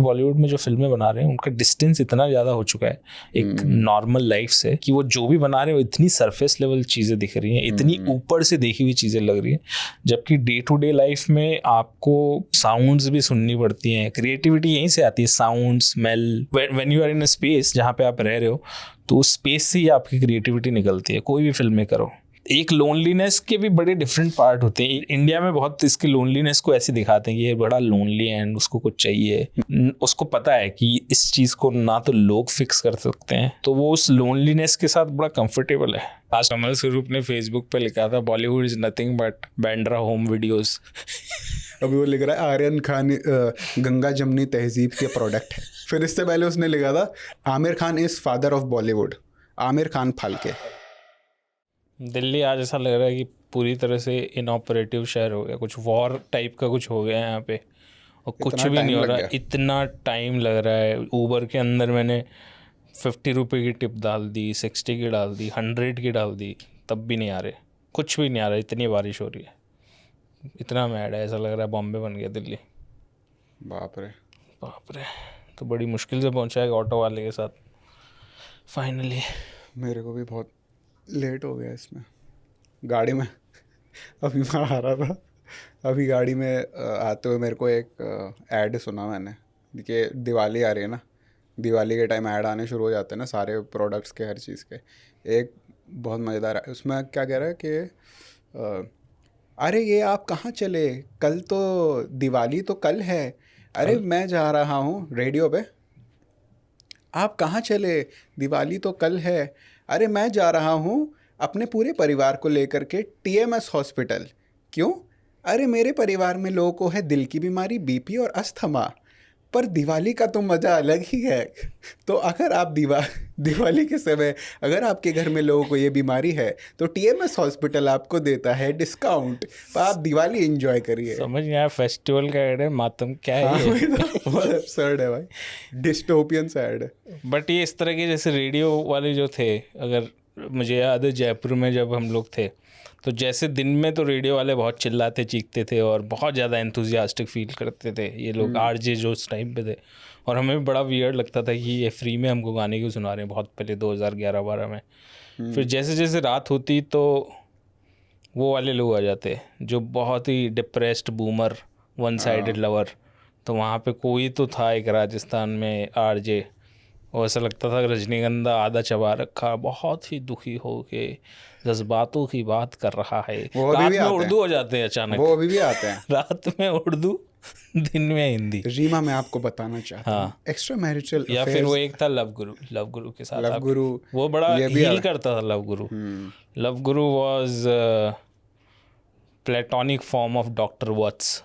बॉलीवुड में जो फिल्में बना रहे हैं उनका डिस्टेंस इतना ज़्यादा हो चुका है एक नॉर्मल लाइफ से कि वो जो भी बना रहे हैं वो इतनी सरफेस लेवल चीज़ें दिख रही हैं, इतनी ऊपर से देखी हुई चीज़ें लग रही हैं, जबकि डे टू डे लाइफ में आपको साउंड्स भी सुननी पड़ती हैं। क्रिएटिविटी यहीं से आती है, sound, smell. When you are in a space जहाँ पे आप रह रहे हो तो उस स्पेस से ही आपकी क्रिएटिविटी निकलती है। कोई भी फिल्में करो, एक लोनलीनेस के भी बड़े डिफरेंट पार्ट होते हैं। इंडिया में बहुत इसकी लोनलीनेस को ऐसे दिखाते हैं कि ये बड़ा लोनली है एंड उसको कुछ चाहिए। उसको पता है कि इस चीज़ को ना तो लोग फिक्स कर सकते हैं, तो वो उस लोनलीनेस के साथ बड़ा कंफर्टेबल है। आज कमल स्वरूप ने फेसबुक पे लिखा था Bollywood is nothing but Bandra home videos. अभी वो लिख रहा है आर्यन खान गंगा जमनी तहजीब के प्रोडक्ट है। फिर इससे पहले उसने लिखा था Aamir Khan is father of Bollywood, Aamir Khan Phalke. Delhi आज ऐसा लग रहा है कि पूरी तरह से इनऑपरेटिव शहर हो गया, कुछ वॉर टाइप का कुछ हो गया है यहाँ पे, और कुछ भी नहीं हो रहा। इतना टाइम लग रहा है। ऊबर के अंदर मैंने 50 रुपये की टिप डाल दी, 60 की डाल दी, 100 की डाल दी, तब भी नहीं आ रहे, कुछ भी नहीं आ रहा। इतनी बारिश हो रही है, इतना मैड है, ऐसा लग रहा है बॉम्बे बन गया दिल्ली। बाप रे बाप रे। तो बड़ी मुश्किल से पहुँचा है ऑटो वाले के साथ फाइनली। मेरे को भी बहुत लेट हो गया इसमें गाड़ी में। अभी मैं आ रहा था, अभी गाड़ी में आते हुए मेरे को एक ऐड सुना मैंने कि दिवाली आ रही है ना, दिवाली के टाइम ऐड आने शुरू हो जाते हैं ना सारे प्रोडक्ट्स के, हर चीज़ के। एक बहुत मज़ेदार है उसमें, क्या कह रहा है कि अरे ये आप कहाँ चले, कल तो दिवाली तो कल है। अरे मैं जा रहा हूँ रेडियो पे, आप कहाँ चले, दिवाली तो कल है। अरे मैं जा रहा हूँ अपने पूरे परिवार को लेकर के TMS हॉस्पिटल। क्यों? अरे मेरे परिवार में लोगों को है दिल की बीमारी, BP और अस्थमा, पर दिवाली का तो मज़ा अलग ही है। तो अगर आप दिवाली के समय अगर आपके घर में लोगों को ये बीमारी है तो TMS हॉस्पिटल आपको देता है डिस्काउंट, तो आप दिवाली एंजॉय करिए। समझ नहीं आया, फेस्टिवल का ऐड है, मातम क्या है? हाँ, ये तो बहुत absurd है भाई, डिस्टोपियन सा ऐड है। बट ये इस तरह के जैसे रेडियो वाले जो थे, अगर मुझे याद है जयपुर में जब हम लोग थे तो जैसे दिन में तो रेडियो वाले बहुत चिल्लाते चीखते थे और बहुत ज़्यादा एंथुजियास्टिक फील करते थे ये लोग, RJ जो उस टाइम पे थे, और हमें भी बड़ा वियर्ड लगता था कि ये फ्री में हमको गाने क्यों सुना रहे हैं, बहुत पहले 2011-12 में। फिर जैसे जैसे रात होती तो वो वाले लोग आ जाते जो बहुत ही depressed boomer, one sided lover. तो वहाँ पे कोई तो था एक राजस्थान में RJ, और ऐसा लगता था रजनीगंधा आधा चबा रखा, बहुत ही दुखी हो के जज्बातों की बात कर रहा है। रात में उर्दू हो जाते हैं अचानक, वो अभी भी आते हैं। रात में उर्दू, दिन में हिंदी। रीमा मैं आपको बताना चाहता हूँ एक्स्ट्रा मैरिटल या फिर वो एक था लव गुरु के साथ, लव गुरु वो बड़ा हील करता था। Love guru was platonic form of doctor Watts.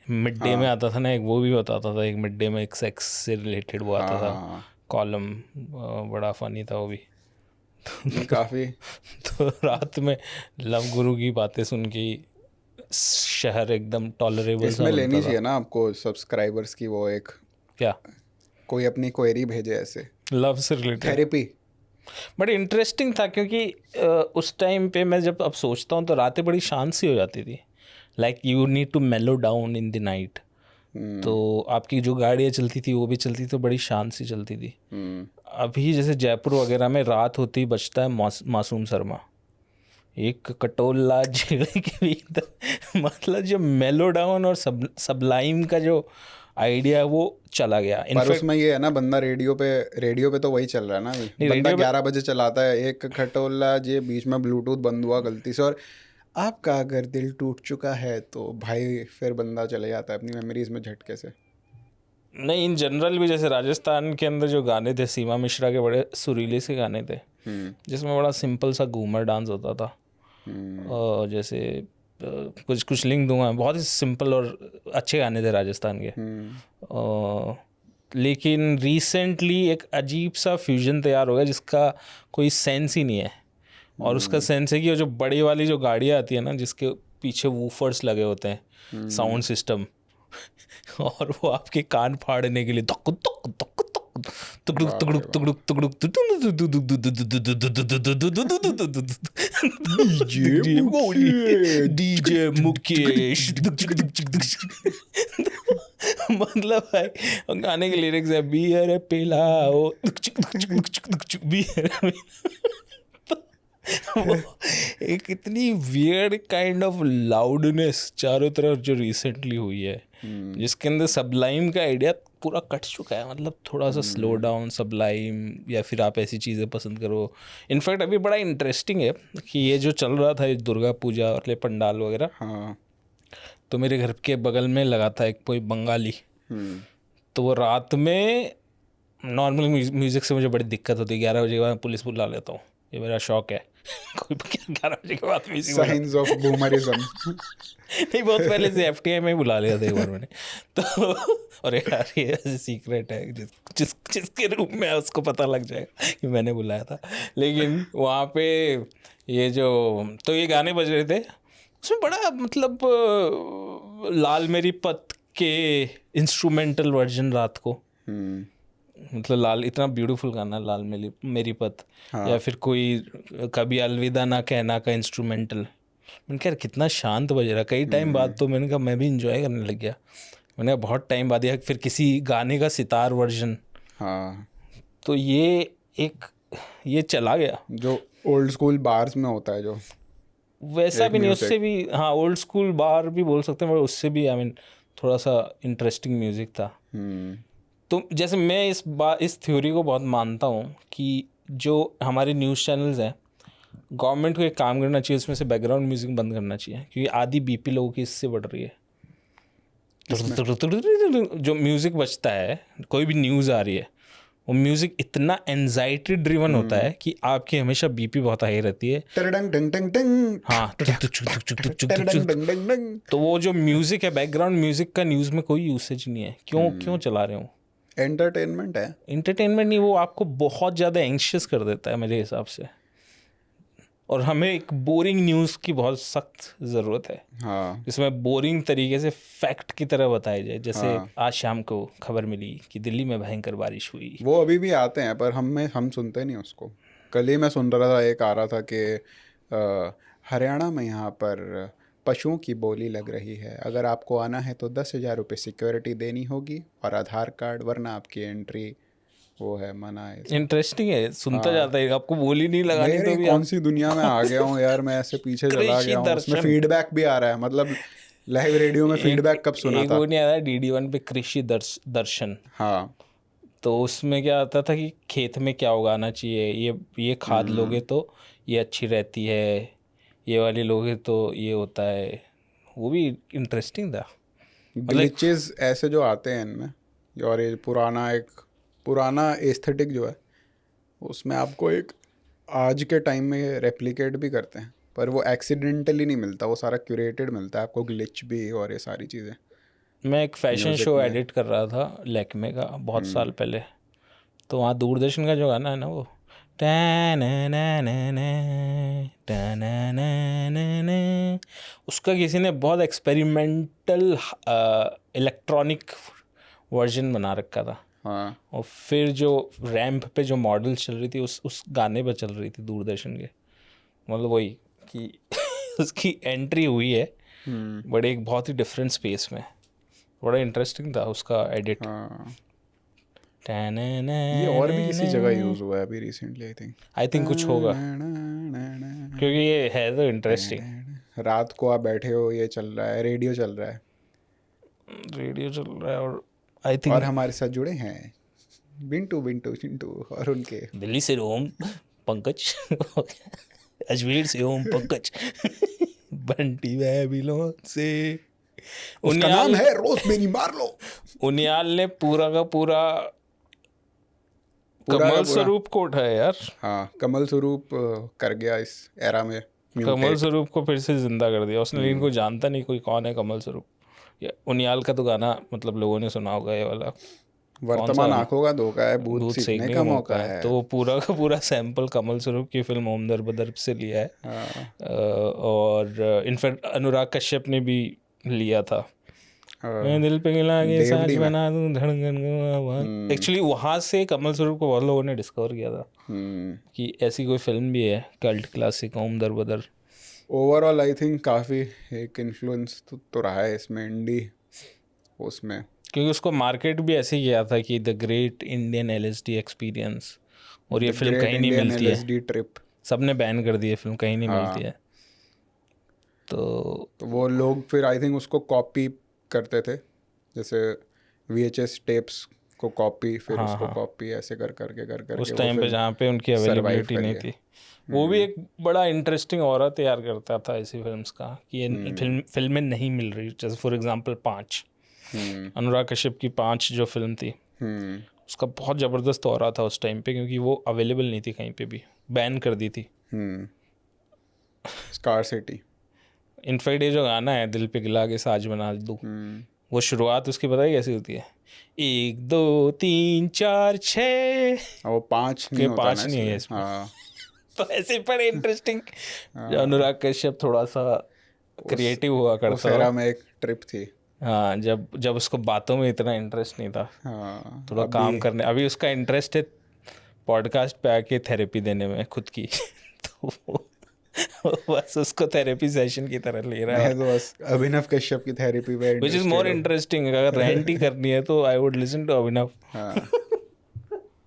Midday में आता था ना एक, वो भी बताता था, एक मिड डे में एक सेक्स से रिलेटेड वो आता था कॉलम, बड़ा फनी था वो भी। काफ़ी। तो रात में लव गुरु की बातें सुन के शहर एकदम टॉलरेबल। इसमें लेनी चाहिए ना आपको सब्सक्राइबर्स की वो एक, क्या कोई अपनी क्वेरी भेजे ऐसे लव से रिलेटेड, थेरेपी। बड़ी इंटरेस्टिंग था क्योंकि उस टाइम पे मैं जब अब सोचता हूँ तो रातें बड़ी शांत सी हो जाती थी। Like you need to mellow down in the night. तो आपकी जो गाड़ियाँ चलती थी वो भी चलती तो बड़ी शांत सी चलती थी। अभी जैसे जयपुर वगैरह में रात होती बजता है मासूम शर्मा, एक कटोला जिगर के भी, मतलब जो मेलो डाउन और सबलाइम का जो आइडिया वो चला गया। पर उसमें ये है ना, बंदा रेडियो पे तो वही चल रहा है ना अभी। बंदा 11 बजे चलाता है एक खटोला, जे बीच में ब्लूटूथ बंद हुआ गलती से, और आपका अगर दिल टूट चुका है तो भाई फिर बंदा चले जाता है अपनी मेमोरीज में झटके से। नहीं, इन जनरल भी जैसे राजस्थान के अंदर जो गाने थे, सीमा मिश्रा के बड़े सुरीले से गाने थे जिसमें बड़ा सिंपल सा घूमर डांस होता था। और जैसे कुछ लिंक दूंगा, बहुत ही सिंपल और अच्छे गाने थे राजस्थान के। लेकिन रिसेंटली एक अजीब सा फ्यूजन तैयार हो गया जिसका कोई सेंस ही नहीं है। और उसका सेंस है कि वो जो बड़ी वाली जो गाड़ियाँ आती है ना, जिसके पीछे वूफर्स लगे होते हैं, साउंड सिस्टम, और वो आपके कान फाड़ने के लिए डीजे मुकेश मतलब भाई गाने के लिरिक्स है बियर है पिलाओ बियर वो एक इतनी वियर्ड काइंड ऑफ लाउडनेस चारों तरफ जो रिसेंटली हुई है, जिसके अंदर सबलाइम का आइडिया पूरा कट चुका है। मतलब थोड़ा सा स्लो डाउन सबलाइम, या फिर आप ऐसी चीज़ें पसंद करो। इनफैक्ट अभी बड़ा इंटरेस्टिंग है कि ये जो चल रहा था ये दुर्गा पूजा और पंडाल वगैरह, हाँ। तो मेरे घर के बगल में लगा था एक कोई बंगाली, तो वो रात में नॉर्मल म्यूज़िक से मुझे बड़ी दिक्कत होती है, 11 बजे के बाद पुलिस बुला लेता हूँ, ये मेरा शौक है। कोई 11 बजे के बाद म्यूजिक साइंस ऑफ बूमरिज्म। नहीं, बहुत पहले से FTI में ही बुला लिया था एक बार मैंने तो। और यार ये ऐसे सीक्रेट है जिसके रूप में है उसको पता लग जाएगा कि मैंने बुलाया था। लेकिन वहाँ पे ये जो तो ये गाने बज रहे थे, उसमें बड़ा मतलब लाल मेरी पत के इंस्ट्रूमेंटल वर्जन रात को, मतलब लाल इतना ब्यूटीफुल गाना लाल मेरी पत, या फिर कोई कभी अलविदा ना कहना का इंस्ट्रूमेंटल। मैंने कहा कितना शांत बज रहा। कई टाइम बाद तो मैंने कहा मैं भी इंजॉय करने लग गया। मैंने कहा बहुत टाइम बाद, या फिर किसी गाने का सितार वर्जन, हाँ, तो ये चला गया जो ओल्ड स्कूल बार्स में होता है जो वैसा भी नहीं, उससे भी हाँ ओल्ड स्कूल बार भी बोल सकते हैं, पर उससे भी आई मीन थोड़ा सा इंटरेस्टिंग म्यूज़िक था। तो जैसे मैं इस थ्योरी को बहुत मानता हूँ कि जो हमारे न्यूज़ चैनल्स हैं, गवर्नमेंट को एक काम करना चाहिए, उसमें से बैकग्राउंड म्यूज़िक बंद करना चाहिए, क्योंकि आधी BP लोगों की इससे बढ़ रही है। जो म्यूज़िक बजता है, कोई भी न्यूज़ आ रही है, वो म्यूज़िक इतना एंजाइटी ड्रिवन होता है कि आपकी हमेशा BP बहुत हाई रहती है। हाँ, तो वो जो म्यूज़िक है, बैकग्राउंड म्यूज़िक का न्यूज़ में कोई यूसेज नहीं है। क्यों चला रहे हो? एंटरटेनमेंट है। एंटरटेनमेंट नहीं, वो आपको बहुत ज़्यादा एंग्शियस कर देता है मेरे हिसाब से। और हमें एक बोरिंग न्यूज़ की बहुत सख्त ज़रूरत है। हाँ, जिसमें बोरिंग तरीके से फैक्ट की तरह बताया जाए। जैसे आज शाम को खबर मिली कि दिल्ली में भयंकर बारिश हुई। वो अभी भी आते हैं पर हम सुनते नहीं उसको। कल ही मैं सुन रहा था, एक आ रहा था कि हरियाणा में यहाँ पर पशुओं की बोली लग रही है, अगर आपको आना है तो 10,000 रुपये सिक्योरिटी देनी होगी और आधार कार्ड, वरना आपकी एंट्री वो है मना है। इंटरेस्टिंग है, सुनता जाता है। आपको बोली नहीं लगानी तो भी कौन सी दुनिया में आ गया हूँ यार मैं, ऐसे पीछे चला गया हूँ। उसमें फीडबैक भी आ रहा है, मतलब लाइव रेडियो में फीडबैक कब सुना था? वो नहीं आया DD1 पे कृषि दर्शन। हाँ, तो उसमें क्या आता था कि खेत में क्या उगाना चाहिए, ये खाद लोगे तो ये अच्छी रहती है, ये वाली लोगे तो ये होता है। वो भी इंटरेस्टिंग था। ग्लिचेस ऐसे जो आते हैं इनमें, और ये पुराना एस्थेटिक जो है उसमें आपको एक आज के टाइम में रेप्लिकेट भी करते हैं, पर वो एक्सीडेंटली नहीं मिलता, वो सारा क्यूरेटेड मिलता है आपको, ग्लिच भी और ये सारी चीज़ें। मैं एक फैशन शो एडिट कर रहा था लैक्मे का बहुत साल पहले, तो वहाँ दूरदर्शन का जो गाना है ना, वो उसका किसी ने बहुत एक्सपेरिमेंटल इलेक्ट्रॉनिक वर्जन बना रखा था। हाँ, और फिर जो रैंप पे जो मॉडल चल रही थी उस गाने पे चल रही थी दूरदर्शन के। मतलब वही कि उसकी एंट्री हुई है बट एक बहुत ही डिफरेंट स्पेस में। बड़ा इंटरेस्टिंग था उसका एडिट। हाँ। ये और भी किसी जगह यूज़ हुआ है अभी रिसेंटली, आई थिंक कुछ होगा, क्योंकि ये है तो इंटरेस्टिंग। रात को आप बैठे हो, ये चल रहा है, रेडियो चल रहा है और आई थिंक और हमारे साथ जुड़े हैं बिंटू चिंटू और उनके दिल्ली से ओम पंकज अजमेर से ओम पंकज बंटी बैबिलोन से उसका नाम है रोज़मेरी मार्लो। उनियाल ने पूरा का पूरा कमल स्वरूप को उठाया यार। हाँ, कमल स्वरूप कर गया इस एरा में, कमल स्वरूप को फिर से जिंदा कर दिया उसने। लेकिन कोई जानता नहीं कोई कौन है कमल स्वरूप। उनियाल का तो गाना मतलब लोगों ने सुना होगा, ये वाला वर्तमान आंखों का धोखा है, भूत सीखने का मौका है। तो वो पूरा का पूरा सैंपल कमल स्वरूप की फिल्म ओम दर बदर से लिया है। और इनफैक्ट अनुराग कश्यप ने भी लिया था। मैं दिल पे गिला के साज बना दूं धड़कन को। एक्चुअली वहाँ से कमल स्वरूप को बहुत लोगों ने डिस्कवर किया था कि ऐसी कोई फिल्म भी है कल्ट क्लासिक ओम दर बदर। ओवरऑल आई थिंक काफ़ी एक इन्फ्लुएंस तो रहा है इसमें इंडी उसमें, क्योंकि उसको मार्केट भी ऐसे ही किया था कि the great Indian LSD experience, और ये फिल्म कहीं नहीं मिलती है, LSD ट्रिप। सबने बैन कर दी है, फिल्म कहीं नहीं हाँ। मिलती है। तो वो लोग फिर आई थिंक उसको कॉपी करते थे, जैसे VHS टेप्स को कॉपी, फिर उसको कॉपी ऐसे कर करके उस वो टाइम पे फिल्म जहाँ पे उनकी survive अवेलेबिलिटी नहीं करी है। थी, वो भी एक बड़ा इंटरेस्टिंग ऑरा तैयार करता था ऐसी फिल्म्स का कि ये फिल्में नहीं मिल रही। जैसे फॉर एग्जांपल 5, अनुराग कश्यप की 5 जो फिल्म थी, उसका बहुत ज़बरदस्त ऑरा था उस टाइम पे, क्योंकि वो अवेलेबल नहीं थी कहीं पे भी, बैन कर दी थी। स्कारसिटी। इनफैक्ट ये जो गाना है दिल पिघला के साज बना दूँ, वो शुरुआत उसकी पता है कैसी होती है? 1 2 3 4 6, वो 5 नहीं होता 5 ना नहीं है इसलिए। इसमें। हाँ, तो ऐसे पर इंटरेस्टिंग, अनुराग कश्यप थोड़ा सा क्रिएटिव हुआ उस करता एरा था। में एक ट्रिप थी। हाँ, जब उसको बातों में इतना इंटरेस्ट नहीं था, हाँ, थोड़ा काम करने। अभी उसका इंटरेस्ट है पॉडकास्ट पे आके थेरेपी देने में खुद की। तो बस उसको थेरेपी सेशन की तरह ले रहा है, मैं तो बस अभिनव कश्यप की थेरेपी पे विच इज मोर इंटरेस्टिंग। अगर रेंट ही करनी है तो आई वुड लिसन टू अभिनव। हाँ,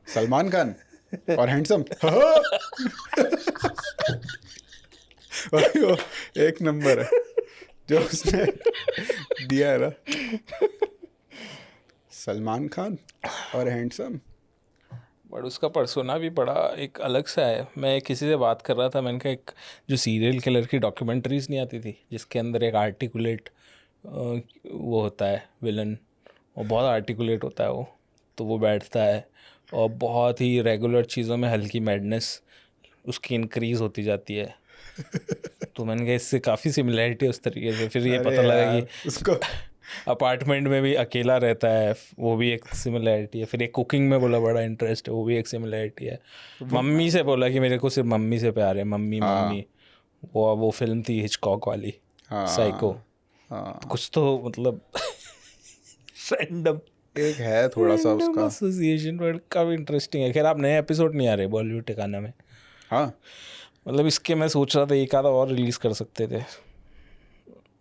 सलमान खान और हैंडसम। वो एक नंबर है जो उसने दिया है ना, सलमान खान और हैंडसम। बट उसका पर्सोना भी बड़ा एक अलग सा है। मैं किसी से बात कर रहा था, मैंने कहा एक जो सीरियल किलर की डॉक्यूमेंट्रीज नहीं आती थी जिसके अंदर एक आर्टिकुलेट वो होता है विलन, और बहुत आर्टिकुलेट होता है वो, तो वो बैठता है और बहुत ही रेगुलर चीज़ों में हल्की मैडनेस उसकी इंक्रीज़ होती जाती है। तो मैंने कहा इससे काफ़ी सिमिलैरिटी है उस तरीके से। फिर ये पता लगा कि उसको अपार्टमेंट में भी अकेला रहता है, वो भी एक सिमिलैरिटी है। फिर एक कुकिंग में बोला बड़ा इंटरेस्ट है, वो भी एक सिमिलैरिटी है। मम्मी से बोला कि मेरे को सिर्फ मम्मी से प्यार है, मम्मी मम्मी। वो फिल्म थी हिचकॉक वाली, साइको। कुछ तो मतलब रैंडम एक है थोड़ा सा उसका एसोसिएशन, बट काफ़ी इंटरेस्टिंग है। खैर आप नए एपिसोड नहीं आ रहे बॉलीवुड ठिकाना में। हाँ, मतलब इसके मैं सोच रहा था एक आधा और रिलीज़ कर सकते थे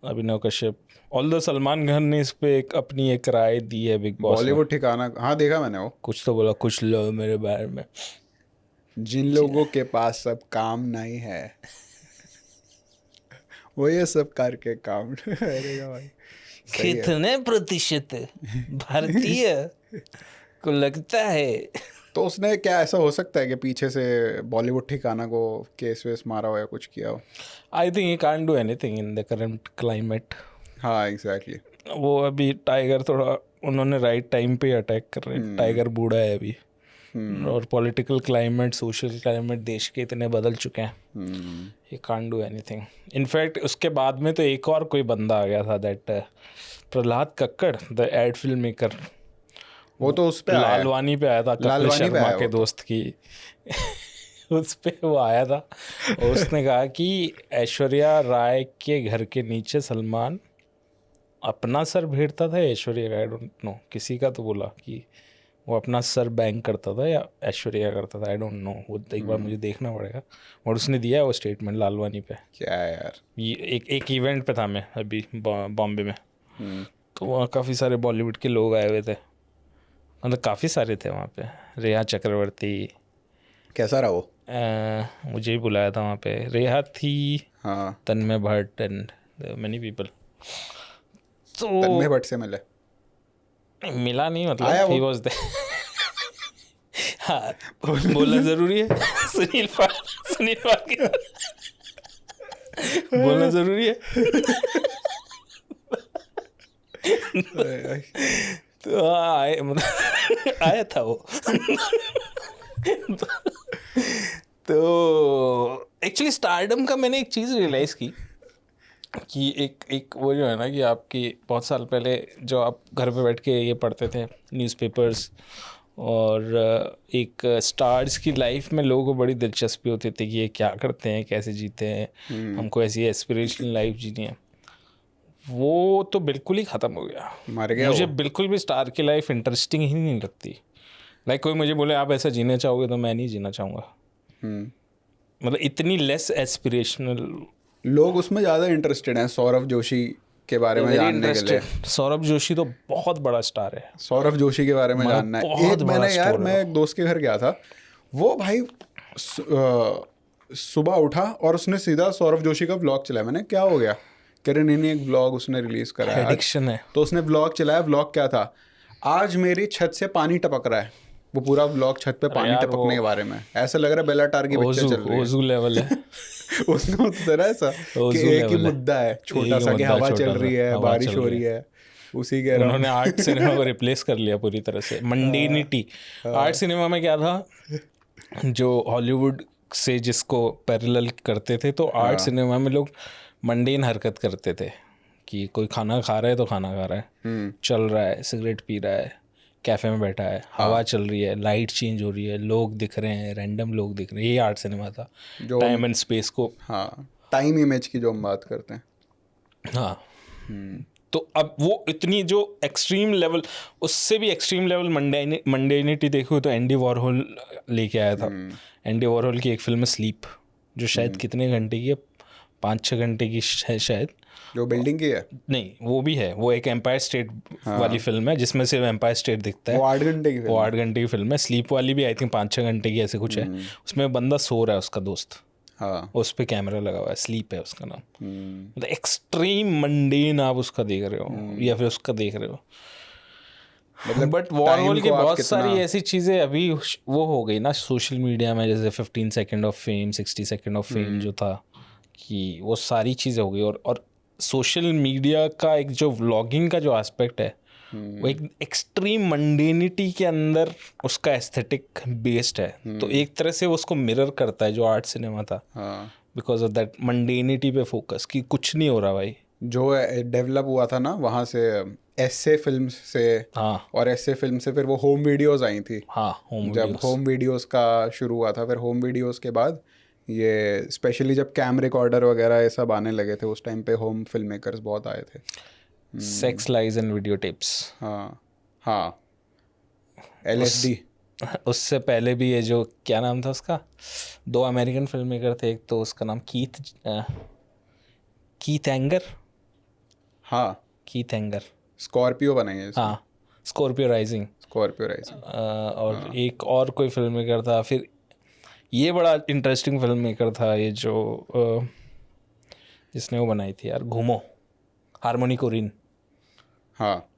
अभिनव कश्यप। ऑल्दो सलमान खान ने इस पे अपनी एक राय दी है बिग बॉस में। बॉलीवुड ठिकाना, हाँ देखा मैंने। वो कुछ तो बोला, कुछ लो मेरे बारे में, जिन लोगों के पास सब काम नहीं है वो ये सब करके काम करेगा भाई। कितने प्रतिशत भारतीय को लगता है? तो उसने क्या ऐसा हो सकता है कि पीछे से बॉलीवुड ठिकाना को केस वेस मारा हो या कुछ किया हो? I think he can't do anything in the current climate. हाँ एग्जैक्टली। वो अभी टाइगर थोड़ा उन्होंने राइट टाइम पे अटैक कर रहे हैं। टाइगर बूढ़ा है अभी, और पॉलिटिकल क्लाइमेट, सोशल क्लाइमेट देश के इतने बदल चुके हैं, he can't do anything. In fact उसके बाद में तो एक और कोई बंदा आ गया था, that Prahlad Kakkar, the ad film maker. वो तो उस पे लालवानी पे आया था, कपिल शर्मा के दोस्त की उस पे वो आया था और उसने कहा कि ऐश्वर्या राय के घर के नीचे सलमान अपना सर भेंटता था, ऐश्वर्या का, आई डोंट नो, किसी का तो बोला कि वो अपना सर बैंग करता था या ऐश्वर्या करता था, आई डोंट नो, वो एक बार मुझे देखना पड़ेगा। और उसने दिया है वो स्टेटमेंट लालवानी पे। क्या है यार, ये एक इवेंट पे था मैं अभी बॉम्बे में, तो वहाँ काफ़ी सारे बॉलीवुड के लोग आए हुए थे, मतलब काफ़ी सारे थे वहाँ पे। रेहा चक्रवर्ती, कैसा रहा वो? मुझे ही बुलाया था वहाँ पे। रेहा थी, हाँ, तन्मय भट्ट एंड मेनी पीपल। तो तन्मय भट्ट से मिले? मिला नहीं, मतलब ही वाज देयर। हाँ, बोलना जरूरी है। सुनील पाल की बोलना जरूरी है। तो मतलब आया था वो। तो एक्चुअली स्टारडम का मैंने एक चीज़ रियलाइज़ की कि एक वो जो है ना कि आपकी बहुत साल पहले जो आप घर पे बैठ के ये पढ़ते थे न्यूज़पेपर्स, और एक स्टार्स की लाइफ में लोगों को बड़ी दिलचस्पी होती थी कि ये क्या करते हैं, कैसे जीते हैं, हमको ऐसी एस्पिरेशनल लाइफ जीनी है। वो तो बिल्कुल ही ख़त्म हो गया, मर गया मुझे वो। बिल्कुल भी स्टार की लाइफ इंटरेस्टिंग ही नहीं लगती। लाइक कोई मुझे बोले आप ऐसा जीना चाहोगे तो मैं नहीं जीना चाहूँगा। मतलब इतनी लेस एस्पिरेशनल लोग उसमें ज़्यादा इंटरेस्टेड हैं, सौरभ जोशी के बारे में जानने के लिए। सौरभ जोशी तो बहुत बड़ा स्टार है। सौरभ जोशी के बारे में मतलब जानना है। बहुत एक मैंने बड़ा यार, story मैं है। एक दोस्त के घर गया था, वो भाई सुबह उठा और उसने सीधा सौरभ जोशी का व्लॉग चलाया। मैंने क्या हो गया, कह रहे नहीं एक व्लॉग उसने रिलीज करा है। एडिक्शन है। तो उसने व्लॉग चलाया। व्लॉग क्या था, आज मेरी छत से पानी टपक रहा है। वो पूरा व्लॉग छत पे पानी यार टपकने के बारे में, ऐसा लग रहा है बेलाटार की पिक्चर चल रही है। ओजू लेवल है। उसने उतरा ऐसा कि ओजू एक ही level है। मुद्दा है छोटा एक ही सा, कि मुद्दा है, हवा छोटा चल सा, रही है, हवा बारिश चल हो रही रही है, उसी कह रहा उन्होंने हूँ। आर्ट सिनेमा को रिप्लेस कर लिया पूरी तरह से। मंडेनिटी आर्ट सिनेमा में क्या था, जो हॉलीवुड से जिसको पैरेलल करते थे, तो आर्ट सिनेमा में लोग मंडेन हरकत करते थे कि कोई खाना खा रहा है तो खाना खा रहा है, चल रहा है, सिगरेट पी रहा है, कैफे में बैठा है, हवा चल रही है, लाइट चेंज हो रही है, लोग दिख रहे हैं, रैंडम लोग दिख रहे हैं। ये आर्ट सिनेमा था, टाइम एंड स्पेस को। हाँ, टाइम इमेज की जो हम बात करते हैं। हाँ, तो अब वो इतनी जो एक्सट्रीम लेवल, उससे भी एक्सट्रीम लेवल मंडेनिटी देखो तो एंडी वॉरहोल लेके आया था। एंडी वॉरहोल की एक फिल्म है स्लीप, जो शायद कितने घंटे की है, 5-6 घंटे की है शायद। जो बिल्डिंग की है, नहीं वो भी है, वो एक एम्पायर स्टेट वाली फिल्म है जिसमें सिर्फ एम्पायर स्टेट दिखता है। वो 8 घंटे की वो फिल्म 8 घंटे की फिल्म है। स्लीप वाली भी आई थिंक 5-6 घंटे की ऐसे कुछ है। उसमें बंदा सो रहा है, उसका दोस्त, हाँ। उस पे कैमरा लगा हुआ है, स्लीप है उसका नाम। मतलब एक्सट्रीम मंडेन आप उसका देख रहे हो या फिर उसका देख रहे हो। मतलब बट time वॉरहोल की को आप बहुत कितना- सारी ऐसी चीज़ें अभी वो हो गई ना सोशल मीडिया में, जैसे 15 second of fame, 60 second of fame जो था, कि वो सारी चीज़ें हो गई। और सोशल मीडिया का एक जो व्लॉगिंग का जो एस्पेक्ट है, वो एक एक्सट्रीम मंडेनिटी के अंदर उसका एस्थेटिक बेस्ड है। तो एक तरह से वो उसको मिरर करता है जो आर्ट सिनेमा था, हाँ, बिकॉज ऑफ दैट मंडेनिटी पे फोकस, कि कुछ नहीं हो रहा भाई। जो डेवलप हुआ था ना वहाँ से, ऐसे फिल्म से, हाँ और ऐसे फिल्म से फिर वो होम वीडियोस आई थी। हाँ, होम जब होम वीडियोस का शुरू हुआ था, फिर होम वीडियोस के बाद ये स्पेशली जब कैम रिकॉर्डर वगैरह ये सब आने लगे थे, उस टाइम पे होम फिल्म मेकर्स बहुत आए थे। Sex lies and video tips. हाँ हाँ, LSD। उससे पहले भी ये जो क्या नाम था उसका, 2 अमेरिकन फिल्म मेकर थे, एक तो उसका नाम कीथ एंगर, हाँ, कीथ एंगर, स्कॉर्पियो बनाई है, हाँ, स्कॉर्पियो राइजिंग। Scorpio rising. और एक और कोई फिल्म मेकर था। फिर ये बड़ा इंटरेस्टिंग फिल्म मेकर था ये जो जिसने वो बनाई थी यार, घूमो, हारमोनी कोरिन। हाँ,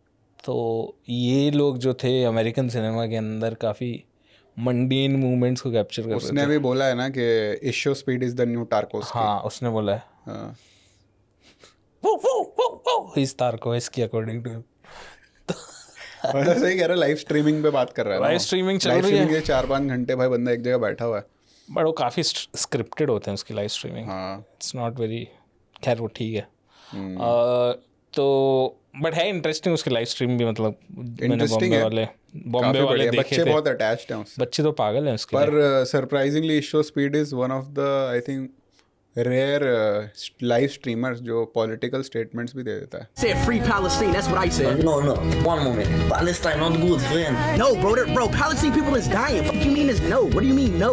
तो ये लोग जो थे अमेरिकन सिनेमा के अंदर काफ़ी मंडीन मूवमेंट्स को कैप्चर कर उसने रहे थे। भी बोला है ना कि इशो स्पीड इज द न्यू टार्कोस्की। हाँ, उसने बोला है हाँ, इस तारकोस्की अकॉर्डिंग टू। मतलब सही कह रहा है, लाइव स्ट्रीमिंग पे बात कर रहा है ना लाइव वो। स्ट्रीमिंग चल लाइव रही है, स्ट्रीमिंग के 4-5 घंटे भाई बंदा एक जगह बैठा हुआ है। बट वो काफ़ी स्क्रिप्टेड होते हैं उसकी लाइव स्ट्रीमिंग। हाँ, इट्स नॉट वेरी, खैर वो ठीक है। तो बट है इंटरेस्टिंग उसकी लाइव स्ट्रीम भी। मतलब मैंने Interesting है। बॉम्बे काफी वाले बढ़िया, देखे बच्चे थे। बहुत अटैच्ड हैं उससे। बच्चे तो पागल हैं उसके लिए। पर surprisingly IShow Speed is one of the, I think, rare live streamers जो पॉलिटिकल स्टेटमेंट्स भी दे देता है। Said free Palestine. That's what I said. No, one moment. Palestine not good, friend. No, bro, Palestine people is dying. Fuck you mean is no? What do you mean no?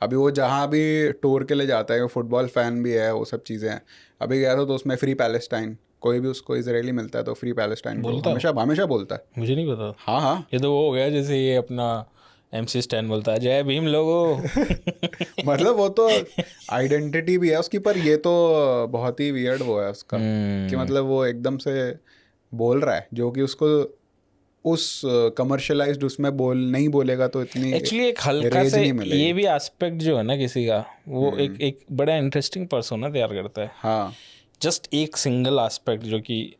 अभी वो जहाँ भी tour के लिए जाता है, वो football fan भी है, वो सब चीज़ें हैं। अभी गया था तो उसमें फ्री पैलेस्टाइन, कोई भी उसको इजरायली मिलता है तो फ्री पैलेस्टाइन बोलता है? हमेशा हमेशा बोलता है। मुझे नहीं पता। हाँ हाँ, ये तो वो हो गया जैसे ये अपना MC स्टैन बोलता है जय भीम लोगो। मतलब वो तो आइडेंटिटी भी है उसकी, पर ये तो बहुत ही वियर्ड वो है उसका, कि मतलब वो एकदम से बोल रहा है जो कि उसको उस कमर्शलाइज्ड उसमें नहीं बोलेगा तो इतनी एक्चुअली एक हल्का रेज से नहीं मिलेगी। ये भी एस्पेक्ट जो है ना किसी का, वो एक बड़ा इंटरेस्टिंग पर्सोना तैयार करता है। हाँ, जस्ट एक सिंगल एस्पेक्ट जो कि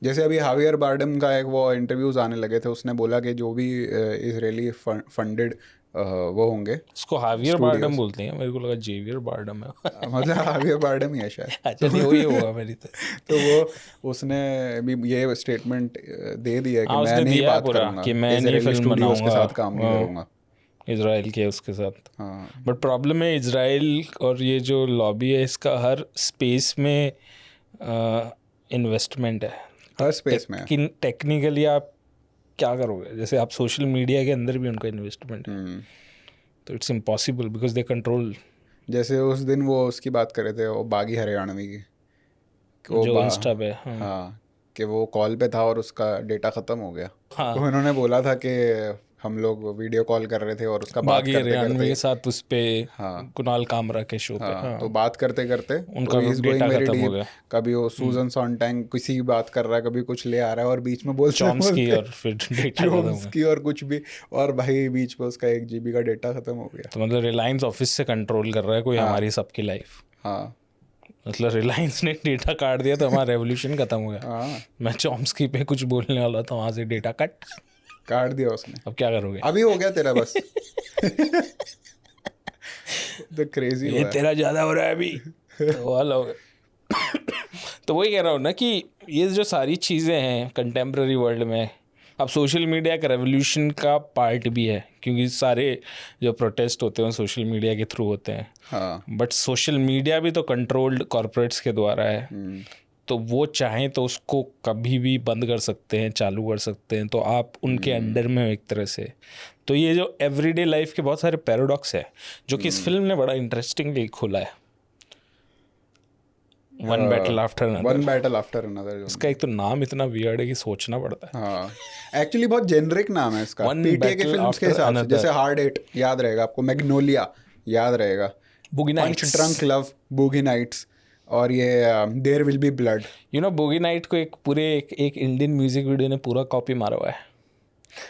जैसे अभी हावियर बारडम का एक वो इंटरव्यूज आने लगे थे, उसने बोला कि जो भी इजरायली फंडेड वो होंगे, उसको हावियर बारडम बोलते हैं, मेरे को लगा जेवियर बारडम है। मतलब हावियर बारडम ही है शायद। अच्छा नहीं, वही होगा मेरी तो वो उसने भी ये स्टेटमेंट दे दिया कि हाँ, मैं उसने नहीं दिया बात पूरा करूंगा, कि मैं नहीं इजरायली फिल्म स्टूडियोज के बनाऊंगा, साथ काम नहीं करूंगा। इजराइल के उसके साथ। हाँ, बट प्रॉब्लम है इजराइल और ये जो लॉबी है इसका, हर स्पेस में इन्वेस्टमेंट है। हर स्पेस में है। टेक्निकली आप क्या करोगे, जैसे आप सोशल मीडिया के अंदर भी उनका इन्वेस्टमेंट है, तो it's impossible because they control. जैसे उस दिन वो उसकी बात कर रहे थे, वो बागी हरियाणवी की, कि वो जो इंस्टा पे हाँ कि वो कॉल पे था और उसका डेटा ख़त्म हो गया। हाँ। तो उन्होंने बोला था कि हम लोग वीडियो कॉल कर रहे थे और उसका बात बागी करते हरियाणवी करते के साथ उस पे हाँ कुणाल कामरा के शो पे हाँ, हाँ तो बात करते करते उनका तो इज डेटा गोइंग वेरी खत्म हो डीप। गया। कभी वो सूजन सॉन्टैग किसी की बात कर रहा है, कभी कुछ ले आ रहा है और बीच में बोलते चॉम्स्की और फिर डेटा खत्म हो गया। चॉम्स्की और कुछ भी, और भाई बीच में उसका 1 GB का डेटा खत्म हो गया। तो मतलब रिलायंस ऑफिस से कंट्रोल कर रहा है कोई हमारी सबकी लाइफ। हाँ मतलब रिलायंस ने डेटा काट दिया तो हमारा रेवोल्यूशन खत्म हो गया। हाँ मैं चॉम्स्की पे कुछ बोलने वाला था, वहां से डेटा कट। काट दिया उसने। अब क्या करोगे? अभी हो गया तेरा बस। तो क्रेजी ये हुआ है। तेरा ज्यादा हो रहा है अभी तो वाला हो गया। तो वही कह रहा हूँ ना कि ये जो सारी चीज़ें हैं कंटेम्प्रेरी वर्ल्ड में, अब सोशल मीडिया एक रेवोल्यूशन का पार्ट भी है, क्योंकि सारे जो प्रोटेस्ट होते हैं सोशल मीडिया के थ्रू होते हैं। हाँ बट सोशल मीडिया भी तो कंट्रोल्ड कॉरपोरेट्स के द्वारा है, तो वो चाहें तो उसको कभी भी बंद कर सकते हैं, चालू कर सकते हैं, तो आप उनके अंडर में हो एक तरह से। तो ये जो एवरीडे लाइफ के बहुत सारे पैराडॉक्स है जो कि इस फिल्म ने बड़ा इंटरेस्टिंगली खोला है। One battle after another. One battle after another. इसका एक तो नाम इतना वियर्ड है कि सोचना पड़ता है। हाँ एक्चुअली बहुत जेनरिक नाम है इसका One पीटीए के battle फिल्म्स के after हिसाब से। another. जैसे हार्ड 8 याद रहेगा आपको, मैग्नोलिया याद रहेगा, Boogie Punch Nights. Drunk Love, Boogie Nights, और ये there will be blood. You know Boogie Night को एक पूरे एक इंडियन म्यूजिक वीडियो ने पूरा कॉपी मारा हुआ है।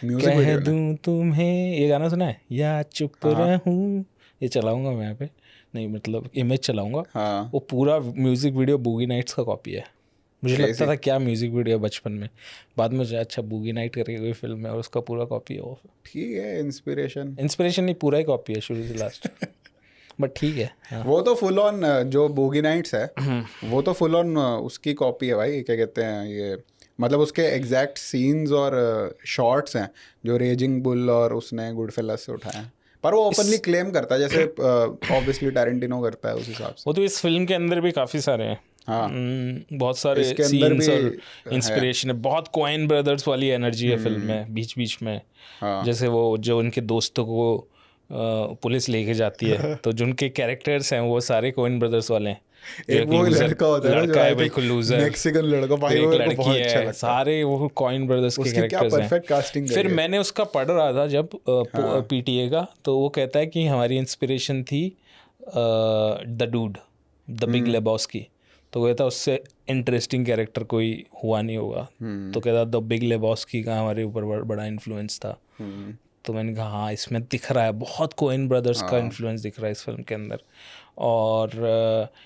म्यूजिक कह वीडियो ने। दूं तुम्हें, ये गाना सुना है? या चुप रहूं, ये चलाऊंगा मैं यहाँ पे, नहीं मतलब इमेज चलाऊंगा। हाँ वो पूरा म्यूजिक वीडियो बूगी नाइट्स का कॉपी है। मुझे लगता था क्या म्यूजिक वीडियो बचपन में, बाद में मुझे अच्छा बूगी नाइट करके कोई फिल्म है और उसका पूरा कॉपी है वो। ठीक है, इंस्पिरेशन नहीं, पूरा ही कॉपी है शुरू से लास्ट। बट ठीक है हाँ। वो तो फुल ऑन जो बूगी नाइट्स है वो तो फुल ऑन उसकी कॉपी है भाई। क्या कहते हैं ये, मतलब उसके एग्जैक्ट सीन्स और शॉट्स हैं जो रेजिंग बुल और उसने गुडफेलस से उठाए हैं। पर वो ओपनली क्लेम करता है, जैसे ऑब्वियसली टैरेंटिनो करता है उस हिसाब से। वो तो इस फिल्म के अंदर भी काफ़ी सारे हैं। हाँ बहुत सारे इसके अंदर सीन्स भी और इंस्पिरेशन है। बहुत कोएन ब्रदर्स वाली एनर्जी है फिल्म में बीच बीच में। हाँ जैसे वो जो उनके दोस्तों को पुलिस लेके जाती है तो जो उनके कैरेक्टर्स हैं वो सारे कोएन ब्रदर्स वाले हैं। एक वो लड़का होता है लड़का है बिल्कुल लूजर, मैक्सिकन लड़का भाई, एक वो मेरे को लड़की बहुत अच्छा है, लगता है। सारे वो कॉइन ब्रदर्स के उसकी क्या कैरेक्टर्स हैं। परफेक्ट कास्टिंग फिर मैंने उसका पढ़ रहा था जब पीटीए का, तो वो कहता है कि हमारी इंस्पिरेशन थी द डूड, द बिग लेबॉस्की। तो कहता उससे इंटरेस्टिंग कैरेक्टर कोई हुआ नहीं होगा। तो कहता द बिग लेबॉस्की का हमारे ऊपर बड़ा इन्फ्लुएंस था। तो मैंने कहा हाँ इसमें दिख रहा है बहुत कोएन ब्रदर्स का इन्फ्लुएंस दिख रहा है इस फिल्म के अंदर। और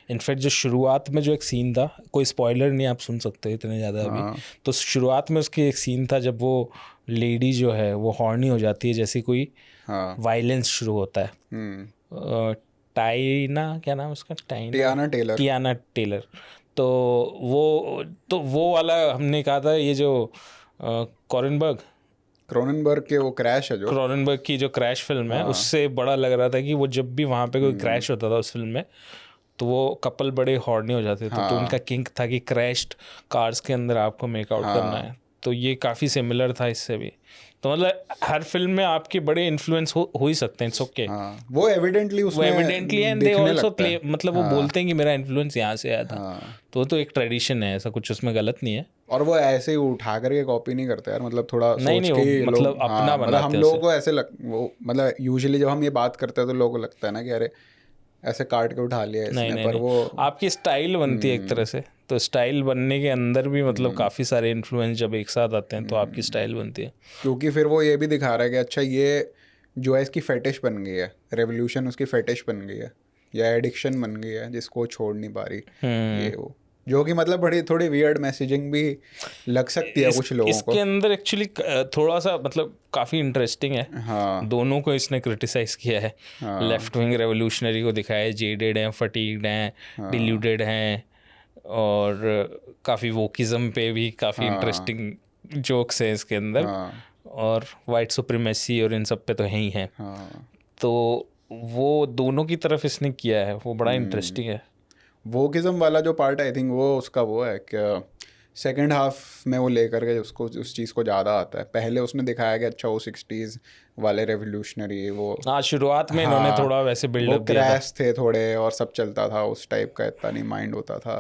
इनफैक्ट जो शुरुआत में जो एक सीन था, कोई स्पॉइलर नहीं, आप सुन सकते हो इतने ज़्यादा अभी। तो शुरुआत में उसकी एक सीन था जब वो लेडी जो है वो हॉर्नी हो जाती है, जैसे कोई वायलेंस शुरू होता है। टाइना, क्या नाम उसका? Teyana Taylor. तो वो वाला हमने कहा था, ये जो क्रोननबर्ग के वो क्रैश है, जो क्रोननबर्ग की जो क्रैश फिल्म है, उससे बड़ा लग रहा था कि वो जब भी वहाँ पे कोई क्रैश होता था उस फिल्म में तो वो कपल बड़े हॉर्नी हो जाते थे। तो उनका किंक था कि क्रैश्ड कार्स के अंदर आपको मेकआउट करना है। तो ये काफ़ी सिमिलर था इससे भी। तो मतलब हर फिल्म में आपके बड़े इन्फ्लुएंस हो ही सकते हैं, इट्स ओके। वो evidently and they also claim, मतलब वो बोलते हैं कि मेरा इन्फ्लुएंस यहाँ से आया था। तो एक ट्रेडिशन है, ऐसा कुछ उसमें गलत नहीं है। और वो ऐसे ही उठा करके कॉपी नहीं करते यार, मतलब थोड़ा नहीं, सोच के मतलब अपना बनाते हैं। हम लोगों को ऐसे वो मतलब यूजुअली जब हम ये बात करते हैं तो लोगों को लगता है ना कि अरे ऐसे काट के उठा लिया इसने। नहीं, पर वो आपकी स्टाइल बनती है एक तरह से। तो स्टाइल बनने के अंदर भी मतलब काफ़ी सारे इन्फ्लुएंस जब एक साथ आते हैं तो आपकी स्टाइल बनती है। क्योंकि फिर वो ये भी दिखा रहा है कि अच्छा ये जो है इसकी फेटिश बन गई है, रेवोल्यूशन उसकी फेटिश बन गई है या एडिक्शन बन गई है जिसको छोड़ नहीं पा रही ये वो, जो कि मतलब बड़ी थोड़ी वियर्ड मैसेजिंग भी लग सकती है कुछ लोगों को। इसके अंदर एक्चुअली थोड़ा सा मतलब काफ़ी इंटरेस्टिंग है। हाँ दोनों को इसने क्रिटिसाइज किया है। लेफ्ट विंग रेवोल्यूशनरी को दिखाया है, जेडेड हैं, फटीग्ड हैं, डिल्यूटेड हैं, और काफ़ी वोकिज़म पे भी काफ़ी इंटरेस्टिंग जोक्स हैं इसके अंदर। और वाइट सुप्रीमेसी और इन सब पे तो है ही हैं। तो वो दोनों की तरफ इसने किया है, वो बड़ा इंटरेस्टिंग है। वोकिज्म वाला जो पार्ट आई थिंक वो उसका वो है कि सेकंड हाफ में वो लेकर के उसको उस चीज़ को ज़्यादा आता है। पहले उसने दिखाया कि अच्छा वो 60s वाले रेवोल्यूशनरी वो शुरुआत में इन्होंने थोड़ा वैसे बिल्डअप दिया था, क्रैश थे थोड़े और सब चलता था उस टाइप का, इतना नहीं माइंड होता था।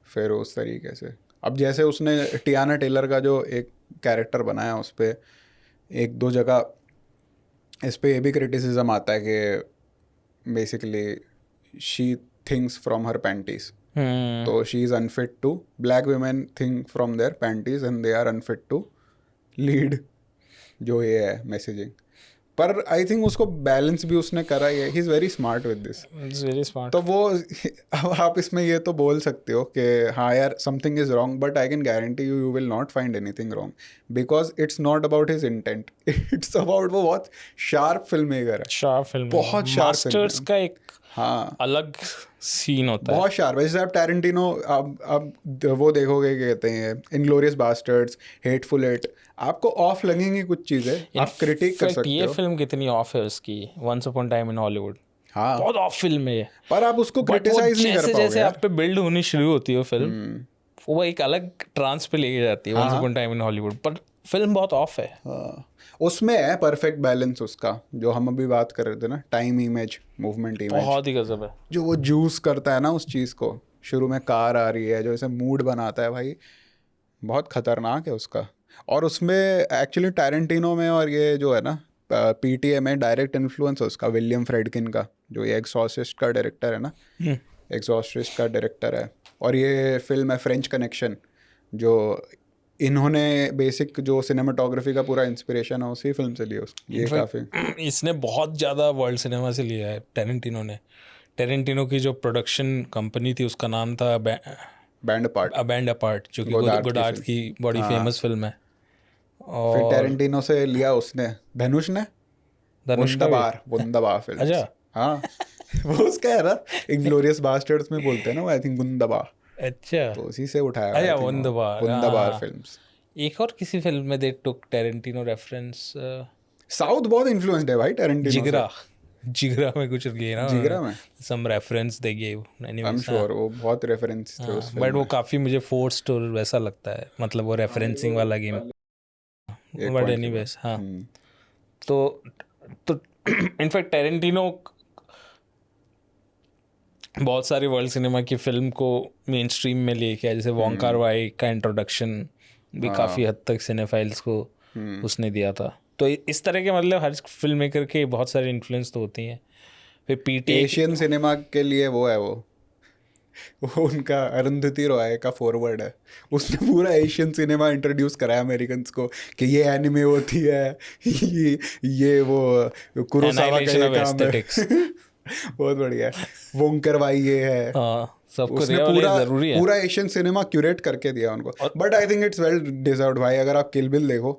फिर उस तरीके से अब जैसे उसने टियाना टेलर का जो एक कैरेक्टर बनाया उस पर एक दो जगह इस पे ये भी क्रिटिसिज्म आता है कि basically she thinks from her panties, तो she is unfit to, black women think from their panties and they are unfit to lead जो ये है मैसेजिंग। पर आई थिंक उसको बैलेंस भी उसने करा ही है, he is very smart with this, very smart. तो वो अब आप इसमें ये तो बोल सकते हो कि हाँ यार something is wrong, but I can guarantee you you will not find anything wrong because it's not about his intent, it's about वो बहुत शार्प फिल्म मेकर है, शार्प फिल्म, बहुत शार्प फिल्म मास्टर्स का एक हाँ अलग सीन होता है, बहुत शार्प है। जैसे आप टैरेंटिनो अब वो देखोगे क्या कहते हैं इनग्लोरियस बास्टर्ड्स, हेटफुल एट, आपको ऑफ लगेंगी कुछ चीज़ें, आप क्रिटिक कर Fact, सकते ये हो। फिल्म कितनी ऑफ है उसकी, once upon time in Hollywood, हाँ बहुत ऑफ फिल्म है ये, पर आप उसको बट वो क्रिटिसाइज नहीं कर जैसे पाओगे जैसे यार। आप पे बिल्ड होनी शुरू होती है फिल्म, वो एक अलग ट्रांस पे लेके जाती है, once upon time in Hollywood, पर फिल्म बहुत ऑफ है। हाँ, उसमें है परफेक्ट बैलेंस उसका, जो हम अभी बात कर रहे थे ना, टाइम इमेज, मूवमेंट इमेज, बहुत ही गजब है। जो वो जूस करता है ना उस चीज़ को, शुरू में कार आ रही है जो ऐसे मूड बनाता है भाई, बहुत खतरनाक है उसका। और उसमें एक्चुअली टैरेंटिनो में और ये जो है ना पीटीए में डायरेक्ट इन्फ्लुएंस है उसका विलियम फ्रेडकिन का, जो ये एक्सॉर्सिस्ट का डायरेक्टर है ना, एक्सॉर्सिस्ट का डायरेक्टर है। और ये फिल्म है फ्रेंच कनेक्शन, जो इन्होंने बेसिक जो सिनेमाटोग्राफी का पूरा इंस्पिरेशन है उसी फिल्म से लिया ये काफ़ी। इसने बहुत ज़्यादा वर्ल्ड सिनेमा से लिया है टेरेंटिनो ने। टेरेंटिनो की जो प्रोडक्शन कंपनी थी उसका नाम था बैंड पार्ट, बैंड अपार्ट, जो कि गोदार्द की गोदार्द की बड़ी फेमस फिल्म है। फिर और टेरेंटिनो से लिया उसने, धनुष ने वुंदाबार फिल्म। अच्छा हाँ वो उसका है ना, इंग्लोरियस बास्टर्ड्स में बोलते हैं ना वो, आई थिंक वुंदाबार, अच्छा, तो उसी से उठाया अच्छा वुंदाबार, वुंदाबार हाँ। फिल्म्स। एक और किसी फिल्म में दे टुक टेरेंटिनो रेफरेंस, साउथ बहुत इन्फ्लुएंस्ड है भाई टेरेंटिनो से। जिगरा में कुछ लिए ना जिगरा में some reference they give, I am sure वो बहुत रेफरेंस थे उस बट वो काफ़ी मुझे फोर्स्ड और वैसा लगता है, मतलब वो रेफरेंसिंग वाला गेम, बट एनीवेज हाँ। तो इनफैक्ट टेरेंटिनो बहुत सारी वर्ल्ड सिनेमा की फिल्म को मेन स्ट्रीम में लेके आया, जैसे वॉन्ग कार-वाई का इंट्रोडक्शन भी काफ़ी हद तक सिनेफाइल्स को उसने दिया था। तो इस तरह के मतलब हर फिल्म मेकर के बहुत सारे इन्फ्लुएंस तो होती हैं। फिर पीटीए एशियन सिनेमा के लिए वो है वो उनका अरुंधति रॉय का फॉरवर्ड है, उसने पूरा एशियन सिनेमा इंट्रोड्यूस कराया अमेरिकन्स को कि ये एनिमे होती है, ये वो कुरोसावा का ये काम है। बहुत बढ़िया, वोंग करवाई ये है, सबको उसने दिया, और ये पूरा जरूरी है। पूरा एशियन सिनेमा क्यूरेट करके दिया उनको। But I think it's well deserved भाई, अगर आप किल बिल देखो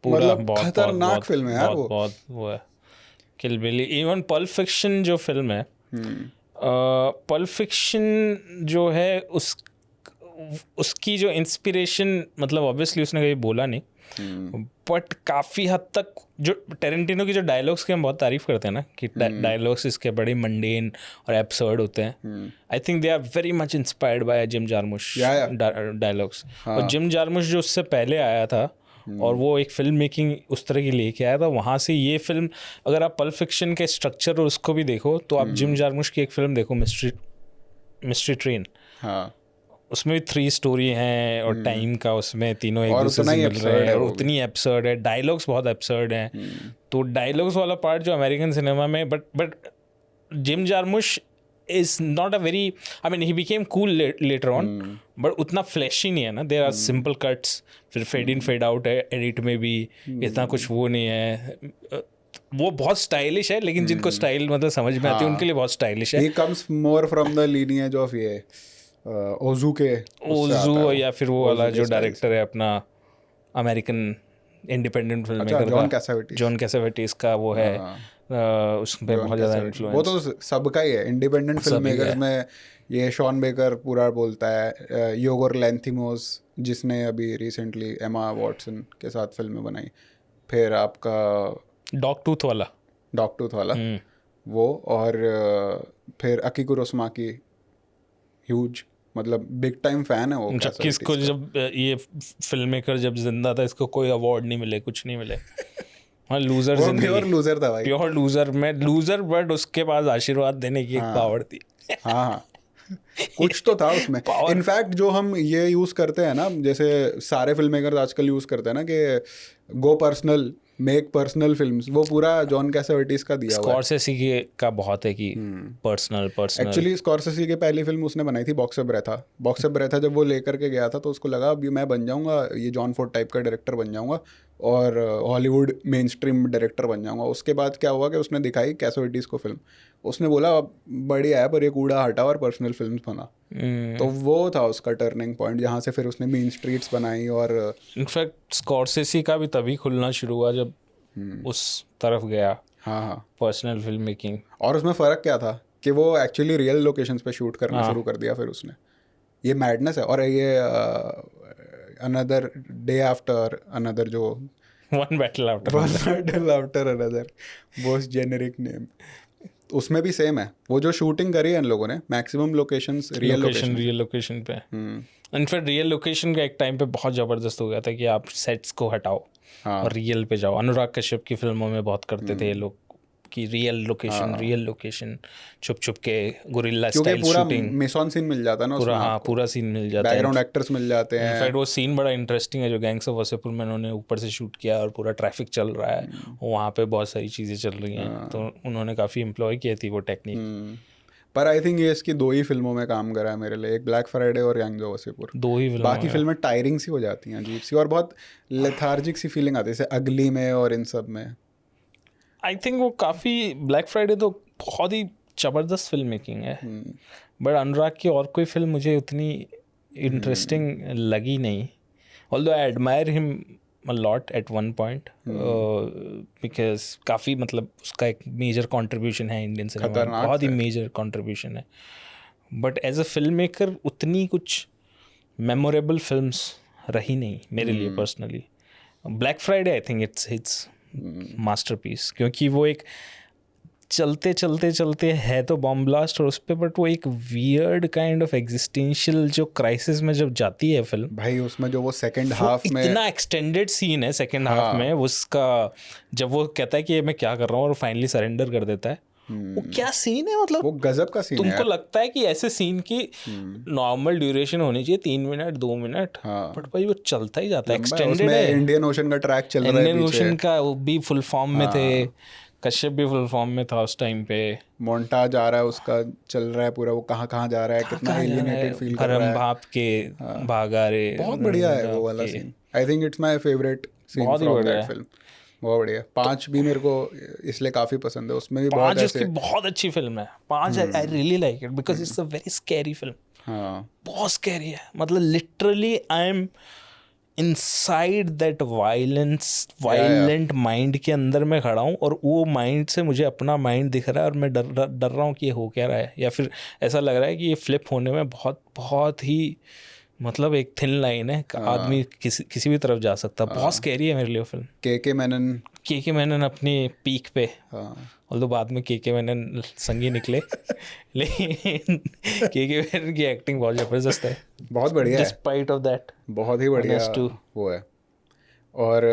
पूरा मतलब बहुत खतरनाक फिल्म है यार वो। बहुत वो है किल बिल। इवन पल्प फिक्शन जो फिल्म है, पल्प फिक्शन जो है उसकी जो इंस्पिरेशन, मतलब ऑब्वियसली उसने कभी बोला नहीं, बट काफ़ी हद तक जो टेरेंटिनो की जो डायलॉग्स की हम बहुत तारीफ करते हैं ना, कि डायलॉग्स इसके बड़े मंडेन और एब्सर्ड होते हैं, I think they are very much inspired by Jim Jarmusch dialogues. और जिम जारमुश जो उससे पहले आया था और वो एक फिल्म मेकिंग उस तरह की लेके आया था, वहाँ से ये फिल्म, अगर आप पल्प फिक्शन के स्ट्रक्चर और उसको भी देखो तो आप जिम जारमुश की एक फिल्म देखो, मिस्ट्री ट्रेन, हाँ उसमें भी 3 स्टोरी हैं और टाइम का उसमें तीनों एक और दूसरे उतना से ही मिल रहे absurd हैं है और वो उतनी एब्सर्ड है, डायलॉग्स बहुत एब्सर्ड हैं। तो डायलॉग्स वाला पार्ट जो अमेरिकन सिनेमा में, but Jim Jarmusch is not a very, I mean he became cool later on, but उतना फ्लैशी नहीं है ना, देयर आर सिंपल कट्स, फिर फेड इन फेड आउट है, एडिट में भी इतना कुछ वो नहीं है, वो बहुत स्टाइलिश है, लेकिन जिनको स्टाइल मतलब समझ में आती है उनके लिए बहुत स्टाइलिश है। He comes more from the lineage of ये ओजू के, ओजू या फिर वो वाला जो डायरेक्टर है अपना अमेरिकन इंडिपेंडेंट फिल्म मेकर का, जॉन कैसावेटिस का वो है, उसमें बहुत ज़्यादा इन्फ्लुएंस, वो तो सबका ही है इंडिपेंडेंट फिल्म मेकर्स में। ये शॉन बेकर पूरा बोलता है, योगोर लैंथिमोस जिसने अभी रिसेंटली एमा वॉटसन के साथ फिल्में बनाई, फिर आपका डॉग टूथ वाला वो, और फिर अकी कुरोसावाकी, ह्यूज, मतलब बिग टाइम फैन है वो। जबकि इसको जब ये फिल्म मेकर जब जिंदा था इसको कोई अवार्ड नहीं मिले, कुछ नहीं मिले। हाँ, लूजर जिंदगी, प्योर लूजर था भाई, प्योर लूजर में लूजर, बट उसके पास आशीर्वाद देने की एक पावर थी। हाँ कुछ तो था उसमें। इनफैक्ट जो हम ये यूज़ करते हैं ना, जैसे सारे फिल्म मेकर्स आजकल यूज़ करते हैं ना कि go personal, make personal films, वो पूरा जॉन कैसावेटिस का दिया हुआ है। स्कॉर्सेसी का बहुत है कि पर्सनल एक्चुअली स्कॉर्सेसी की पहली फिल्म उसने बनाई थी बॉक्स ऑफ ब्रेथा। बॉक्स ऑफ ब्रेथा जब वो लेकर के गया था तो उसको लगा अभी मैं बन जाऊंगा, ये जॉन फोर्ड टाइप का डायरेक्टर बन जाऊंगा और हॉलीवुड मेन स्ट्रीम डायरेक्टर बन जाऊंगा। उसके बाद क्या हुआ कि उसने दिखाई कैसावेटिस को फिल्म, उसने बोला बढ़िया है पर ये कूड़ा हटा और पर्सनल फिल्म बना। तो वो था उसका टर्निंग पॉइंट, जहाँ से फिर उसने मेन स्ट्रीट्स बनाई। और इनफैक्ट स्कॉर्सेसी का भी तभी खुलना शुरू हुआ जब उस तरफ गया, हाँ पर्सनल फिल्म मेकिंग। और उसमें फ़र्क क्या था कि वो एक्चुअली रियल लोकेशंस पे शूट करना शुरू कर दिया फिर उसने। ये मैडनेस है। और ये अनदर डे आफ्टर अनदर, जो वन बैटल आफ्टर अनदर, बहुत जेनेरिक नेम, उसमें भी सेम है। वो जो शूटिंग करी है इन लोगों ने, मैक्सिमम लोकेशंस रियल लोकेशन पे। इनफैक्ट रियल लोकेशन का एक टाइम पे बहुत ज़बरदस्त हो गया था कि आप सेट्स को हटाओ और रियल पे जाओ। अनुराग कश्यप की फिल्मों में बहुत करते थे ये लोग कि रियल लोकेशन छुप छुप के guerrilla style shooting, mise en scene मिल जाता है ना पूरा। उसमें, हाँ, पूरा सीन मिल जाता है, बैकग्राउंड एक्टर्स मिल जाते हैं। इनफैक्ट वो सीन बड़ा इंटरेस्टिंग है जो गैंग्स ऑफ वासेपुर में उन्होंने ऊपर से शूट किया और पूरा ट्रैफिक चल रहा है, वहाँ पे बहुत सारी चीज़ें चल रही हैं, तो उन्होंने काफ़ी एम्प्लॉय की थी वो टेक्निक। पर आई थिंक ये इसकी 2 ही फिल्मों में काम करा है मेरे लिए, एक ब्लैक फ्राइडे और gangs of Wasseypur. 2 he film. बाकी फिल्में टायरिंग सी हो जाती हैं, अजीब सी, और बहुत लेथार्जिक सी फीलिंग आती है, जैसे अगली में और इन सब में। आई थिंक वो काफ़ी, ब्लैक फ्राइडे तो बहुत ही ज़बरदस्त फिल्म मेकिंग है, बट अनुराग की और कोई फिल्म मुझे उतनी इंटरेस्टिंग लगी नहीं। Although I admire him a lot at one point, because काफ़ी मतलब उसका एक मेजर कंट्रीब्यूशन है इंडियन सिनेमा में, बहुत ही मेजर कंट्रीब्यूशन है, बट एज अ फिल्म मेकर उतनी कुछ मेमोरेबल फिल्म्स रही नहीं मेरे लिए personally. Black Friday I think it's masterpiece, क्योंकि वो एक चलते है तो बॉम्ब ब्लास्ट और उस पर, बट वो एक वियर्ड काइंड ऑफ एग्जिस्टेंशियल जो क्राइसिस में जब जाती है फिल्म भाई, उसमें जो वो सेकंड हाफ में इतना एक्सटेंडेड सीन है सेकंड हाफ में उसका, जब वो कहता है कि मैं क्या कर रहा हूँ और फाइनली सरेंडर कर देता है, वो क्या सीन है, मतलब वो गजब का सीन है। तुमको लगता है कि ऐसे सीन की नॉर्मल ड्यूरेशन होनी चाहिए 3 मिनट 2 मिनट, बट भाई वो चलता ही जाता है, एक्सटेंडेड है। इंडियन ओशन का ट्रैक चल रहा है, इंडियन ओशन का वो भी फुल फॉर्म में थे, कश्यप भी फुल फॉर्म में था उस टाइम पे, मोन्टा जा रहा है उसका, चल रहा है पूरा, वो कहाँ जा रहा है, कितना एलियनेटेड फील कर रहा है, भाप के भागा रे, बहुत बढ़िया है वो वाला scene. I think it's my favourite scene from that film, बहुत बढ़िया। 5 भी मेरे को इसलिए काफ़ी पसंद है, उसमें भी बहुत ऐसे, उसकी बहुत अच्छी फिल्म है 5, आई really like it because it's a very scary film. हाँ, बहुत स्कैरी है, मतलब literally I am inside that violent mind के अंदर मैं खड़ा हूँ और वो माइंड से मुझे अपना माइंड दिख रहा है और मैं डर रहा हूँ कि ये हो क्या रहा है, या फिर ऐसा लग रहा है कि ये फ्लिप होने में बहुत ही मतलब एक थिन लाइन है, आदमी किसी भी तरफ जा सकता है। बहुत स्कैरी है मेरे लिए फिल्म। के मैनन अपनी पीक पे, ऑल्दो बाद में के मैनन संगी निकले लेकिन के मैनन की एक्टिंग बहुत ज़बरदस्त है, बहुत बढ़िया है, डिस्पाइट ऑफ दैट बहुत ही बढ़िया वो है। और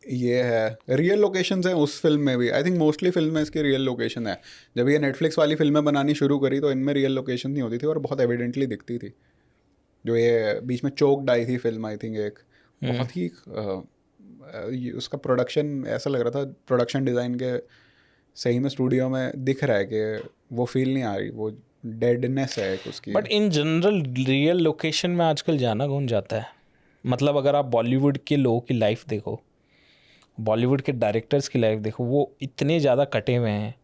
ये है रियल लोकेशंस हैं उस फिल्म में भी। आई थिंक मोस्टली फिल्म में इसकी रियल लोकेशन है। जब ये नेटफ्लिक्स वाली फिल्में बनानी शुरू करी तो इनमें रियल लोकेशन नहीं होती थी और बहुत एविडेंटली दिखती थी। जो ये बीच में चोक्ड आई थी फिल्म, आई थिंक एक बहुत ही उसका प्रोडक्शन ऐसा लग रहा था, प्रोडक्शन डिज़ाइन के सही में स्टूडियो में दिख रहा है कि वो फील नहीं आ रही, वो डेडनेस है एक उसकी। But in general real location में आजकल जाना कौन जाता है? मतलब अगर आप बॉलीवुड के लोगों की लाइफ देखो, बॉलीवुड के डायरेक्टर्स की लाइफ देखो, वो इतने ज़्यादा कटे हुए हैं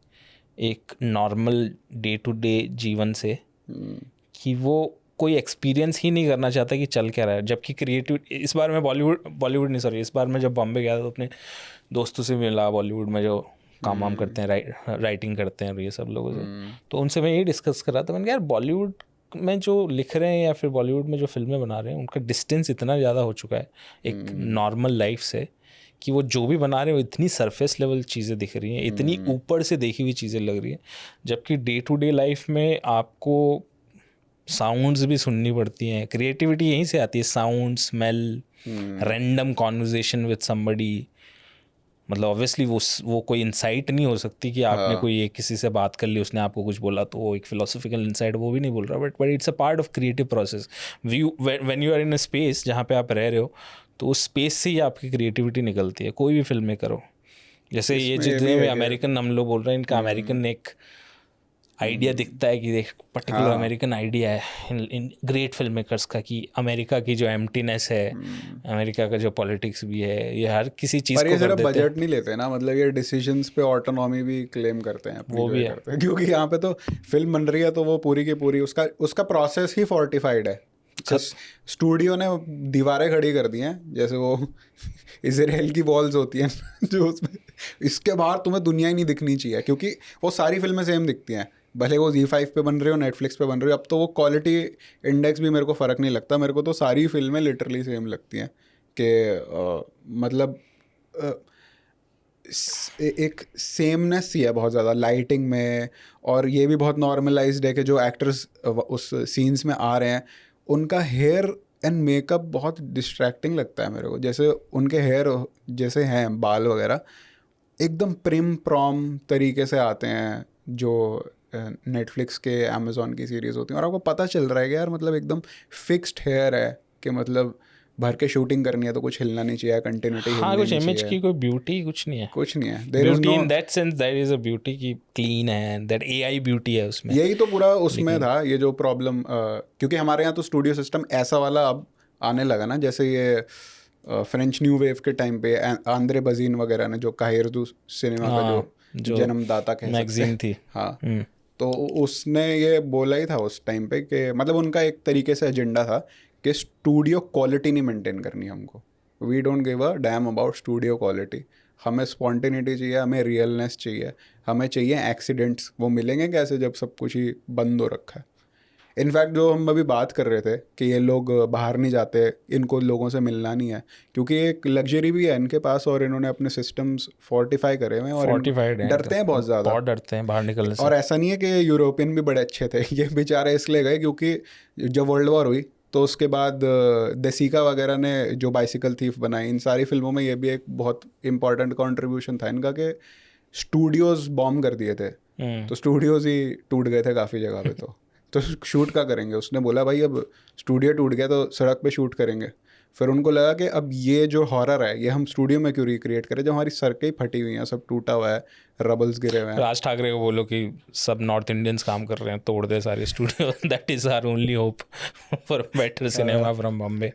एक नॉर्मल डे टू डे जीवन से कि वो कोई एक्सपीरियंस ही नहीं करना चाहता कि चल क्या रहा है। जबकि क्रिएटिव, इस बार मैं बॉलीवुड नहीं, सॉरी, इस बार मैं जब बॉम्बे गया तो अपने दोस्तों से मिला बॉलीवुड में जो काम वाम करते हैं, राइटिंग करते हैं ये सब लोगों से, तो उनसे मैं यही डिस्कस कर रहा था। मैंने कहा यार बॉलीवुड में जो लिख रहे हैं या फिर बॉलीवुड में जो फिल्में बना रहे हैं उनका डिस्टेंस इतना ज़्यादा हो चुका है एक नॉर्मल लाइफ से कि वो जो भी बना रहे हैं वो इतनी सरफेस लेवल चीज़ें दिख रही हैं, इतनी ऊपर से देखी हुई चीज़ें लग रही हैं। जबकि डे टू डे लाइफ में आपको साउंड्स भी सुननी पड़ती हैं, क्रिएटिविटी यहीं से आती है, sound, smell, random conversation with somebody, मतलब ऑब्वियसली वो कोई इंसाइट नहीं हो सकती कि आपने कोई एक किसी से बात कर ली, उसने आपको कुछ बोला तो वो एक फिलोसफिकल इंसाइट वो भी नहीं बोल रहा, but it's a part of creative process. When you are in a space जहाँ पे आप रह रहे हो, तो उस स्पेस से ही आपकी क्रिएटिविटी निकलती है, कोई भी फिल्म में करो। जैसे ये जितने भी अमेरिकन हम लोग बोल रहे हैं, इनका अमेरिकन एक आइडिया दिखता है कि एक पर्टिकुलर अमेरिकन आइडिया है इन ग्रेट फिल्म मेकर्स का, कि अमेरिका की जो एम्प्टीनेस है, अमेरिका का जो पॉलिटिक्स भी है, ये हर किसी चीज़ को कर देते हैं। बजट नहीं लेते ना, मतलब ये डिसीजंस पे ऑटोनॉमी भी क्लेम करते हैं, वो भी है करते हैं, क्योंकि यहाँ पे तो फिल्म बन रही है तो वो पूरी की पूरी उसका प्रोसेस ही फोर्टिफाइड है। स्टूडियो ने दीवारें खड़ी कर दी हैं, जैसे वो इजराइल की वॉल्स होती हैं जो उसमें, इसके बाहर तुम्हें दुनिया ही नहीं दिखनी चाहिए, क्योंकि वो सारी फिल्में सेम दिखती हैं, भले वो Z5 पे बन रही हो, नेटफ्लिक्स पे बन रही हो। अब तो वो क्वालिटी इंडेक्स भी मेरे को फ़र्क नहीं लगता, मेरे को तो सारी फिल्में लिटरली सेम लगती हैं कि मतलब एक सेमनेस ही है बहुत ज़्यादा लाइटिंग में, और ये भी बहुत नॉर्मलाइज्ड है कि जो एक्टर्स उस सीन्स में आ रहे हैं उनका हेयर एंड मेकअप बहुत डिस्ट्रैक्टिंग लगता है मेरे को। जैसे उनके हेयर जैसे हैं बाल वगैरह एकदम प्रिम प्रॉम तरीके से आते हैं, जो नेटफ्लिक्स के अमेज़ॉन की सीरीज़ होती हैं, और आपको पता चल रहा है कि यार मतलब एकदम फिक्स्ड हेयर है, कि मतलब भर के शूटिंग करनी है तो कुछ हिलना नहीं चाहिए, कंटिन्यूटी हाँ, कुछ इमेज की कोई ब्यूटी कुछ नहीं है, कुछ नहीं है। Beauty in that sense, that is a beauty की क्लीन है, दैट AI ब्यूटी है उसमें। यही तो पूरा उसमें था ये जो प्रॉब्लम, क्योंकि हमारे यहाँ तो स्टूडियो सिस्टम ऐसा वाला अब आने लगा ना, जैसे ये फ्रेंच न्यू वेव के टाइम पे आंद्रे बजीन वगैरह ने जो काहिरदू सिनेमा का जो जन्मदाता कह मैगजीन थी, हाँ, तो उसने ये बोला ही था उस टाइम पे कि मतलब उनका एक तरीके से एजेंडा था कि स्टूडियो क्वालिटी नहीं मेंटेन करनी हमको, we don't give a damn about studio quality, हमें स्पॉन्टेनिटी चाहिए, हमें रियलनेस चाहिए, हमें चाहिए एक्सीडेंट्स, वो मिलेंगे कैसे जब सब कुछ ही बंद हो रखा है। इनफैक्ट जो हम अभी बात कर रहे थे कि ये लोग बाहर नहीं जाते, इनको लोगों से मिलना नहीं है, क्योंकि एक लग्जरी भी है इनके पास, और इन्होंने अपने सिस्टम्स फोर्टिफाई करे हुए हैं, और डरते हैं बहुत ज़्यादा, बहुत डरते हैं बाहर निकलने से। और ऐसा नहीं है कि यूरोपियन भी बड़े अच्छे थे, ये बेचारे इसलिए गए क्योंकि जब वर्ल्ड वॉर हुई तो उसके बाद देसिका वगैरह ने जो बाइसिकल थीफ बनाई, इन सारी फिल्मों में ये भी एक बहुत इंपॉर्टेंट कंट्रीब्यूशन था इनका कि स्टूडियोज़ बॉम्ब कर दिए थे, तो स्टूडियोज़ ही टूट गए थे काफ़ी जगह पे, तो शूट क्या करेंगे, उसने बोला भाई अब स्टूडियो टूट गया तो सड़क पे शूट करेंगे। फिर उनको लगा कि अब ये जो हॉरर है ये हम स्टूडियो में क्यों रिक्रिएट करें, जब हमारी सड़कें ही फटी हुई हैं, सब टूटा हुआ है, रबल्स गिरे हुए हैं। राज ठाकरे को बोलो कि सब नॉर्थ इंडियंस काम कर रहे हैं, तोड़ दे सारे studio, that is our only hope for better cinema from Bombay.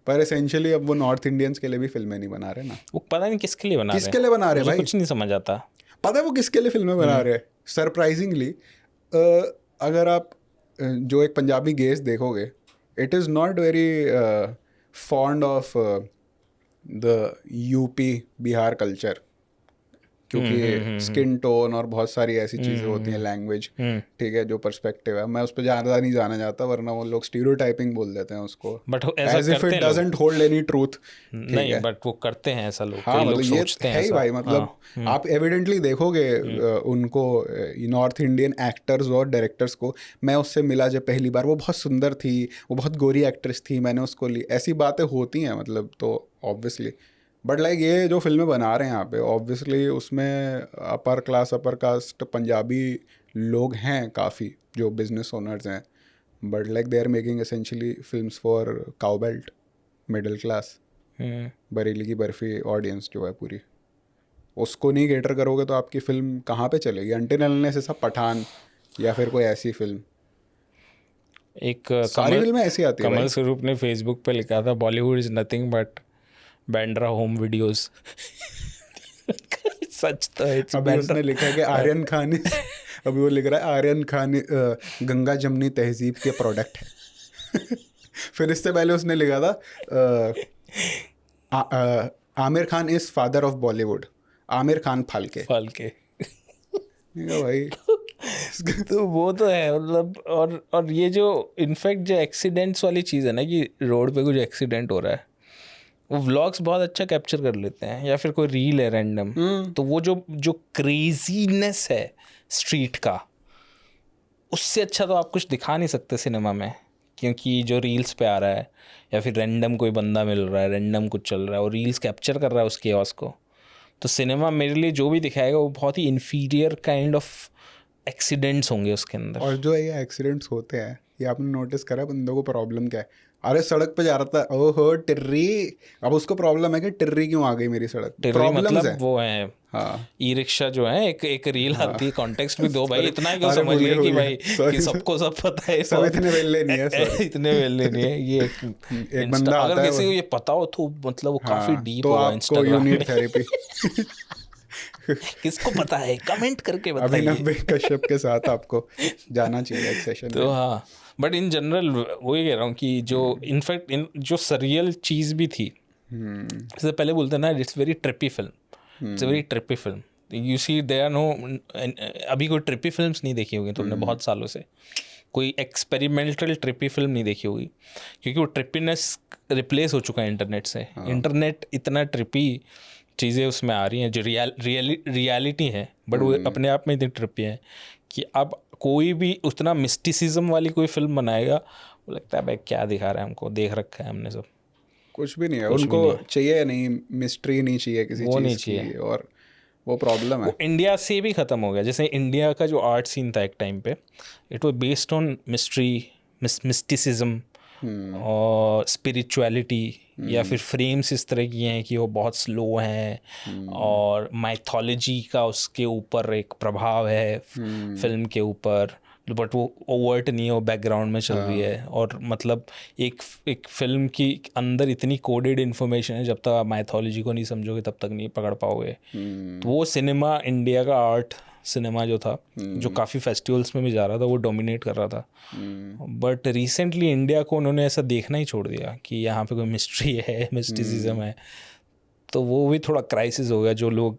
पर एसेंशियली अब वो नॉर्थ इंडियंस के लिए भी फिल्में नहीं बना रहे ना, वो पता नहीं किसके लिए बना रहे हैं, किसके लिए बना रहे हैं भाई, कुछ नहीं समझ आता। पता है वो किसके लिए फिल्में बना रहे हैं सरप्राइजिंगली। अगर आप जो एक पंजाबी गेस देखोगे, it is not very fond of the UP Bihar culture, क्योंकि स्किन टोन और बहुत सारी ऐसी चीज़ें होती हैं, लैंग्वेज, ठीक है, जो पर्सपेक्टिव है, मैं उस पर ज़्यादा नहीं जाना चाहता, वरना वो लोग स्टीरियोटाइपिंग बोल देते हैं उसको, बट ऐसा as if it doesn't hold any truth. नहीं, बट वो करते हैं ऐसा लोग, हाँ, लोग मतलब सोचते ये हैं है ही भाई, मतलब आप एविडेंटली देखोगे उनको, नॉर्थ इंडियन एक्टर्स और डायरेक्टर्स को, मैं उससे मिला जब पहली बार, वो बहुत सुंदर थी, वो बहुत गोरी एक्ट्रेस थी, मैंने उसको ली, ऐसी बातें होती हैं मतलब, तो ऑब्वियसली। बट लाइक ये जो फिल्में बना रहे हैं यहाँ पे, ऑब्वियसली उसमें अपर कास्ट पंजाबी लोग हैं काफ़ी जो बिजनेस ओनर्स हैं, but like they are making essentially films for cow belt middle class, Bareilly Ki Barfi audience जो है पूरी, उसको नहीं कैटर करोगे तो आपकी फिल्म कहाँ पे चलेगी, अंटिल अनलेस से सब पठान या फिर कोई ऐसी फिल्म। एक सारी फिल्में ऐसी आती है। कमल स्वरूप ने फेसबुक पे लिखा था, Bollywood is nothing but Bandra home videos. सच तो है। अभी उसने लिखा है कि आर्यन खान अभी वो लिख रहा है आर्यन खान गंगा जमनी तहजीब के प्रोडक्ट है। फिर इससे पहले उसने लिखा था Aamir Khan is father of Bollywood, Aamir Khan Phalke भाई। तो वो तो है मतलब, और ये जो इनफैक्ट जो एक्सीडेंट्स वाली चीज़ है ना, कि रोड पे कुछ एक्सीडेंट हो रहा है, वो व्लॉग्स बहुत अच्छा कैप्चर कर लेते हैं, या फिर कोई रील है रैंडम, तो वो जो क्रेजीनेस है स्ट्रीट का, उससे अच्छा तो आप कुछ दिखा नहीं सकते सिनेमा में, क्योंकि जो रील्स पे आ रहा है या फिर रैंडम कोई बंदा मिल रहा है, रैंडम कुछ चल रहा है और रील्स कैप्चर कर रहा है उस केओस को, तो सिनेमा मेरे लिए जो भी दिखाएगा वो बहुत ही इन्फीरियर काइंड ऑफ एक्सीडेंट्स होंगे उसके अंदर। और जो ये एक्सीडेंट्स होते हैं, ये आपने नोटिस करा बंदों को प्रॉब्लम क्या है? अरे सड़क पे जा रहा था, ओहो टिर्री, अब उसको प्रॉब्लम है कि टिर्री क्यों आ गई मेरी सड़क? टिर्री प्रॉब्लम्स मतलब है। वो है हाँ ई रिक्शा जो है, एक रील आती है, कॉन्टेक्स्ट भी दो भाई, इतना ही क्यों अरे समझ भूल गए गया, कि भूल भाई गया। Sorry, कि सबको सब पता है, सब इतने वेले नहीं है, sorry। इतने वेले नहीं है ये एक बंदा अगर आता है किसी को ये पता हो तो मतलब वो काफी हाँ, डीप तो होगा आपको यू इंस्टाग्राम नीड में। थेरेपी। किसको पता है कमेंट करके अभिनव बताइए। कश्यप के साथ आपको जाना चाहिए एक सेशन तो हाँ, बट इन जनरल वही कह रहा हूँ कि जो इनफैक्ट इन जो सरियल चीज़ भी थी, जैसे पहले बोलते हैं ना, it's very trippy film, it's very trippy film. You see they are no, अभी कोई ट्रिपी फिल्म्स नहीं देखी होगी तुमने बहुत सालों से, कोई एक्सपेरिमेंटल ट्रिपी फिल्म नहीं देखी होगी, क्योंकि वो ट्रिपीनेस रिप्लेस हो चुका है इंटरनेट से। इंटरनेट इतना ट्रिपी चीज़ें उसमें आ रही हैं जो रियलिटी है, बट वो अपने आप में इतनी ट्रिपी है कि अब कोई भी उतना मिस्टिसिज्म वाली कोई फिल्म बनाएगा, वो लगता है भाई क्या दिखा रहा है हमको, देख रखा है हमने सब। कुछ भी नहीं है उनको, चाहिए नहीं, मिस्ट्री नहीं चाहिए किसी वो नहीं चीज़ की, और वो प्रॉब्लम है। वो इंडिया से भी ख़त्म हो गया। जैसे इंडिया का जो आर्ट सीन था एक टाइम पे, it was based on mystery, mysticism और स्पिरिचुअलिटी, या फिर फ्रेम्स इस तरह की हैं कि वो बहुत स्लो हैं और माइथोलॉजी का उसके ऊपर एक प्रभाव है फिल्म के ऊपर, बट वो ओवर्ट नहीं है, वो बैकग्राउंड में चल रही है। और मतलब एक फिल्म की अंदर इतनी कोडेड इन्फॉर्मेशन है, जब तक आप माइथोलॉजी को नहीं समझोगे तब तक नहीं पकड़ पाओगे। तो वो सिनेमा, इंडिया का आर्ट सिनेमा जो था, जो काफ़ी फेस्टिवल्स में भी जा रहा था, वो डोमिनेट कर रहा था। बट रिसेंटली इंडिया को उन्होंने ऐसा देखना ही छोड़ दिया कि यहाँ पे कोई मिस्ट्री है, मिस्टिसिज्म है, तो वो भी थोड़ा क्राइसिस हो गया। जो लोग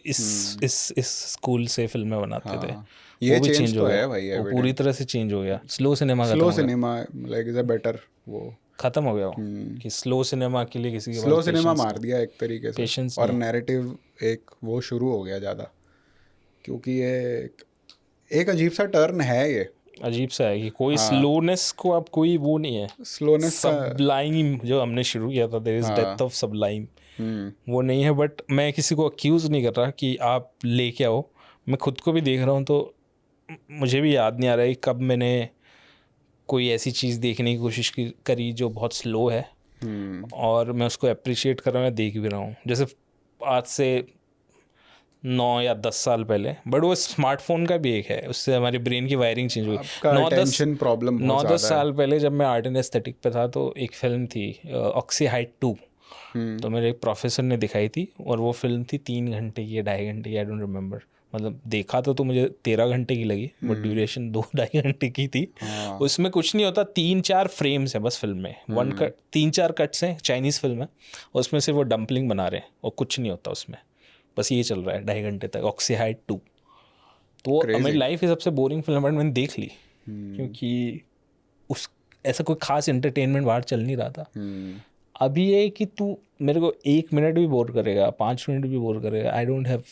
इस स्कूल से फिल्में बनाते थे, ये वो भी चेंज हो तो गया, है भाई, वो पूरी तरह से चेंज हो गया। Slow cinema slow cinema like is a better, वो खत्म हो गया वो, कि स्लो सिनेमा के लिए किसी के स्लो पास सिनेमा patience मार दिया एक तरीके से, patience और नहीं। नैरेटिव एक वो शुरू हो गया ज़्यादा, क्योंकि ये एक अजीब सा टर्न है। ये अजीब सा है कि कोई स्लोनेस को अब कोई वो नहीं है, स्लोनेस का सबलाइम जो हमने शुरू किया था, there is depth of sublime, वो नहीं है। बट मैं किसी को अक्यूज़ नहीं कर रहा कि आप लेके आओ, मैं खुद को भी देख रहा हूँ, तो मुझे भी याद नहीं आ रहा है कब मैंने कोई ऐसी चीज़ देखने की कोशिश करी जो बहुत स्लो है, और मैं उसको अप्रिशिएट कर रहा हूँ, मैं देख भी रहा हूँ। जैसे आज से 9 या 10 साल पहले, बट वो स्मार्टफोन का भी एक है, उससे हमारी ब्रेन की वायरिंग चेंज हुई। आपका attention problem बहुत 9-10 ज़्यादा है। साल पहले जब मैं आर्ट एंड एस्थेटिक पे था, तो एक फिल्म थी ऑक्सीहाइड 2, तो मेरे एक प्रोफेसर ने दिखाई थी, और वो फिल्म थी 3 घंटे की या 2.5 घंटे की, आई डोंट रिमेंबर। मतलब देखा तो मुझे 13 घंटे की लगी, बट ड्यूरेशन 2-2.5 घंटे की थी। उसमें कुछ नहीं होता, 3-4 फ्रेम्स है बस फिल्म में, 3-4 कट्स हैं, चाइनीज़ फिल्म है, उसमें से वो डंपलिंग बना रहे हैं और कुछ नहीं होता उसमें, बस ये चल रहा है 2.5 घंटे तक, ऑक्सीहाइड 2। तो वो मेरी लाइफ की सबसे बोरिंग फिल्म, बट मैंने देख ली, क्योंकि उस ऐसा कोई खास एंटरटेनमेंट बाहर चल नहीं रहा था। अभी ये कि तू मेरे को 1 मिनट भी बोर करेगा, 5 मिनट भी बोर करेगा, I don't have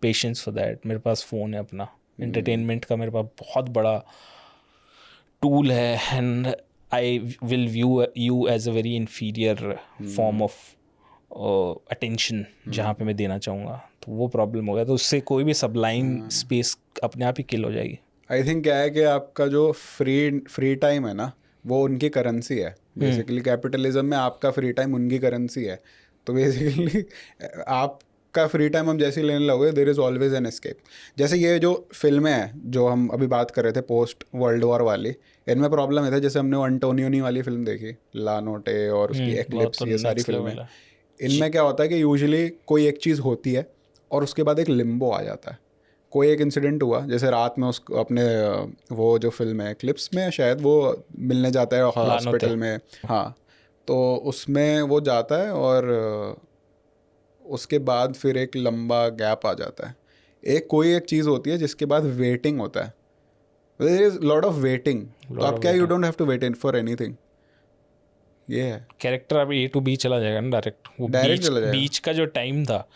patience for that. मेरे पास फ़ोन है अपना, एंटरटेनमेंट का मेरे पास बहुत बड़ा टूल है, and I will view you as a very inferior form of attention जहाँ पे मैं देना चाहूँगा। तो वो प्रॉब्लम हो गया, तो उससे कोई भी सबलाइम स्पेस अपने आप ही किल हो जाएगी। आई थिंक क्या है कि आपका जो फ्री टाइम है ना, वो उनकी करेंसी है बेसिकली। कैपिटलिज्म में आपका फ्री टाइम उनकी करेंसी है, तो बेसिकली आपका फ्री टाइम हम जैसे ही लेने लगोगे, there is always an escape. जैसे ये जो फिल्में हैं जो हम अभी बात कर रहे थे पोस्ट वर्ल्ड वॉर वाली, इनमें प्रॉब्लम है था, जैसे हमने एंटोनियोनी वाली फिल्म देखी, ला नोटे और उसकी एक्लिप्स, ये सारी फिल्में, इनमें क्या होता है कि यूजुअली कोई एक चीज़ होती है और उसके बाद एक लिम्बो आ जाता है। कोई एक इंसिडेंट हुआ, जैसे रात में उसको अपने वो जो फिल्म है क्लिप्स में शायद वो मिलने जाता है हॉस्पिटल में, हाँ, तो उसमें वो जाता है और उसके बाद फिर एक लंबा गैप आ जाता है। कोई एक चीज़ होती है जिसके बाद वेटिंग होता है, there is lot of waiting. तो आप क्या, you don't have to wait in for anything. ये है कैरेक्टर अब A to B चला जाएगा ना डायरेक्ट। वो Direct चला जाएगा। बीच का जो टाइम था,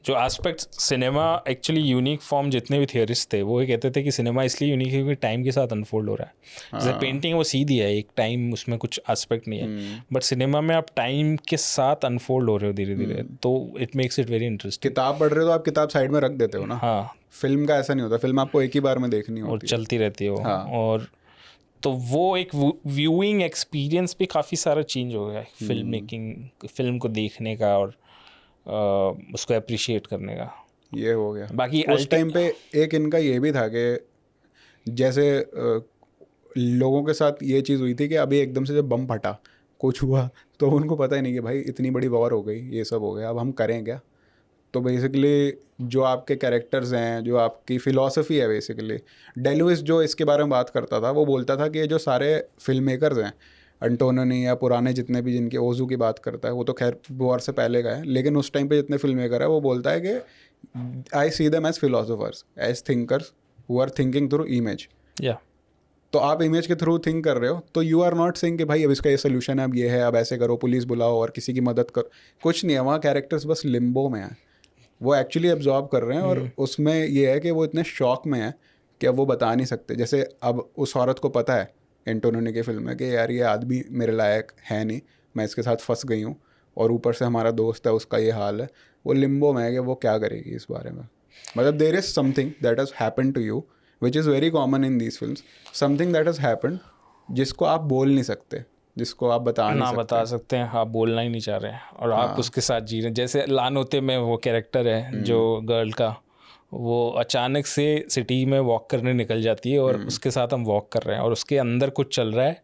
जो aspect cinema actually unique form, जितने भी थियरिस्ट थे वो ये कहते थे कि सिनेमा इसलिए यूनिक है क्योंकि टाइम के साथ अनफोल्ड हो रहा है। जैसे पेंटिंग वो सीधी है, एक टाइम उसमें कुछ एस्पेक्ट नहीं है, बट सिनेमा में आप टाइम के साथ अनफोल्ड हो रहे हो धीरे धीरे, तो it makes it very interesting. किताब पढ़ रहे हो तो आप किताब साइड में रख देते हो ना। हाँ, फिल्म का ऐसा नहीं होता, फिल्म आपको एक ही बार में देखनी और होती है चलती रहती है वो। हाँ। और तो वो एक व्यूइंग एक्सपीरियंस भी काफ़ी सारा चेंज हो गया है फिल्म मेकिंग, फिल्म को देखने का और उसको अप्रिशिएट करने का। ये हो गया। बाकी उस टाइम पे एक इनका ये भी था कि जैसे लोगों के साथ ये चीज़ हुई थी कि अभी एकदम से जब बम फटा कुछ हुआ तो उनको पता ही नहीं कि भाई इतनी बड़ी वॉर हो गई, ये सब हो गया, अब हम करें क्या। तो बेसिकली जो आपके कैरेक्टर्स हैं, जो आपकी फ़िलॉसफी है, बेसिकली डेलुइस जो इसके बारे में बात करता था वो बोलता था कि ये जो सारे फिल्म मेकर्स हैं, एंटोनिनी या पुराने जितने भी, जिनके ओजू की बात करता है, वो तो खैर वॉर से पहले का है, लेकिन उस टाइम पे जितने फिल्म मेकर है वो बोलता है कि I see them as philosophers, as thinkers who are thinking through image. या तो आप इमेज के थ्रू थिंक कर रहे हो, तो यू आर नॉट सेइंग कि भाई अब इसका ये सोल्यूशन है, अब ये है, अब ऐसे करो, पुलिस बुलाओ और किसी की मदद करो, कुछ नहीं है। वहाँ कैरेक्टर्स बस लिम्बो में हैं, वो एक्चुअली एब्जॉर्ब कर रहे हैं, और उसमें ये है कि वो इतने शॉक में है कि अब वो बता नहीं सकते। जैसे अब उस औरत को पता है एंटोनिनी की फिल्म में कि यार ये आदमी मेरे लायक है नहीं, मैं इसके साथ फंस गई हूँ, और ऊपर से हमारा दोस्त है, उसका ये हाल है। वो लिम्बो में है कि वो क्या करेगी इस बारे में। मतलब there is something that has happened to you which is very common in these films, something that has happened जिसको आप बोल नहीं सकते, जिसको आप बता नहीं सकते। बता सकते हैं, आप बोलना ही नहीं चाह रहे हैं और आप उसके साथ जी रहे हैं। जैसे लानोते में वो कैरेक्टर है जो गर्ल का, वो अचानक से सिटी में वॉक करने निकल जाती है और उसके साथ हम वॉक कर रहे हैं और उसके अंदर कुछ चल रहा है,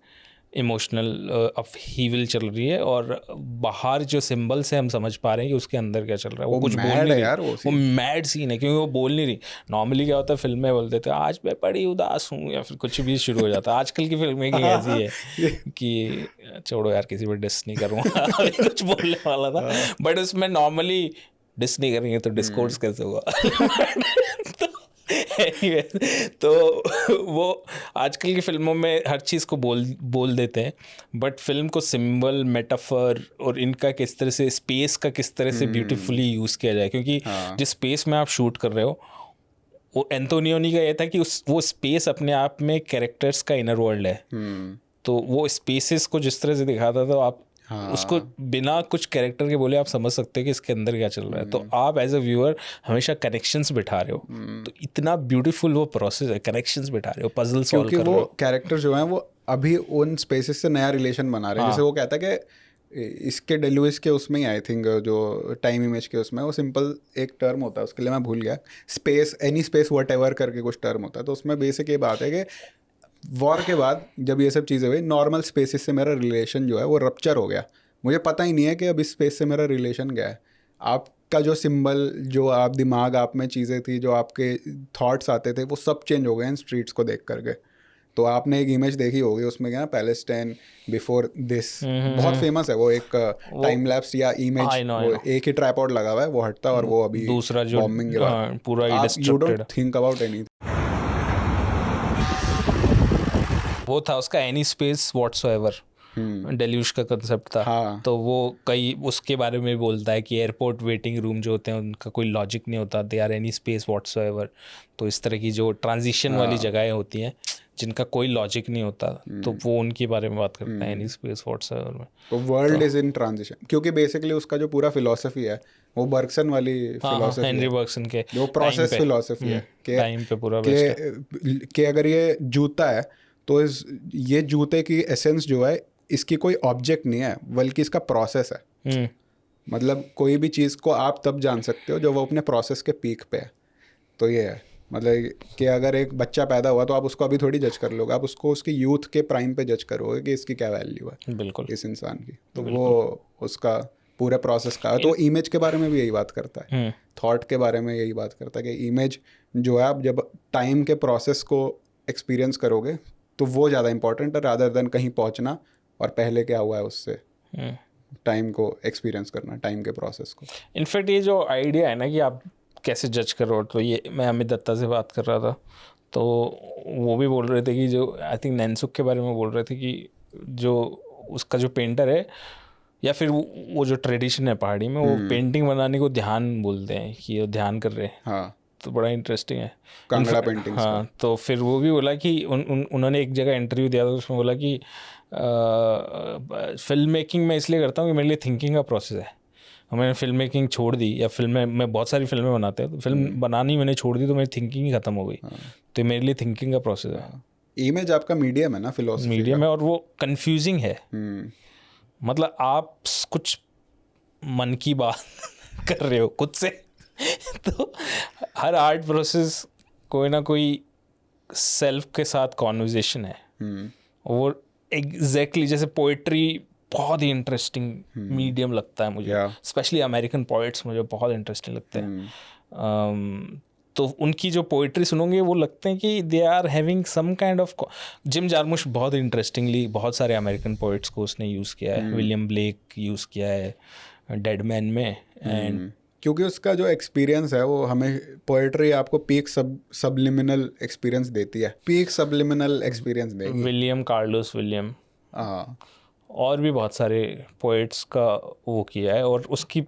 इमोशनल अपहीवल चल रही है, और बाहर जो सिंबल्स हैं हम समझ पा रहे हैं कि उसके अंदर क्या चल रहा है। वो कुछ बोल नहीं रही यार, वो मैड सीन है क्योंकि वो बोल नहीं रही। नॉर्मली क्या होता है फिल्म में बोल देते हैं आज मैं बड़ी उदास हूँ या फिर कुछ भी शुरू हो जाता है। आजकल की फिल्में की ऐसी है कि छोड़ो यार, किसी पर डिस नहीं करूँगा कुछ बोलने वाला था, बट उसमें नॉर्मली डिस नहीं करेंगे तो डिस्कोर्स कैसे होगा। तो वो आजकल की फिल्मों में हर चीज़ को बोल देते हैं, बट फिल्म को सिंबल, मेटाफर और इनका किस तरह से, स्पेस का किस तरह से ब्यूटीफुली यूज़ किया जाए, क्योंकि जिस स्पेस में आप शूट कर रहे हो वो एंटोनियोनी का ये था कि वो स्पेस अपने आप में कैरेक्टर्स का इनर वर्ल्ड है। तो वो स्पेसेस को जिस तरह से दिखाता था, आप उसको बिना कुछ कैरेक्टर के बोले आप समझ सकते हो कि इसके अंदर क्या चल रहा है। तो आप एज अ व्यूअर हमेशा कनेक्शंस बिठा रहे हो, तो इतना ब्यूटीफुल वो प्रोसेस है, कनेक्शंस बिठा रहे हो, पजल सॉल्व कर रहे हो। क्योंकि वो कैरेक्टर जो हैं वो अभी उन स्पेसेस से नया रिलेशन बना रहे हैं। जैसे वो कहता है कि इसके डेलुइस के उसमें ही, आई थिंक जो टाइम इमेज के उसमें, वो सिंपल एक टर्म होता है उसके लिए, मैं भूल गया, स्पेस, एनी स्पेस व्हाटएवर करके कुछ टर्म होता है। तो उसमें बेसिक ये बात है कि वॉर के बाद जब ये सब चीज़ें हुई, नॉर्मल स्पेसिस से मेरा रिलेशन जो है वो रप्चर हो गया। मुझे पता ही नहीं है कि अब इस स्पेस से मेरा रिलेशन क्या है। आपका जो सिंबल, जो आप दिमाग, आप में चीज़ें थी, जो आपके थॉट्स आते थे, वो सब चेंज हो गए हैं स्ट्रीट्स को देख करके। तो आपने एक इमेज देखी होगी, उसमें क्या, पैलेस्टाइन बिफोर दिस, बहुत फेमस है वो, एक टाइम लैप्स या इमेज, एक ही ट्राइपॉड लगा हुआ है, वो हटता और वो अभी दूसरा जो बॉम्बिंग के बाद पूरा you don't think about any. वो था उसका एनी स्पेस व्हाटसोएवर, डेल्यूश का कंसेप्ट था। हाँ। तो वो कई उसके बारे में बोलता है कि एयरपोर्ट वेटिंग रूम जो होते हैं उनका कोई लॉजिक नहीं होता, they are any space whatsoever. तो इस तरह की जो ट्रांजिशन वाली जगहें होती हैं जिनका कोई लॉजिक नहीं होता, तो वो उनके बारे में बात करता है एनी स्पेस व्हाटसोएवर में। तो वर्ल्ड इज इन ट्रांजिशन, क्योंकि बेसिकली उसका जो पूरा फिलॉसफी है वो बर्गसन वाली फिलॉसफी है, हेनरी बर्गसन के जो प्रोसेस फिलॉसफी है कि टाइम पे पूरा कि अगर ये जूता है तो ये जूते की एसेंस जो है, इसकी कोई ऑब्जेक्ट नहीं है बल्कि इसका प्रोसेस है। मतलब कोई भी चीज़ को आप तब जान सकते हो जो वो अपने प्रोसेस के पीक पे है। तो ये है, मतलब कि अगर एक बच्चा पैदा हुआ तो आप उसको अभी थोड़ी जज कर लोगे, आप उसको उसकी यूथ के प्राइम पे जज करोगे कि इसकी क्या वैल्यू है, बिल्कुल, इस इंसान की। तो वो उसका पूरे प्रोसेस का। तो इमेज के बारे में भी यही बात करता है, थॉट के बारे में यही बात करता है कि इमेज जो है, आप जब टाइम के प्रोसेस को एक्सपीरियंस करोगे तो वो ज़्यादा इंपॉर्टेंट है रादर देन कहीं पहुंचना और पहले क्या हुआ है उससे टाइम को एक्सपीरियंस करना, टाइम के प्रोसेस को। इनफैक्ट ये जो आइडिया है ना कि आप कैसे जज करो, तो ये मैं अमित दत्ता से बात कर रहा था, तो वो भी बोल रहे थे कि जो आई थिंक नैनसुक के बारे में बोल रहे थे कि जो उसका जो पेंटर है या फिर वो जो ट्रेडिशन है पहाड़ी में, वो पेंटिंग बनाने को ध्यान बोलते हैं कि वो ध्यान कर रहे हैं। हाँ, तो बड़ा इंटरेस्टिंग है कांगड़ा पेंटिंग। हाँ, तो फिर वो भी बोला कि उन्होंने एक जगह इंटरव्यू दिया था, उसमें बोला कि फिल्म मेकिंग मैं इसलिए करता हूँ कि मेरे लिए थिंकिंग का प्रोसेस है। मैंने फिल्म मेकिंग छोड़ दी, या फिल्में, मैं बहुत सारी फिल्में बनाते हैं, तो फिल्म बनानी मैंने छोड़ दी, तो मेरी थिंकिंग ही ख़त्म हो गई। तो मेरे लिए थिंकिंग का प्रोसेस है। इमेज आपका मीडियम है ना, फिलोसफी मीडियम है, और वो कंफ्यूजिंग है। हम्म, मतलब आप कुछ मन की बात कर रहे हो खुद से तो हर आर्ट प्रोसेस कोई ना कोई सेल्फ के साथ कॉन्वर्जेशन है। वो एग्जैक्टली जैसे पोइट्री बहुत ही इंटरेस्टिंग मीडियम लगता है मुझे, स्पेशली अमेरिकन पोइट्स मुझे बहुत इंटरेस्टिंग लगते हैं। तो उनकी जो पोइट्री सुनोगे वो लगते हैं कि they are having some kind of. Jim Jarmusch बहुत इंटरेस्टिंगली बहुत सारे अमेरिकन पोइट्स को उसने यूज़ किया है, विलियम ब्लेक यूज़ किया है डेड मैन में। एंड क्योंकि उसका जो एक्सपीरियंस है वो हमें, पोएट्री आपको पीक सबलिमिनल एक्सपीरियंस देती है, पीक सबलिमिनल एक्सपीरियंस देगी। विलियम कार्लोस विलियम, हाँ, और भी बहुत सारे पोइट्स का वो किया है, और उसकी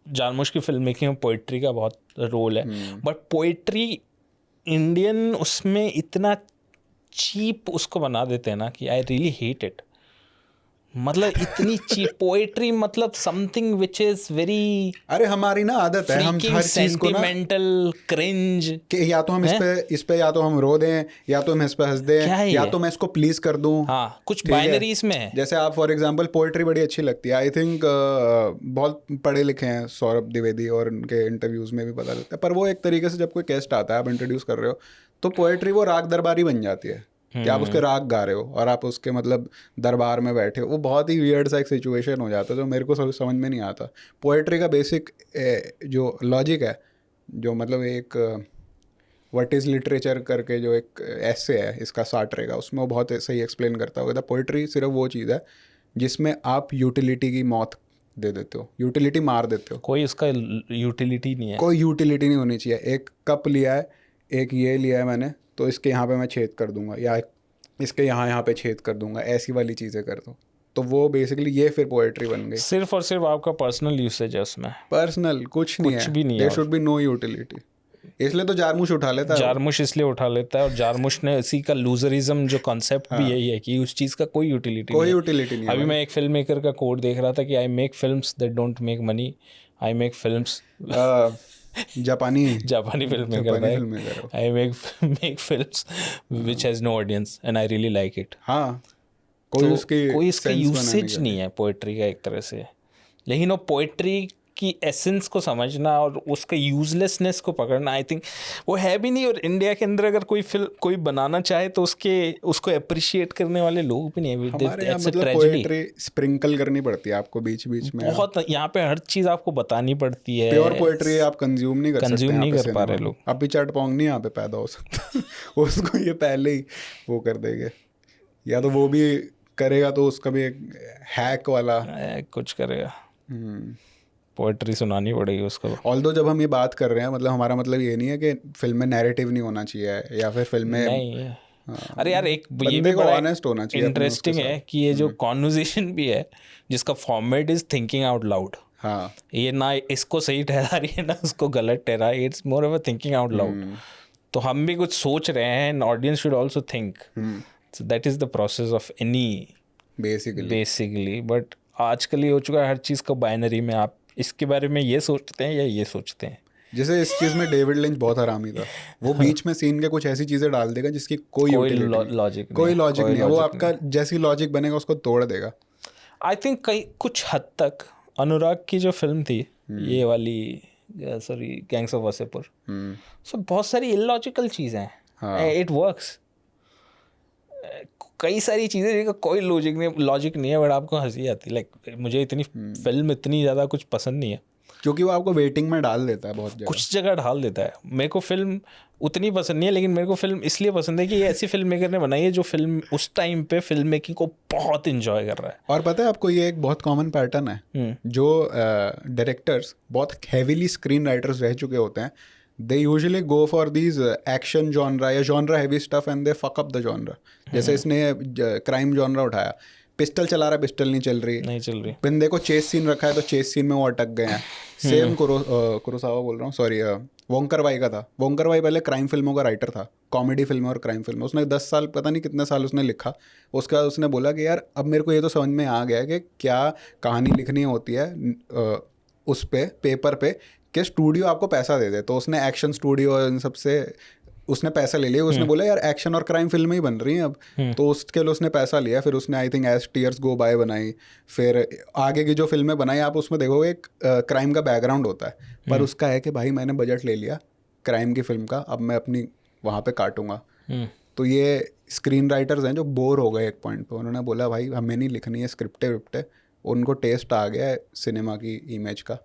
जारमुश की फिल्म मेकिंग में पोइट्री का बहुत रोल है। बट पोइट्री इंडियन उसमें इतना चीप उसको बना देते हैं ना कि आई रियली हेट इट। मतलब इतनी चीप पोएट्री, मतलब समथिंग विच इज वेरी, अरे हमारी ना आदत है, हम हर चीज को ना सेंटिमेंटल क्रिंज कि या तो हम इस पे या तो हम रो दें, या तो हम इस पे हंस दें, या तो मैं इसको प्लीज कर दूं। हाँ, कुछ बाइनरी इसमें है। जैसे आप फॉर एग्जांपल पोएट्री बड़ी अच्छी लगती है, आई थिंक बहुत पढ़े लिखे हैं सौरभ द्विवेदी, और उनके इंटरव्यूज में भी पता लगता है। पर वो एक तरीके से जब कोई गेस्ट आता है, आप इंट्रोड्यूस कर रहे हो, तो पोएट्री वो राग दरबारी बन जाती है कि आप उसके राग गा रहे हो और आप उसके मतलब दरबार में बैठे हो। वो बहुत ही वियर्ड सा एक सिचुएशन हो जाता है जो मेरे को समझ में नहीं आता। पोएट्री का बेसिक जो लॉजिक है, जो मतलब एक व्हाट इज़ लिटरेचर करके जो एक ऐसे है इसका सार्ट्रे का, उसमें वो बहुत सही एक्सप्लेन करता होगा। पोएट्री सिर्फ वो चीज़ है जिसमें आप यूटिलिटी की मौत दे देते हो, यूटिलिटी मार देते हो। कोई उसका यूटिलिटी नहीं है, कोई यूटिलिटी नहीं होनी चाहिए। एक कप लिया है, एक ये लिया है मैंने, तो इसके यहाँ पे मैं छेद कर दूंगा, या इसके यहाँ पे छेद कर दूंगा, ऐसी वाली चीज़ें कर दो। तो वो बेसिकली ये फिर पोएट्री बन गई। सिर्फ और सिर्फ आपका पर्सनल यूसेज है उसमें, पर्सनल कुछ नहीं है, भी नहीं है। There should be no utility. इसलिए तो जारमुश उठा लेता है, जारमुश इसलिए उठा लेता है, और जारमुश ने इसी का लूजरिज्म जो कॉन्सेप्ट भी यही है कि उस चीज़ का कोई यूटिलिटी नहीं है। अभी मैं एक फिल्म मेकर का कोट देख रहा था कि I make films that don't make money, I make films जापानी film maker, I make films which has no audience and I really like it. हाँ, कोई इसका यूसेज नहीं है पोएट्री का एक तरह से, लेकिन वो पोएट्री की एसेंस को समझना और उसका यूजलेसनेस को पकड़ना, आई थिंक वो है भी नहीं। और इंडिया के अंदर अगर कोई बनाना चाहे तो उसको अप्रिशिएट करने वाले लोग भी नहीं है। हमारे यहाँ मतलब पोएट्री स्प्रिंकल करनी पड़ती है आपको बीच बीच में, बहुत। यहाँ पे हर चीज़ आपको बतानी पड़ती है। प्योर पोएट्री आप कंज्यूम नहीं कर पा रहे लोग। अभी चटपोंग नहीं यहाँ पे पैदा हो सकता उसको ये पहले ही वो कर देंगे, या तो वो भी करेगा तो उसका भी एक हैक वाला कुछ करेगा, पोएट्री सुनानी पड़ेगी उसको। ऑल्दो जब हम ये बात कर रहे हैं, मतलब हमारा मतलब ये नहीं है कि फिल्म में नैरेटिव नहीं होना चाहिए, या फिर फिल्म में नहीं। अरे यार, एक ये भी बड़ा ऑनेस्ट होना चाहिए। इंटरेस्टिंग है कि ये जो कॉन्वर्सेशन भी है जिसका format is thinking out loud, हाँ, ये ना इसको सही ठहरा रही है ना उसको गलत ठहरा रही है, it's more of a thinking out loud. तो हम भी कुछ सोच रहे हैं and audience should also think, so that is the process of any basically. But आजकल ये हो चुका है हर चीज़ को बाइनरी में, आप इसके बारे में ये सोचते हैं या ये सोचते हैं। जैसे इस चीज़ में डेविड लिंच बहुत हरामी था, वो बीच में सीन के कुछ ऐसी चीज़ें डाल देगा जिसकी कोई लॉजिक नहीं है, वो आपका जैसी लॉजिक बनेगा उसको तोड़ देगा। आई थिंक कुछ हद तक अनुराग की जो फिल्म थी ये वाली, सॉरी, गैंग्स ऑफ वासेपुर, सो बहुत सारी इलॉजिकल चीज़ें हैं, इट वर्क्स। कई सारी चीज़ें जिनका कोई लॉजिक नहीं है, बट आपको हंसी आती है। लाइक मुझे इतनी फिल्म इतनी ज़्यादा कुछ पसंद नहीं है, क्योंकि वो आपको वेटिंग में डाल देता है बहुत जगह, कुछ जगह डाल देता है। मेरे को फिल्म उतनी पसंद नहीं है, लेकिन मेरे को फिल्म इसलिए पसंद है कि ये ऐसी फिल्म मेकर ने बनाई है जो फिल्म उस टाइम पे फिल्म मेकिंग को बहुत इंजॉय कर रहा है। और पता है आपको, ये एक बहुत कॉमन पैटर्न है, जो डायरेक्टर्स बहुत हैवीली स्क्रीन राइटर्स रह चुके होते हैं, they usually go for these action genre या genre heavy stuff and they fuck up the genre। जैसे इसने क्राइम genre उठाया, पिस्टल चला रहा है, पिस्टल नहीं चल रही, नहीं चल रही। बंदे को चेस सीन रखा है तो चेस सीन में वो अटक गए हैं। सेम कुरोसावा बोल रहा हूँ, सॉरी, वोंकर वाई का था। वोंकर वाई पहले क्राइम फिल्मों का राइटर था, कॉमेडी फिल्में और क्राइम फिल्में। उसने 10 साल, पता नहीं कितने साल उसने लिखा। उसके बाद उसने बोला कि यार अब मेरे को ये तो समझ में आ गया है कि क्या कहानी लिखनी होती है उस पे पेपर पे, कि स्टूडियो आपको पैसा दे दे। तो उसने एक्शन स्टूडियो इन सब से उसने पैसा ले लिया। उसने बोला यार एक्शन और क्राइम फिल्में ही बन रही हैं अब, तो उसके लिए उसने पैसा लिया। फिर उसने I think as tears go by बनाई। फिर आगे की जो फिल्में बनाई आप उसमें देखोगे एक क्राइम का बैकग्राउंड होता है, पर उसका है कि भाई मैंने बजट ले लिया क्राइम की फिल्म का, अब मैं अपनी वहाँ पे काटूंगा। तो ये स्क्रीन राइटर्स हैं जो बोर हो गए एक पॉइंट पे। उन्होंने बोला भाई हमें नहीं लिखनी है स्क्रिप्टें विप्टे, उनको टेस्ट आ गया है सिनेमा की इमेज का।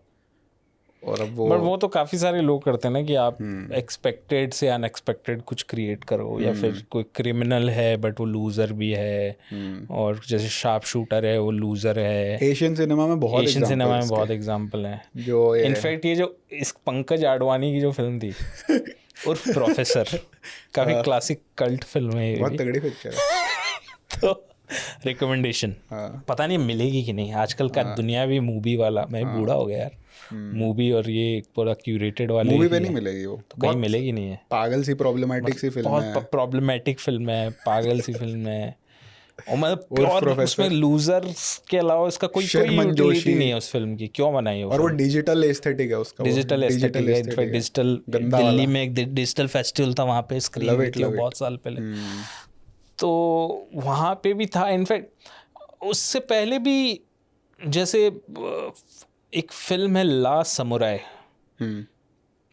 और अब बट वो तो काफ़ी सारे लोग करते हैं ना कि आप एक्सपेक्टेड से अनएक्सपेक्टेड कुछ क्रिएट करो, या फिर कोई क्रिमिनल है बट वो लूज़र भी है, और जैसे शार्प शूटर है वो लूज़र है। एशियन सिनेमा में बहुत एशियन सिनेमा में examples बहुत एग्जाम्पल हैं। जो इनफैक्ट ये जो इस पंकज आडवाणी की जो फिल्म थी उर्फ प्रोफेसर, काफ़ी क्लासिक कल्ट फिल्म है ये बहुत भी। तगड़ी पिक्चर है। तो रिकमेंडेशन पता नहीं मिलेगी कि नहीं। आजकल का दुनिया भी मूवी वाला, मैं बूढ़ा हो गया यार, मूवी और ये पूरा क्यूरेटेड वाले मूवी पे नहीं मिलेगी वो, तो कहीं मिलेगी नहीं है। पागल सी प्रॉब्लमेटिक सी फिल्म है। बहुत प्रॉब्लमेटिक फिल्म है, पागल सी फिल्म है। और मतलब और उसमें लूजर्स के अलावा इसका कोई यूटिलिटी नहीं है उस फिल्म की, क्यों बनाई और वो डिजिटल एस्थेटिक है उसका, डिजिटल एस्थेटिक है। इनफैक्ट डिजिटल, दिल्ली में एक डिजिटल फेस्टिवल था, वहाँ पे स्क्रीन हुई थी बहुत साल पहले, तो वहाँ पे भी था। इनफैक्ट उससे पहले भी जैसे एक फिल्म है ला समुराई,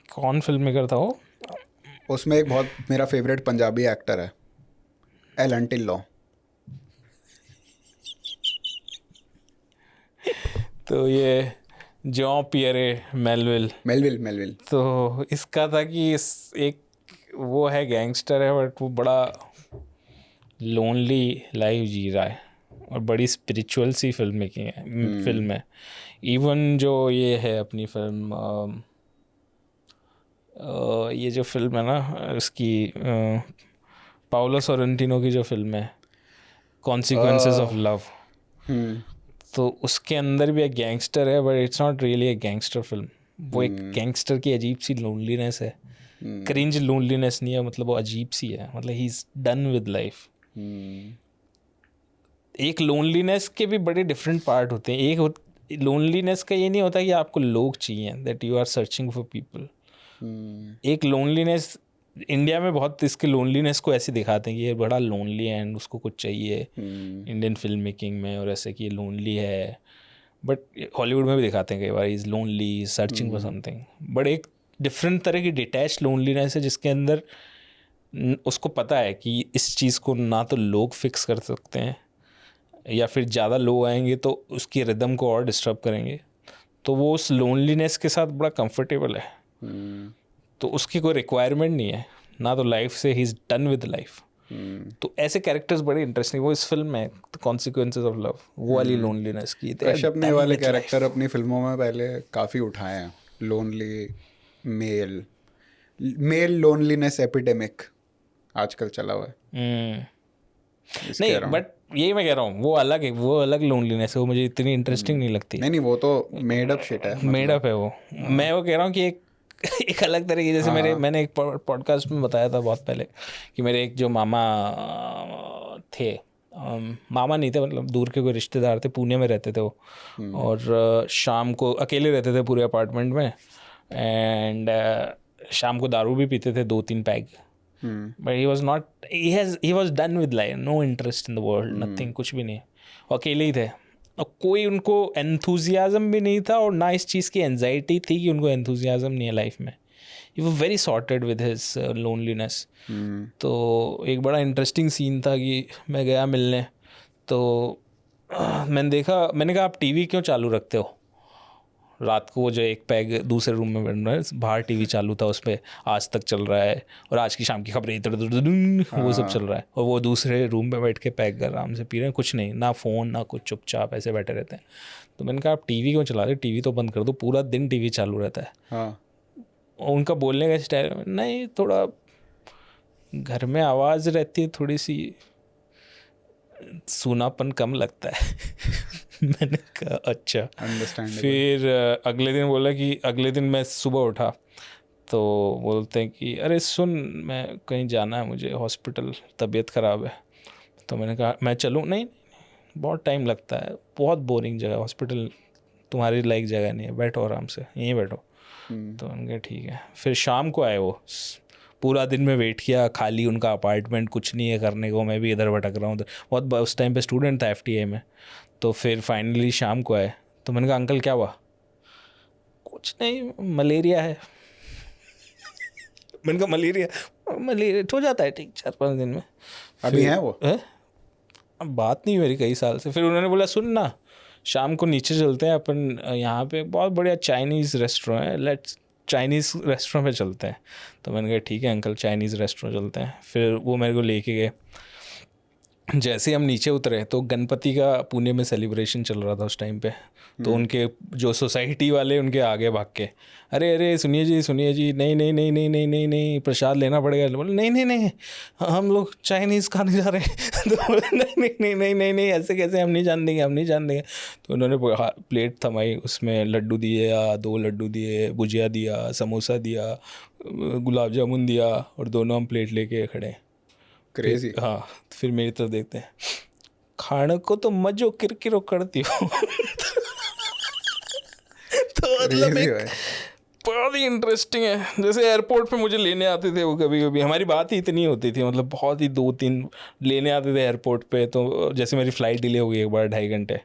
कौन फिल्म मेकर था वो? उसमें एक बहुत मेरा फेवरेट पंजाबी एक्टर है, एलन टिल्लो। तो ये जॉन पियरे मेलविल। तो इसका था कि एक वो है गैंगस्टर है, बट वो बड़ा लोनली लाइफ जी रहा है, और बड़ी स्पिरिचुअल सी फिल्म मेकिंग है, फिल्म है। इवन जो ये है अपनी फिल्म, ये जो फिल्म है ना इसकी, पाओलो सोरेंटिनो की जो फिल्म है कॉन्सिक्वेंसेस ऑफ लव, तो उसके अंदर भी एक गैंगस्टर है, but it's not really a gangster film. वो एक गैंगस्टर की अजीब सी लोनलीनेस है, क्रिंज लोनलीनेस नहीं है, मतलब वो अजीब सी है, मतलब he is done with life. एक लोनलीनेस के भी बड़े डिफरेंट पार्ट होते हैं। एक लोनलीनेस का ये नहीं होता कि आपको लोग चाहिए, that you are searching for people. एक लोनलीनेस इंडिया में बहुत इसके लोनलीनेस को ऐसे दिखाते हैं कि ये बड़ा लोनली है एंड उसको कुछ चाहिए इंडियन फिल्म मेकिंग में, और ऐसे कि ये लोनली है। बट हॉलीवुड में भी दिखाते हैं कई बार is lonely, searching for something. But एक डिफरेंट तरह की डिटैच लोनलीनेस है जिसके अंदर उसको पता है कि इस चीज़ को ना तो लोग फिक्स कर सकते हैं, या फिर ज़्यादा लोग आएंगे तो उसकी रिदम को और डिस्टर्ब करेंगे, तो वो उस लोनलीनेस के साथ बड़ा कंफर्टेबल है। तो उसकी कोई रिक्वायरमेंट नहीं है ना, तो लाइफ से he is done with life. तो ऐसे कैरेक्टर्स बड़े इंटरेस्टिंग, वो इस फिल्म में कॉन्सिक्वेंसेस ऑफ लव, वो वाली लोनलीनेस की। कश्यप ने वाले कैरेक्टर अपनी फिल्मों में पहले काफ़ी उठाए हैं। लोनली मेल लोनलीनेस एपिडेमिक आजकल चला हुआ है। नहीं, बट यही मैं कह रहा हूँ, वो अलग लोनलीनेस है, वो मुझे इतनी इंटरेस्टिंग नहीं लगती। नहीं वो तो मेड अप शिट है, मेड अप है वो। मैं वो कह रहा हूँ कि एक अलग तरह की, जैसे मैंने एक पॉडकास्ट में बताया था बहुत पहले कि मेरे एक जो मामा थे, मामा नहीं थे, मतलब दूर के कोई रिश्तेदार थे, पुणे में रहते थे वो, और शाम को अकेले रहते थे पूरे अपार्टमेंट में, एंड शाम को दारू भी पीते थे 2-3 peg. But he was done with life, no interest in the world, nothing, कुछ भी नहीं, अकेले ही थे, और कोई उनको एंथुजियाज़म भी नहीं था, और ना इस चीज़ की एंजाइटी थी कि उनको एंथुजियाज़म नहीं है लाइफ में। ही वो very sorted with his loneliness. तो एक बड़ा इंटरेस्टिंग सीन था कि मैं गया मिलने, तो मैंने कहा आप टीवी क्यों चालू रखते हो रात को? वो जो एक पैग दूसरे रूम में बन रहा है, बाहर टीवी चालू था, उस पर आज तक चल रहा है और आज की शाम की खबरें इधर वो सब चल रहा है, और वो दूसरे रूम में बैठ के पैग कर आराम से पी रहे हैं, कुछ नहीं, ना फ़ोन ना कुछ, चुपचाप ऐसे बैठे रहते हैं। तो मैंने कहा आप टीवी क्यों चला रहे? टीवी तो बंद कर दो, पूरा दिन टीवी चालू रहता है। और उनका बोलने का स्टाइल, नहीं थोड़ा घर में आवाज़ रहती है थोड़ी सी, सूनापन कम लगता है। मैंने कहा अच्छा। अंडरस्टैंडेबल। फिर अगले दिन बोला कि अगले दिन मैं सुबह उठा तो बोलते हैं कि अरे सुन, मैं कहीं जाना है मुझे हॉस्पिटल, तबीयत ख़राब है। तो मैंने कहा मैं चलूँ? नहीं, बहुत टाइम लगता है, बहुत बोरिंग जगह, हॉस्पिटल तुम्हारी लायक जगह नहीं है, बैठो आराम से, यहीं बैठो। तो मैंने कहा ठीक है। फिर शाम को आए वो, पूरा दिन में वेट किया, खाली उनका अपार्टमेंट, कुछ नहीं है करने को, मैं भी इधर भटक रहा हूँ। बहुत उस टाइम पे स्टूडेंट था FTA में। तो फिर फाइनली शाम को आए तो मैंने कहा अंकल क्या हुआ? कुछ नहीं, मलेरिया है। मैंने कहा मलेरिया हो जाता है ठीक 4-5 दिन में। अभी है वो? अब बात नहीं मेरी कई साल से। फिर उन्होंने बोला सुन ना, शाम को नीचे चलते हैं अपन, यहाँ पे बहुत बढ़िया चाइनीज़ रेस्टोरेंट है, लेट्स चाइनीज़ रेस्टोरेंट पे चलते हैं। तो मैंने कहा ठीक है अंकल, चाइनीज़ रेस्टोरेंट चलते हैं। फिर वो मेरे को लेके गए। जैसे हम नीचे उतरे तो गणपति का पुणे में सेलिब्रेशन चल रहा था उस टाइम पे। तो उनके जो सोसाइटी वाले उनके आगे भाग के, अरे अरे सुनिए जी, नहीं नहीं नहीं नहीं नहीं नहीं नहीं प्रसाद लेना पड़ेगा। बोले नहीं नहीं नहीं, हम लोग चाइनीज़ खाने जा रहे हैं। तो बोले नहीं नहीं नहीं नहीं नहीं नहीं ऐसे कैसे, हम नहीं जान देंगे। तो उन्होंने प्लेट थमाई, उसमें लड्डू दिए, 2 लड्डू दिए, भुजिया दिया, समोसा दिया, गुलाब जामुन दिया, और दोनों हम प्लेट लेके खड़े। क्रेजी। हाँ, फिर मेरी तरफ देखते हैं, खाने को तो मजो किरकिरो करती हो। तो मतलब Crazy एक भाई। बहुत ही इंटरेस्टिंग है। जैसे एयरपोर्ट पे मुझे लेने आते थे वो, कभी कभी हमारी बात ही इतनी होती थी, मतलब बहुत ही 2-3 लेने आते थे एयरपोर्ट पे। तो जैसे मेरी फ़्लाइट डिले हो गई एक बार 2.5 घंटे,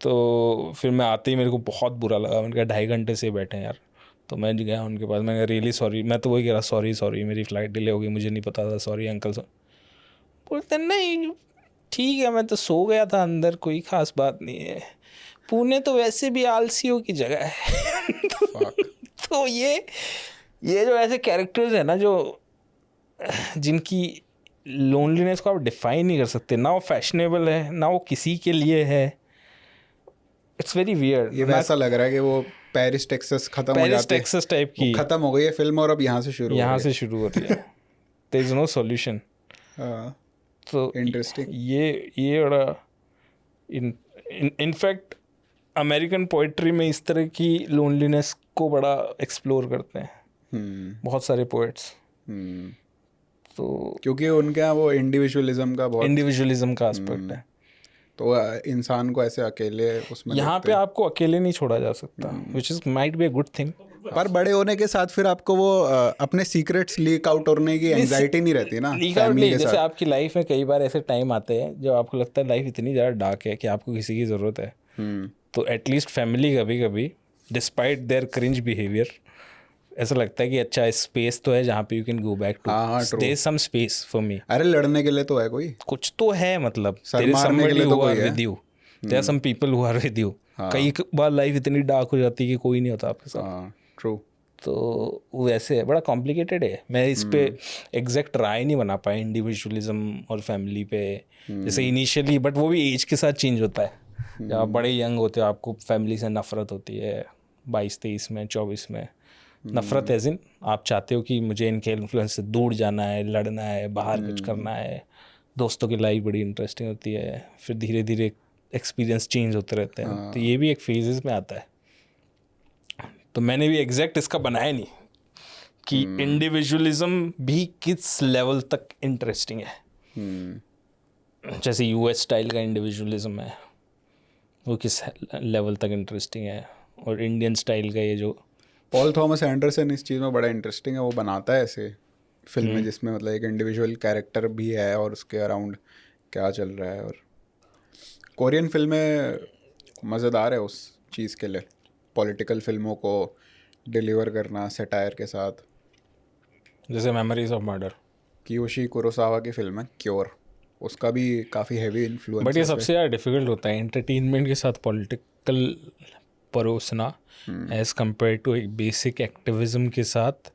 तो फिर मैं आते ही मेरे को बहुत बुरा लगा। मैंने कहा 2.5 घंटे से बैठे हैं यार। तो मैं गया उनके पास, मैंने कहा रियली सॉरी। मैं तो वही कह रहा, सॉरी मेरी फ़्लाइट डिले हो गई, मुझे नहीं पता था, सॉरी अंकल। बोलते नहीं ठीक है, मैं तो सो गया था अंदर, कोई ख़ास बात नहीं है, पुणे तो वैसे भी आलसियों की जगह है। तो ये जो ऐसे कैरेक्टर्स हैं ना, जो जिनकी लोनलीनेस को आप डिफाइन नहीं कर सकते, ना वो फैशनेबल है ना वो किसी के लिए है, इट्स वेरी वियर्ड। ये वैसा लग रहा है कि वो पेरिस टेक्सास खत्म हो जाती है, टेक्सास टाइप की खत्म हो गई है फिल्म, और अब यहाँ से शुरू हो रही शुरू हो रही है। There is no solution. है। हाँ, तो इंटरेस्टिंग। ये बड़ा इनफैक्ट अमेरिकन पोइट्री में इस तरह की लोनलीनेस को बड़ा एक्सप्लोर करते हैं बहुत सारे पोइट्स। तो क्योंकि उनके यहाँ वो इंडिविजुअलिज्म का बहुत इंडिविजुअलिज्म का एस्पेक्ट है। तो इंसान को ऐसे अकेले उसमें यहाँ देखते पे आपको अकेले नहीं छोड़ा जा सकता, which is might be a good thing. पर बड़े होने के साथ फिर आपको वो अपने सीक्रेट्स लीक आउट होने की एंजाइटी नहीं रहती ना फैमिली के जैसे साथ। आपकी लाइफ में कई बार ऐसे टाइम आते हैं जब आपको लगता है लाइफ इतनी ज़्यादा डार्क है कि आपको किसी की ज़रूरत है, तो एटलीस्ट फैमिली कभी कभी डिस्पाइट देयर क्रिंज बिहेवियर ऐसा लगता है कि अच्छा स्पेस तो है जहाँ पे you can go back to, there is some space for me. अरे लड़ने के लिए तो है कोई, कुछ तो है, मतलब सर देयर इज मारने के समबडी लिए तो हु कोई आर है। With you, there are some people who are with you. कई बार लाइफ इतनी डार्क हो जाती है कि कोई नहीं होता आपके साथ। हाँ ट्रू। तो वैसे है, बड़ा कॉम्प्लिकेटेड है। मैं इस पे एग्जैक्ट राय नहीं बना पाया इंडिविजुअलिज्म और फैमिली पे, जैसे इनिशियली, बट वो भी एज के साथ चेंज होता है। जब आप बड़े यंग होते हो आपको फैमिली से नफरत होती है, 22-23 में 24 में नफरत एज इन आप चाहते हो कि मुझे इनके इन्फ्लुएंस से दूर जाना है, लड़ना है, बाहर कुछ करना है, दोस्तों की लाइफ बड़ी इंटरेस्टिंग होती है, फिर धीरे धीरे एक्सपीरियंस चेंज होते रहते हैं। तो ये भी एक फेजेस में आता है। तो मैंने भी एग्जैक्ट इसका बनाया नहीं कि इंडिविजुअलिज्म भी किस लेवल तक इंटरेस्टिंग है। जैसे US स्टाइल का इंडिविजुअलिज्म है वो किस लेवल तक इंटरेस्टिंग है, और इंडियन स्टाइल का ये जो पॉल थॉमस एंडरसन इस चीज़ में बड़ा इंटरेस्टिंग है। वो बनाता है ऐसे फिल्में जिसमें मतलब एक इंडिविजुअल कैरेक्टर भी है और उसके अराउंड क्या चल रहा है। और कोरियन फिल्में मज़ेदार है उस चीज़ के लिए, पॉलिटिकल फिल्मों को डिलीवर करना सैटायर के साथ। जैसे memories of murder, Kiyoshi Kurosawa की फिल्म है क्योर, उसका भी काफ़ी हैवी इन्फ्लुएंस। बट ये सबसे ज़्यादा डिफिकल्ट होता है एंटरटेनमेंट के साथ पॉलिटिकल परोसना एज कम्पेयर टू एक बेसिक एक्टिविज्म के साथ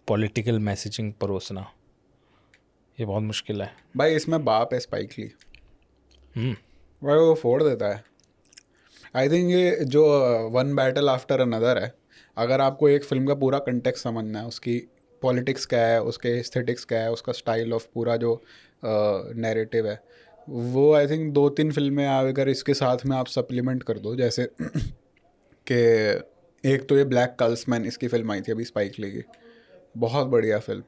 पॉलिटिकल मैसेजिंग परोसना। ये बहुत मुश्किल है भाई। इसमें बाप है स्पाइक ली, भाई वो फोड़ देता है। आई थिंक ये जो वन बैटल आफ्टर अनदर है, अगर आपको एक फिल्म का पूरा कंटेक्स्ट समझना है, उसकी पॉलिटिक्स क्या है, उसके एस्थेटिक्स क्या है, उसका स्टाइल ऑफ पूरा जो नैरेटिव है, वो आई थिंक 2-3 फिल्में अगर इसके साथ में आप सप्लीमेंट कर दो, जैसे कि एक तो ये ब्लैक कल्समैन, इसकी फिल्म आई थी अभी स्पाइक ली की, बहुत बढ़िया फिल्म।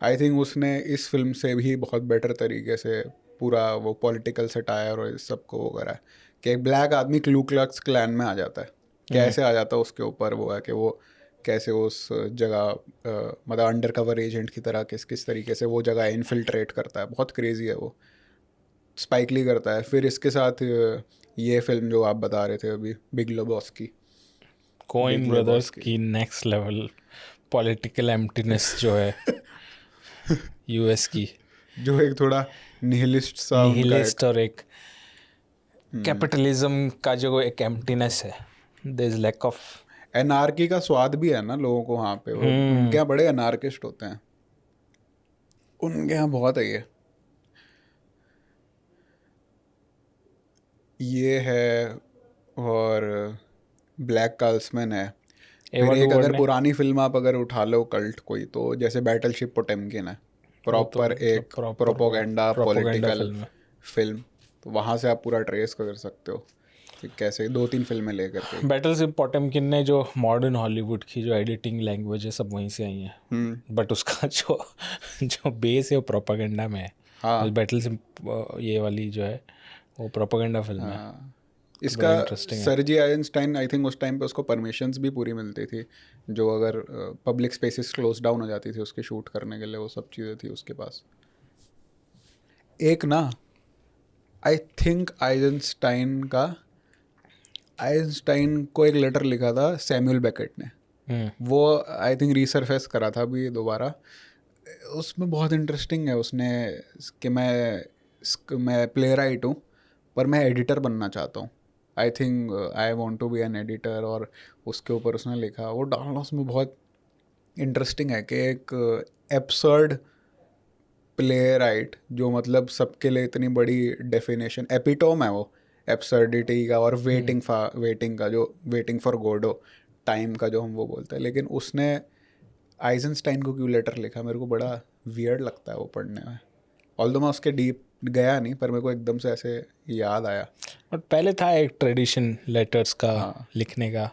आई थिंक उसने इस फिल्म से भी बहुत बेटर तरीके से पूरा वो पॉलिटिकल सटायर और इस सब को वो करा है कि एक ब्लैक आदमी क्लू क्लक्स क्लैन में आ जाता है, कैसे आ जाता है उसके ऊपर वो है कि वो कैसे उस जगह मतलब अंडर कवर एजेंट की तरह किस किस तरीके से वो जगह इन्फिल्ट्रेट करता है, बहुत क्रेजी है वो, स्पाइक ली करता है। फिर इसके साथ ये फिल्म जो आप बता रहे थे अभी, Big Lebowski, Coen Big brothers Lebowski। की नेक्स्ट लेवल पॉलिटिकल एम्प्टीनेस जो है यूएस की, जो एक थोड़ा निहिलिस्ट सा उनका एक निहिलिस्ट और एक कैपिटलिज्म का जो एक एम्प्टीनेस है, there is lack of anarchy का स्वाद भी है ना लोगों को वहाँ पे, वो उनके यहाँ बड़े अनार्किस्ट होते हैं, उनके यहाँ बहुत है ये है। और ब्लैक कार्ल्समैन है। फिर एवा एक डूवर्ड अगर ने पुरानी फिल्म आप अगर उठा लो कल्ट कोई, तो जैसे बैटलशिप पोटेमकिन है, प्रॉपर एक प्रोपोगेंडा पॉलिटिकल फिल्म है। फिल्म, तो वहाँ से आप पूरा ट्रेस कर सकते हो कि कैसे 2-3 फिल्में लेकर के। बैटलशिप पोटेमकिन ने जो मॉडर्न हॉलीवुड की जो एडिटिंग लैंग्वेज है सब वहीं से आई है, बट उसका जो जो बेस है वो प्रोपागेंडा में है। हाँ। बैटलशिप ये वाली जो है वो प्रोपागेंडा फिल्म है। हाँ। इसका interesting है। सर्जी आइंस्टाइन आई थिंक उस टाइम पे उसको परमिशंस भी पूरी मिलती थी, जो अगर पब्लिक स्पेसेस क्लोज डाउन हो जाती थी उसके शूट करने के लिए, वो सब चीज़ें थी उसके पास। एक ना आई थिंक आइंस्टाइन को एक लेटर लिखा था सैमुअल बेकेट ने, वो आई थिंक रीसरफेस करा था अभी दोबारा। उसमें बहुत इंटरेस्टिंग है उसने कि मैं प्ले राइट हूँ पर मैं एडिटर बनना चाहता हूँ, I think I want to be an editor, और उसके ऊपर उसने लिखा, वो डालना उसमें बहुत इंटरेस्टिंग है कि एक एब्सर्ड प्ले राइट जो मतलब सबके लिए इतनी बड़ी डेफिनेशन एपिटोम है वो एब्सर्डिटी का, और वेटिंग का, जो वेटिंग फॉर गोडो टाइम का जो हम वो बोलते हैं, लेकिन उसने आइजनस्टाइन को क्यों लेटर लिखा, मेरे को बड़ा वियर्ड लगता है वो पढ़ने में। ऑल्दो मैं उसके डीप गया नहीं, पर मेरे को एकदम से ऐसे याद आया। और पहले था एक ट्रेडिशन लेटर्स का लिखने का,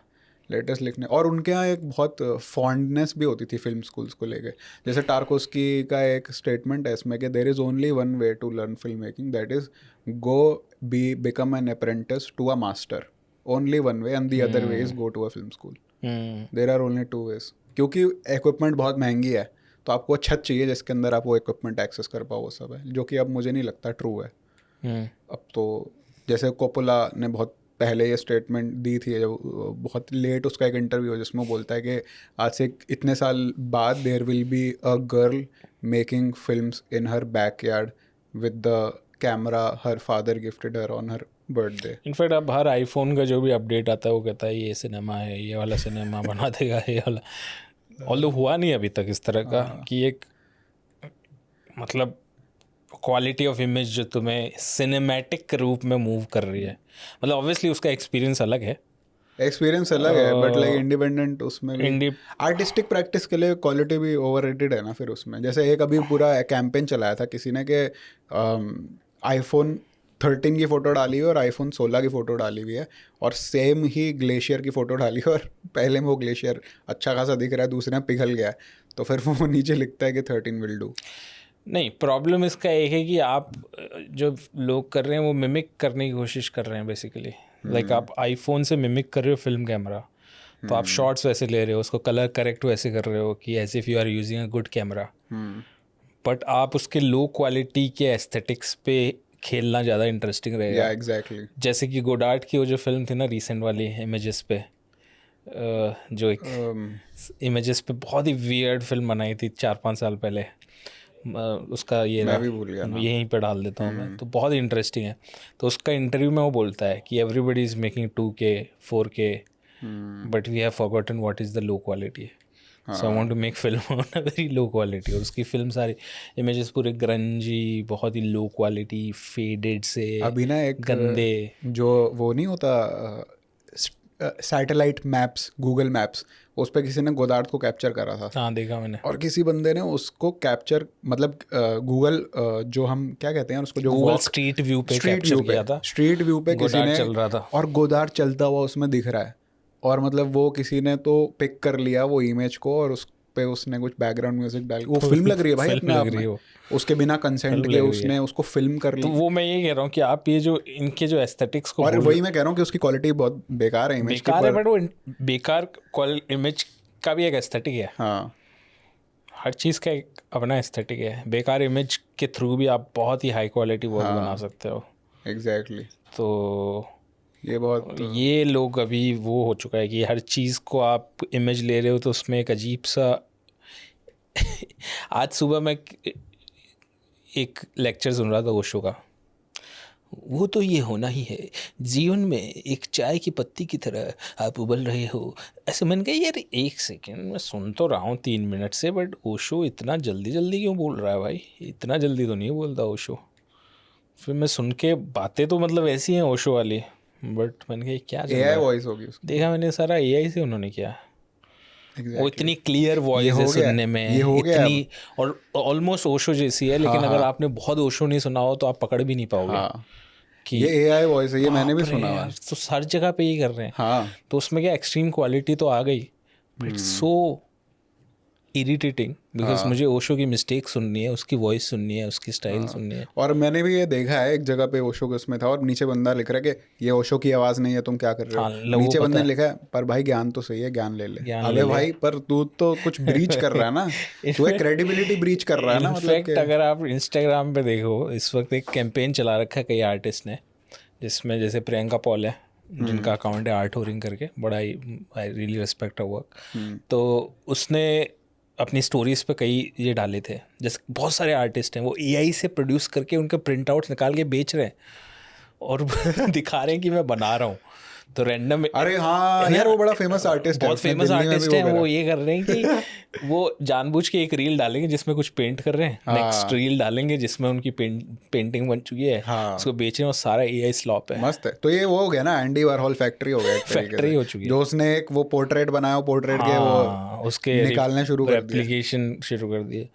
लेटेस्ट लिखने, और उनके यहाँ एक बहुत फॉन्डनेस भी होती थी फिल्म स्कूल्स को लेके। जैसे टार्कोस्की का एक स्टेटमेंट है इसमें कि there is only one way to learn film making, that is go become an apprentice to a master, only one way, and the other way is go to a film school. There are only 2 ways, क्योंकि equipment बहुत महंगी है, तो आपको छत चाहिए जिसके अंदर आप वो इक्विपमेंट एक्सेस कर पाओ, वो सब है, जो कि अब मुझे नहीं लगता ट्रू है। अब तो जैसे कोपोला ने बहुत पहले ये स्टेटमेंट दी थी, जब बहुत लेट उसका एक इंटरव्यू जिसमें वो बोलता है कि आज से इतने साल बाद there will be a girl making films in her backyard with the camera her father gifted her on her birthday. In fact अब हर आईफोन का जो भी अपडेट आता है वो कहता है ये सिनेमा है, ये वाला सिनेमा बना देगा, ये वाला, ऑल्दो हुआ नहीं अभी तक इस तरह का कि एक मतलब क्वालिटी ऑफ इमेज जो तुम्हें सिनेमैटिक रूप में मूव कर रही है। मतलब ऑब्वियसली उसका एक्सपीरियंस अलग है, एक्सपीरियंस अलग है, बट लाइक इंडिपेंडेंट उसमें भी Indie- आर्टिस्टिक प्रैक्टिस के लिए क्वालिटी भी ओवररेटेड है ना। फिर उसमें जैसे एक अभी पूरा कैंपेन चलाया था किसी ने कि आईफोन 13 की फ़ोटो डाली हुई और आईफोन 16 की फ़ोटो डाली हुई है, और सेम ही ग्लेशियर की फ़ोटो डाली है, और पहले में वो ग्लेशियर अच्छा खासा दिख रहा है, दूसरे में पिघल गया है, तो फिर वो नीचे लिखता है कि 13 विल डू। नहीं, प्रॉब्लम इसका एक है कि आप जो लोग कर रहे हैं वो मिमिक करने की कोशिश कर रहे हैं बेसिकली। लाइक आप आईफोन से मिमिक कर रहे हो फिल्म कैमरा, तो आप शॉट्स वैसे ले रहे हो, उसको कलर करेक्ट वैसे कर रहे हो कि as if you are using a good camera, but आप उसके लो क्वालिटी के एस्थेटिक्स पे खेलना ज़्यादा इंटरेस्टिंग रहेगा। या एग्जैक्टली, जैसे कि गोडार्ट की वो जो फिल्म थी ना रिसेंट वाली इमेजेस पे, जो एक इमेजेस पे बहुत ही वियर्ड फिल्म बनाई थी 4-5 साल पहले, उसका ये मैं भी भूल गया ना। यहीं पे डाल देता हूँ मैं, तो बहुत इंटरेस्टिंग है। तो उसका इंटरव्यू में वो बोलता है कि everybody is making 2K 4K, but we have forgotten what is the low quality, so I want to make film on a very low quality. और उसकी फिल्म सारी इमेजेस पूरे ग्रंजी, बहुत ही लो क्वालिटी, फेडेड से अभी ना एक गंदे। जो वो नहीं होता सैटेलाइट मैप्स, गूगल मैप्स, उस पर किसी ने गोदार्ड को कैप्चर करा था। हाँ देखा मैंने। और किसी बंदे ने उसको कैप्चर, मतलब गूगल जो हम क्या कहते हैं उसको, जो गूगल walk- स्ट्रीट व्यू पे स्ट्रीट कैप्चर व्यू पे, किया था। स्ट्रीट व्यू पे किसी गोदार्ड ने चल रहा था। और गोदार्ड चलता हुआ उसमें दिख रहा है। और मतलब वो किसी ने तो पिक कर लिया वो इमेज को, और उस पे उसने कुछ बैकग्राउंड म्यूजिक डाल, वो फिल्म लग रही है भाई फिल्म अपने लग आप रही है में। वो। उसके बिना कंसेंट फिल्म के लग रही उसने है। उसको फिल्म कर तो ली। वो मैं ये कह रहा हूँ कि आप ये जो इनके जो एस्थेटिक्स को और बोल वही मैं कह रहा हूँ कि उसकी क्वालिटी बहुत बेकार है इमेज की, बेकार है, पर बट वो बेकार इमेज का भी एक एस्थेटिक है। हाँ हर चीज़ का एक अपना एस्थेटिक है। बेकार इमेज के थ्रू भी आप बहुत ही हाई क्वालिटी वर्क बना सकते हो। एग्जैक्टली। तो ये बहुत ये लोग अभी वो हो चुका है कि हर चीज़ को आप इमेज ले रहे हो तो उसमें एक अजीब सा आज सुबह मैं एक लेक्चर सुन रहा था ओशो का। वो तो ये होना ही है, जीवन में एक चाय की पत्ती की तरह आप उबल रहे हो। ऐसे मैंने कहा यार एक सेकेंड, मैं सुन तो रहा हूँ 3 मिनट से, बट ओशो इतना जल्दी जल्दी क्यों बोल रहा है भाई? इतना जल्दी तो नहीं बोलता ओशो। फिर मैं सुन के बातें तो मतलब ऐसी हैं ओशो वाली, बट मैंने कहा क्या चल रहा एआई है? वॉइस होगी उसकी। देखा मैंने सारा एआई से उन्होंने किया। वो Exactly. इतनी क्लियर वॉइस है हो गया, सुनने में, ये हो गया इतनी, और ऑलमोस्ट ओशो जैसी है, लेकिन अगर आपने बहुत ओशो नहीं सुना हो तो आप पकड़ भी नहीं पाओगे हाँ कि ये एआई वॉइस है, ये मैंने भी बाप रे सुना हुआ यार, है। तो हर जगह पे ये कर रहे हैं। हाँ तो उसमें क्या एक्सट्रीम क्वालिटी तो आ गई, बट सो इरिटेटिंग, बिकॉज मुझे ओशो की मिस्टेक सुननी है, उसकी वॉइस सुननी है, उसकी स्टाइल सुननी है। और मैंने भी ये देखा है, एक जगह पे ओशो के उसमें था और नीचे बंदा लिख रहा है कि ये ओशो की आवाज़ नहीं है, तुम क्या कर रहे हाँ, हो। लोगों नीचे को बंदे पता ने है। लिखा है पर भाई ज्ञान तो सही है, ज्ञान ले ले। ज्ञान ले अबे ले। भाई पर तू तो कुछ ब्रीच कर रहा है ना, तू एक क्रेडिबिलिटी ब्रीच कर रहा है ना, मतलब इनफैक्ट अगर आप इंस्टाग्राम पे देखो, इस वक्त एक कैंपेन चला रखा है कई आर्टिस्ट ने, जिसमें जैसे प्रियंका पॉल है जिनका अकाउंट है आर्ट होरिंग करके, बड़ा ही I really respect her work. तो उसने अपनी स्टोरीज पे कई ये डाले थे, जैसे बहुत सारे आर्टिस्ट हैं वो एआई से प्रोड्यूस करके उनके प्रिंट आउट्स निकाल के बेच रहे हैं और दिखा रहे हैं कि मैं बना रहा हूँ। तो रैंडम, अरे हाँ यार वो बड़ा फेमस आर्टिस्ट है, बहुत उसने फेमस दिल्ली में भी आर्टिस्ट है, करा। वो ये कर रहे हैं कि वो जानबूझ के एक रील डालेंगे जिसमें कुछ पेंट कर रहे हैं, नेक्स्ट रील डालेंगे जिसमें उनकी पेंटिंग बन चुकी है, हाँ। उसको बेच रहे हैं, और सारा एआई स्लॉप है। मस्त है। तो ये वो हो गया ना, एंडी वारहोल फैक्ट्री हो गया एक तरीके फैक्ट्री से। हो चुकी है। जो उसने एक वो पोर्ट्रेट बनाया, पोर्ट्रेट के हाँ, वो उसके निकालने शुरू कर दिया। रेप्लिकेशन शुरू कर दिए।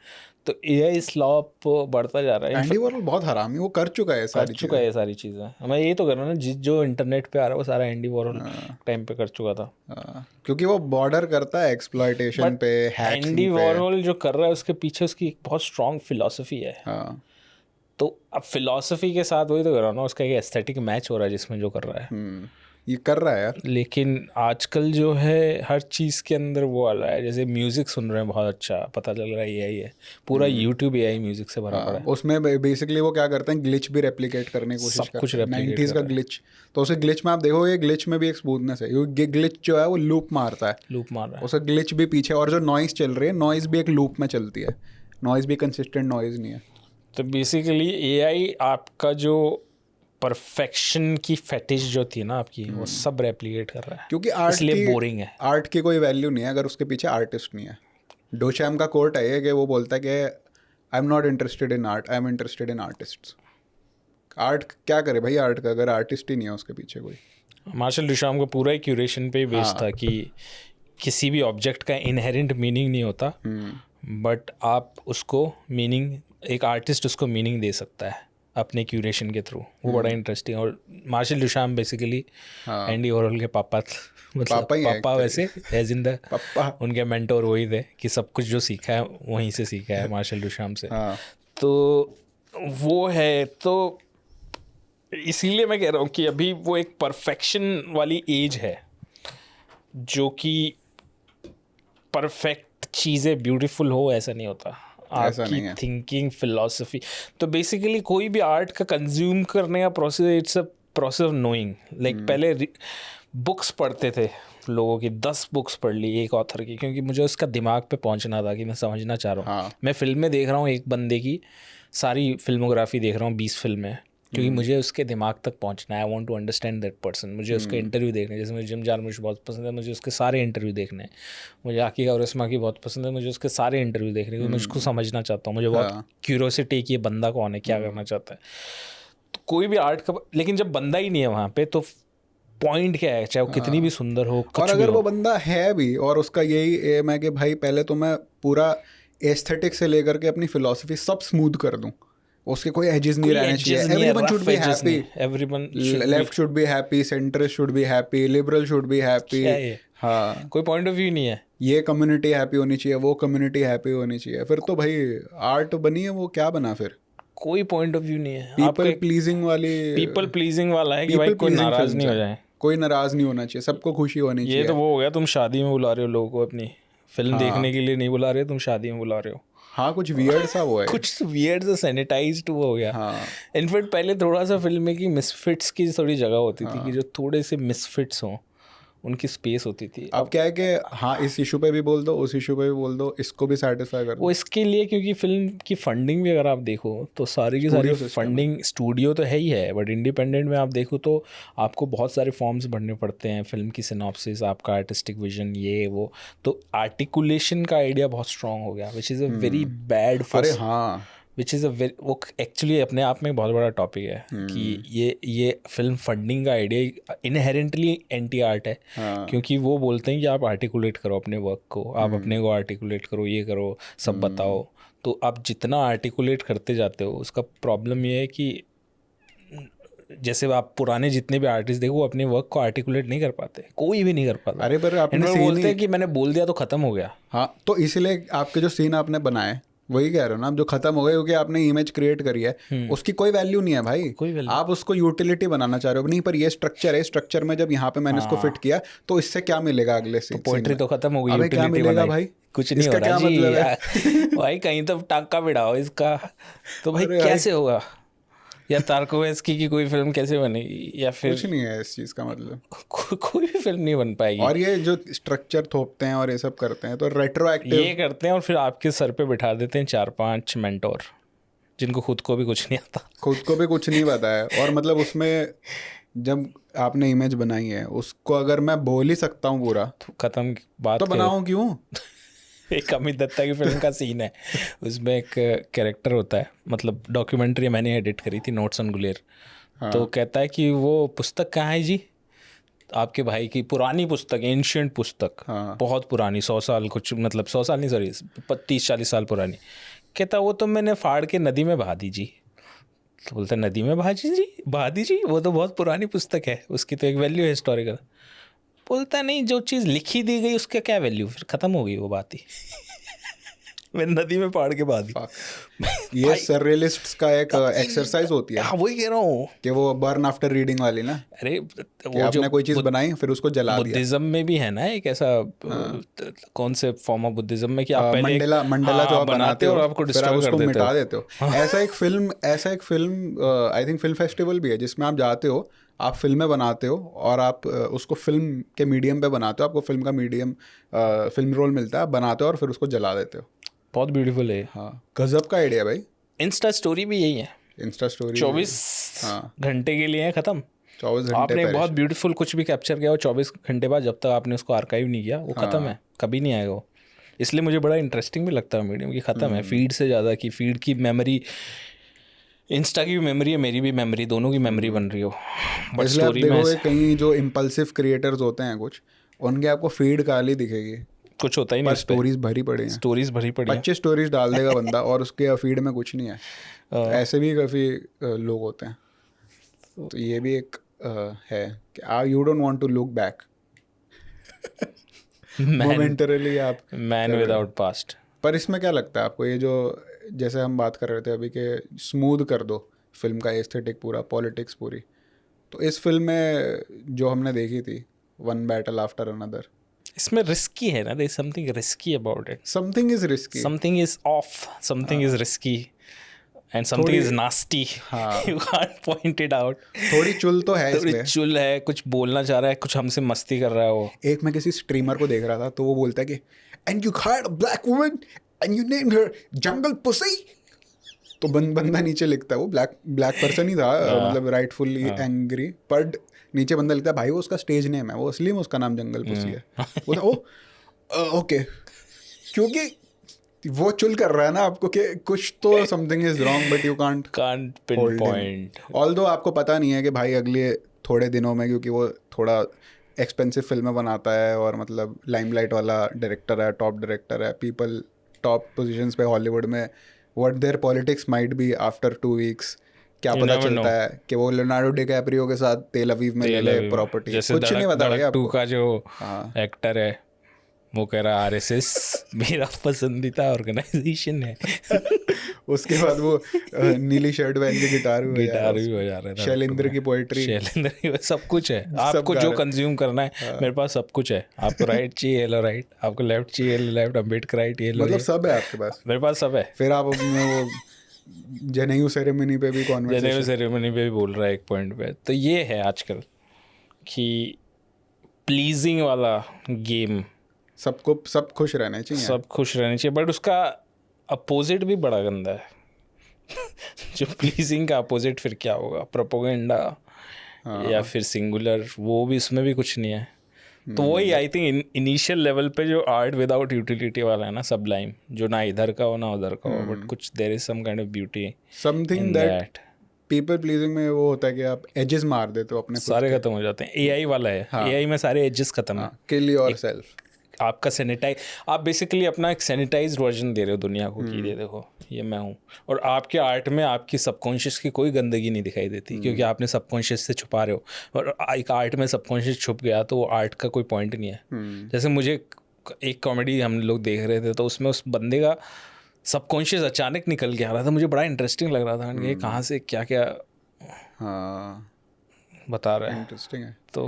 तो एआई स्लॉप बढ़ता जा रहा है। एंडी वारहोल बहुत हरामी, वो कर चुका है कर सारी चुका है ये सारी चीज़ें। मैं ये तो कर रहा हूँ ना, जो इंटरनेट पे आ रहा है वो सारा एंडी वॉरहोल टाइम पे कर चुका था। हाँ, क्योंकि वो बॉर्डर करता है एक्सप्लॉयटेशन पे, हैकिंग एंडी पे। वॉरहोल जो कर रहा है उसके पीछे उसकी एक बहुत स्ट्रॉन्ग फिलॉसफी है। हाँ तो अब फिलॉसफी के साथ वही तो कर रहा हूँ ना, उसका एक एस्थेटिक मैच हो रहा है जिसमें जो कर रहा है। ये कर रहा है यार। लेकिन आजकल जो है हर चीज़ के अंदर वो आ रहा है, जैसे म्यूज़िक सुन रहे हैं बहुत अच्छा, पता चल रहा है एआई है, पूरा यूट्यूब एआई म्यूज़िक से भरा पड़ा है। उसमें बेसिकली वो क्या करते हैं, ग्लिच भी रेप्लिकेट करने की कोशिश सब कुछ करते हैं। replicate 90s का ग्लिच, तो उसे ग्लिच में आप देखोगे, ग्लिच में भी एक स्मूथनेस है। ये ग्लिच जो है वो लूप मारता है, लूप मार रहा है। उसे ग्लिच भी पीछे, और जो नॉइस चल रही है, नॉइस भी एक लूप में चलती है, नॉइस भी कंसिस्टेंट नॉइस नहीं है। तो बेसिकली एआई आपका जो परफेक्शन की फेटिश जो थी ना आपकी, वो सब रेप्लिकेट कर रहा है, क्योंकि आर्ट इसलिए बोरिंग है। आर्ट की कोई वैल्यू नहीं है अगर उसके पीछे आर्टिस्ट नहीं है। डोचैम का कोट है ये कि वो बोलता है कि I am not interested in art, I am interested in artist. Art क्या करे भाई आर्ट का, अगर आर्टिस्ट ही नहीं है उसके पीछे कोई। मार्शल दुशाम का पूरा ही क्यूरेशन पे बेस्ड था कि किसी भी ऑब्जेक्ट का इनहेरेंट मीनिंग नहीं होता, बट आप उसको मीनिंग, एक आर्टिस्ट उसको मीनिंग दे सकता है अपने क्यूरेशन के थ्रू। वो बड़ा इंटरेस्टिंग। और मार्शल दुशाम बेसिकली एंडी वॉरहोल के पापा मतलब पापा ही है एक पापा वैसे एज इन द पापा। उनके मेंटोर वही थे कि सब कुछ जो सीखा है वहीं से सीखा है मार्शल दुशाम से। हाँ। तो वो है, तो इसीलिए मैं कह रहा हूँ कि अभी वो एक परफेक्शन वाली एज है, जो कि परफेक्ट चीज़ें ब्यूटीफुल हो ऐसा नहीं होता। ऐसा नहीं आपकी है। थिंकिंग फिलॉसफी, तो बेसिकली कोई भी आर्ट का कंज्यूम करने का process, it's a process of knowing. Like पहले बुक्स पढ़ते थे लोगों की, 10 बुक्स पढ़ ली एक ऑथर की, क्योंकि मुझे उसका दिमाग पे पहुंचना था कि मैं समझना चाह रहा हूँ। हाँ। मैं फिल्में देख रहा हूँ, एक बंदे की सारी फिल्मोग्राफी देख रहा हूँ, 20 फिल्में, क्योंकि मुझे उसके दिमाग तक पहुंचना है। I want to understand that person. मुझे उसके इंटरव्यू देखने, जैसे मुझे जिम जारमुश बहुत पसंद है, मुझे उसके सारे इंटरव्यू देखने हैं। मुझे आकी कौरस्मा की बहुत पसंद है, मुझे उसके सारे इंटरव्यू देखने, क्योंकि मैं उसको समझना चाहता हूँ। मुझे बहुत क्यूरियोसिटी कि ये बंदा कौन है, क्या करना चाहता है। तो कोई भी आर्ट का, लेकिन जब बंदा ही नहीं है वहाँ पे, तो पॉइंट क्या है, चाहे वो कितनी भी सुंदर हो, और कुछ भी अगर हो। वो बंदा है भी और उसका यही एम है कि भाई पहले तो मैं पूरा एस्थेटिक से लेकर के अपनी फिलॉसफी सब स्मूथ कर दूं, उसके कोई एजेस नहीं रहने चाहिए, everyone should be happy, everyone left should be happy, centre should be happy, liberal should be happy, क्या है, हाँ कोई पॉइंट ऑफ व्यू नहीं है। ये कम्युनिटी हैप्पी होनी चाहिए, वो कम्युनिटी हैप्पी होनी चाहिए, फिर तो भाई आर्ट बनी है वो क्या बना फिर, कोई पॉइंट ऑफ व्यू नहीं है। पीपल प्लीजिंग वाली, पीपल प्लीजिंग वाला है कि भाई कोई नाराज नहीं हो जाए, कोई नाराज नहीं होना चाहिए, सबको खुशी होनी चाहिए। ये तो वो हो गया, तुम शादी में बुला रहे हो लोगों को, अपनी फिल्म देखने के लिए नहीं बुला रहे हो, तुम शादी में बुला रहे हो। हाँ कुछ वियर्ड सा वो है, कुछ वियर्ड सा सैनिटाइज्ड वो हो गया। हाँ इनफैक्ट पहले थोड़ा सा फिल्म में कि मिसफिट्स की थोड़ी जगह होती थी कि जो थोड़े से मिसफिट्स हों उनकी स्पेस होती थी। अब क्या है कि हाँ इस इशू पे भी बोल दो, उस इशू पे भी बोल दो, इसको भी सेटिस्फाई कर दो। वो इसके लिए क्योंकि फिल्म की फंडिंग भी अगर आप देखो तो सारी की सारी फंडिंग स्टूडियो तो है ही है, बट इंडिपेंडेंट में आप देखो तो आपको बहुत सारे फॉर्म्स भरने पड़ते हैं, फिल्म की सिनॉप्सिस, आपका आर्टिस्टिक विजन, ये वो, तो आर्टिकुलेशन का आइडिया बहुत स्ट्रांग हो गया, which is a very bad for, अरे हाँ विच इज़ अ वेरी, वो एक्चुअली अपने आप में एक बहुत बड़ा टॉपिक है कि ये फिल्म फंडिंग का आइडिया इनहेरेंटली एंटी आर्ट है। क्योंकि वो बोलते हैं कि आप आर्टिकुलेट करो अपने वर्क को, आप अपने को आर्टिकुलेट करो, ये करो, सब बताओ। तो आप जितना आर्टिकुलेट करते जाते हो उसका प्रॉब्लम ये है कि जैसे आप पुराने जितने भी आर्टिस्ट देखो वो अपने वर्क को आर्टिकुलेट नहीं कर पाते, कोई भी नहीं कर पाता। अरे पर आपने बोलते हैं कि मैंने बोल दिया तो ख़त्म हो गया। हाँ तो इसलिए आपके जो सीन आपने बनाए वही कह रहे हो ना, जो खत्म हो गए क्योंकि आपने इमेज क्रिएट करी है, उसकी कोई वैल्यू नहीं है भाई, कोई वैल्यू, आप उसको यूटिलिटी बनाना चाह रहे हो, नहीं पर ये स्ट्रक्चर है, स्ट्रक्चर में जब यहाँ पे मैंने इसको फिट किया तो इससे क्या मिलेगा अगले से, पोएट्री तो खत्म हो गई, अबे क्या मिलेगा भाई, कुछ नहीं हो रहा जी मतलब भाई, कहीं तो टांका भिड़ाओ इसका, तो भाई कैसे होगा, या तारकोवेस्की की कोई फिल्म कैसे बनेगी, या फिर कुछ नहीं है इस चीज़ का मतलब, कोई भी फिल्म नहीं बन पाएगी। और ये जो स्ट्रक्चर थोपते हैं और ये सब करते हैं तो रेट्रोएक्टिव ये करते हैं और फिर आपके सर पे बिठा देते हैं 4-5 मेंटोर जिनको खुद को भी कुछ नहीं आता, खुद को भी कुछ नहीं पता है, और मतलब उसमें जब आपने इमेज बनाई है उसको अगर मैं बोल ही सकता हूँ पूरा तो खत्म बात, तो बनाऊँ क्यों। एक अमित दत्ता की फिल्म का सीन है, उसमें एक कैरेक्टर होता है, मतलब डॉक्यूमेंट्री मैंने एडिट करी थी, नोट्स ऑन गुलेर। तो कहता है कि वो पुस्तक कहाँ है जी, आपके भाई की पुरानी पुस्तक, एंशिएंट पुस्तक, बहुत पुरानी, 100 साल कुछ, मतलब 100 साल नहीं, सॉरी 30-40 साल पुरानी। कहता वो तो मैंने फाड़ के नदी में बहा दी जी। तो बोलता नदी में बहा दी जी, वो तो बहुत पुरानी पुस्तक है, उसकी तो एक वैल्यू है हिस्टोरिकल। बोलता नहीं, जो चीज़ लिखी दी गई उसका क्या वैल्यू, फिर ख़त्म हो गई वो बात ही मैंने नदी में पहाड़ के बाद ये सररियलिस्ट्स का एक एक्सरसाइज होती है। हाँ वही कह रहा हूँ कि वो बर्न आफ्टर रीडिंग वाली ना, अरे वो आपने कोई चीज़ बनाई फिर उसको जला दिया। बुद्धिज्म में भी है ना एक ऐसा कौन से फॉर्म ऑफ बुद्धिज्म में कि आप पहले मंडला जो आप बनाते हो और आपको फिर आप डिस्ट्रॉय उसको कर मिटा देते हो। ऐसा एक film I think film festival भी है जिसमें आप जाते हो, आप फिल्में बनाते हो और आप उसको फिल्म के मीडियम पे बनाते हो, आपको फिल्म का मीडियम फिल्म रोल मिलता है, आप बनाते हो और फिर उसको जला देते हो। बहुत ब्यूटीफुल है। हाँ गजब का आइडिया भाई। इंस्टा स्टोरी भी यही है, इंस्टा स्टोरी 24 घंटे के लिए है, खत्म। 24 घंटे आपने बहुत ब्यूटीफुल कुछ भी कैप्चर किया, वो 24 घंटे बाद जब तक आपने उसको आर्काइव नहीं किया वो खत्म है, कभी नहीं आएगा वो। इसलिए मुझे बड़ा इंटरेस्टिंग भी लगता है मीडियम की खत्म है, फीड से ज़्यादा की फीड की मेमोरी, इंस्टा की भी मेमोरी है, मेरी भी मेमोरी, दोनों की मेमोरी बन रही हो। बट स्टोरी में कहीं जो इम्पल्सिव क्रिएटर्स होते हैं कुछ, उनके आपको फीड काली दिखेगी, कुछ होता ही नहीं, स्टोरीज भरी पड़ी हैं, स्टोरीज भरी पड़ी हैं, 25 स्टोरीज डाल देगा बंदा और उसके फीड में कुछ नहीं है। ऐसे भी काफ़ी लोग होते हैं। तो ये भी एक है कि you don't want to look back momentarily, आप मैन विदाउट पास्ट। पर इसमें क्या लगता है आपको, ये जो जैसे हम बात कर रहे थे अभी के स्मूथ कर दो फिल्म का एस्थेटिक पूरा, पॉलिटिक्स पूरी, तो इस फिल्म में जो हमने देखी थी वन बैटल आफ्टर अनदर, इसमें रिस्की है ना, there is something risky about it, something is risky, something is off, something is risky and something is nasty, you can't point it out. थोड़ी चुल तो है थोड़ी इसमें, चुल है, कुछ बोलना चाह रहा है, कुछ हमसे मस्ती कर रहा है वो। एक मैं किसी स्ट्रीमर को देख रहा था तो वो बोलता है कि and you hired a black woman and you named her jungle pussy, तो बंदा नीचे लिखता है, वो ब्लैक पर्सन ही था, मतलब राइटफुली एंग्री, पर नीचे बंदा लिखता है भाई वो उसका स्टेज नेम है, वो असली में उसका नाम जंगल पुसी है। वो ओके, क्योंकि वो चुल कर रहा है ना आपको कि कुछ तो something is wrong but you can't pin point. Although आपको पता नहीं है कि भाई अगले थोड़े दिनों में, क्योंकि वो थोड़ा एक्सपेंसिव फिल्में बनाता है और मतलब लाइमलाइट वाला डायरेक्टर है, टॉप डायरेक्टर है, पीपल टॉप पोजीशंस पे हॉलीवुड में, what their politics might be after 2 weeks, क्या You पता never चलता know. है कि वो लियोनार्डो डिकैप्रियो के साथ तेल अवीव में ले ले प्रॉपर्टी, जैसे कुछ नहीं पता भाई धड़क 2 आपको। का जो हाँ। एक्टर है वो कह रहा आरएसएस मेरा पसंदीदा ऑर्गेनाइजेशन है। उसके बाद वो नीली शर्ट पहन के गिटार भी गिटार भी बजा रहा था, शैलेंद्र की पोएट्री, शैलेंद्र की सब कुछ है। आपको गा जो रहे। कंज्यूम करना है मेरे पास सब कुछ है। आपको राइट चाहिए लो राइट, आपको लेफ्ट चाहिए लेफ्ट, अम्बेडकर राइट ये लो मतलब ये। सब है आपके पास। मेरे पास सब है। फिर आप अपने वो जनेयू सेरेमनी पे भी जनेऊ कॉन्वर्सेशन, सेरेमनी पे भी बोल रहा है एक पॉइंट पे। तो ये है आजकल कि प्लीजिंग वाला गेम, सबको सब खुश रहने चाहिए। सब खुश रहने चाहिए, बट उसका अपोजिट भी बड़ा गंदा है। जो प्लीजिंग का अपोजिट फिर क्या होगा, प्रोपोगेंडा या फिर सिंगुलर, वो भी उसमें भी कुछ नहीं है। तो वही आई थिंक इनिशियल लेवल पे जो आर्ट विदाउट यूटिलिटी वाला है ना, सबलाइम, जो ना इधर का हो ना उधर का हो, बट कुछ there is some kind of beauty something in that that. People pleasing में वो होता है कि आप एजेस मार देते हो अपने, सारे खत्म हो जाते हैं। एआई वाला है, एआई में सारे एजेस खत्म है। Kill yourself. आपका सैनिटाइज, आप बेसिकली अपना एक सैनिटाइज वर्जन दे रहे हो दुनिया को कि ये देखो ये मैं हूँ। और आपके आर्ट में आपकी सबकॉन्शियस की कोई गंदगी नहीं दिखाई देती, क्योंकि आपने सबकॉन्शियस से छुपा रहे हो। और एक आर्ट में सबकॉन्शियस छुप गया तो वो आर्ट का कोई पॉइंट नहीं है। जैसे मुझे एक कॉमेडी हम लोग देख रहे थे, तो उसमें उस बंदे का सबकॉन्शियस अचानक निकल के आ रहा था, मुझे बड़ा इंटरेस्टिंग लग रहा था कि कहाँ से क्या क्या हाँ, बता रहा है। इंटरेस्टिंग है। तो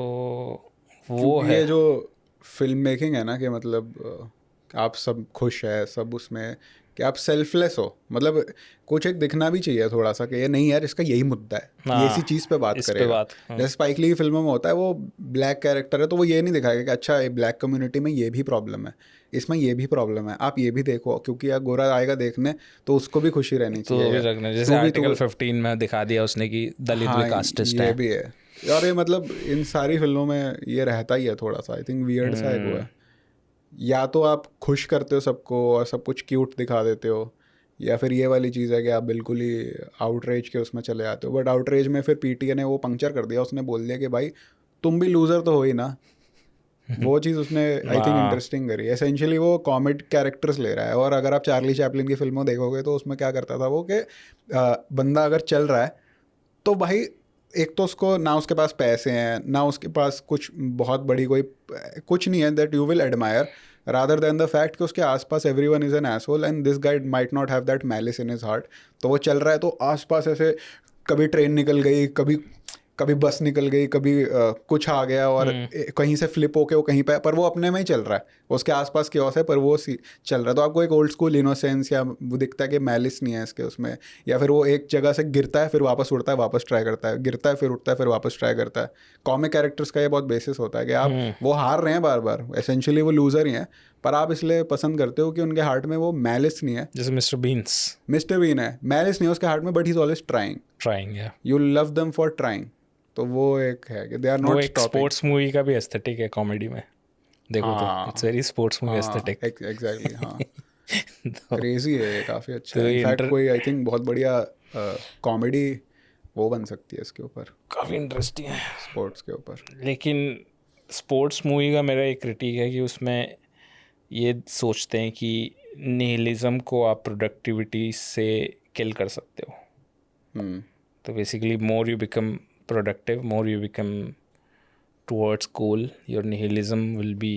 वो क्योंकि है ये जो फिल्म मेकिंग है ना, कि मतलब आप सब खुश है सब उसमें, कि आप सेल्फलेस हो, मतलब कुछ एक दिखना भी चाहिए थोड़ा सा कि ये नहीं यार इसका यही मुद्दा है, ये इसी चीज़ पे बात इस पे करेगा। बात, हाँ। जैसे स्पाइक ली की फिल्मों में होता है, वो ब्लैक कैरेक्टर है तो वो ये नहीं दिखाएगा कि अच्छा ब्लैक कम्युनिटी में ये भी प्रॉब्लम है, इसमें ये भी प्रॉब्लम है, आप ये भी देखो, क्योंकि यार गोरा आएगा देखने तो उसको भी खुशी रहनी तो चाहिए भी यार। रखना, जैसे आर्टिकल 15 में दिखा दिया उसने कि दलित भी कास्टिस्ट ये है। भी है। और ये मतलब इन सारी फिल्मों में ये रहता ही है थोड़ा सा, आई थिंक वियर्ड सा एक वो है। या तो आप खुश करते हो सबको और सब कुछ क्यूट दिखा देते हो, या फिर ये वाली चीज़ है कि आप बिल्कुल ही आउटरेज के उसमें चले आते हो। बट आउटरेज में फिर पीटीए ने वो पंक्चर कर दिया, उसने बोल दिया कि भाई तुम भी लूज़र तो हो ही ना। वो चीज़ उसने आई थिंक इंटरेस्टिंग करी। एसेंशियली वो कॉमिक कैरेक्टर्स ले रहा है। और अगर आप चार्ली चैपलिन की फिल्मों देखोगे तो उसमें क्या करता था वो कि बंदा अगर चल रहा है तो भाई एक तो उसको ना उसके पास पैसे हैं ना उसके पास कुछ बहुत बड़ी कोई कुछ नहीं है that you will admire, rather than the fact कि उसके आसपास everyone is an asshole and this guide might not have that malice in his heart. तो वो चल रहा है तो आसपास ऐसे कभी ट्रेन निकल गई, कभी कभी बस निकल गई, कभी कुछ आ गया और कहीं से फ्लिप होके वो कहीं पे, पर वो अपने में ही चल रहा है, उसके आसपास कियोस है पर वो चल रहा है। तो आपको एक ओल्ड स्कूल इनोसेंस या वो दिखता है कि मैलिस नहीं है इसके उसमें। या फिर वो एक जगह से गिरता है फिर वापस उड़ता है, वापस ट्राई करता है, गिरता है फिर उठता है फिर वापस ट्राई करता है। कॉमिक कैरेक्टर्स का ये बहुत बेसिस होता है कि आप वो हार रहे हैं बार बार, एसेंशियली वो लूजर ही हैं, पर आप इसलिए पसंद करते हो कि उनके हार्ट में वो मैलिस नहीं है। जैसे मिस्टर बीन्स, मिस्टर बीन है, मैलिस नहीं है उसके हार्ट में, but he is always trying है। You love them for trying. तो वो एक है कि दे आर वो नॉट एक स्टॉपिंग। स्पोर्ट्स मूवी का भी एस्थेटिक है कॉमेडी में, देखो तो it's very sports movie aesthetic. Exactly हाँ। तो क्रेजी है ये, काफ़ी अच्छा तो है। इनफैक्ट कोई आई थिंक बहुत बढ़िया कॉमेडी वो बन सकती है इसके ऊपर, काफ़ी इंटरेस्टिंग है स्पोर्ट्स के ऊपर। लेकिन स्पोर्ट्स मूवी का मेरा एक क्रिटिक है कि उसमें ये सोचते हैं कि निहिलिज्म को आप प्रोडक्टिविटी से किल कर सकते हो। तो basically more you become productive, more you become towards goal, your nihilism will be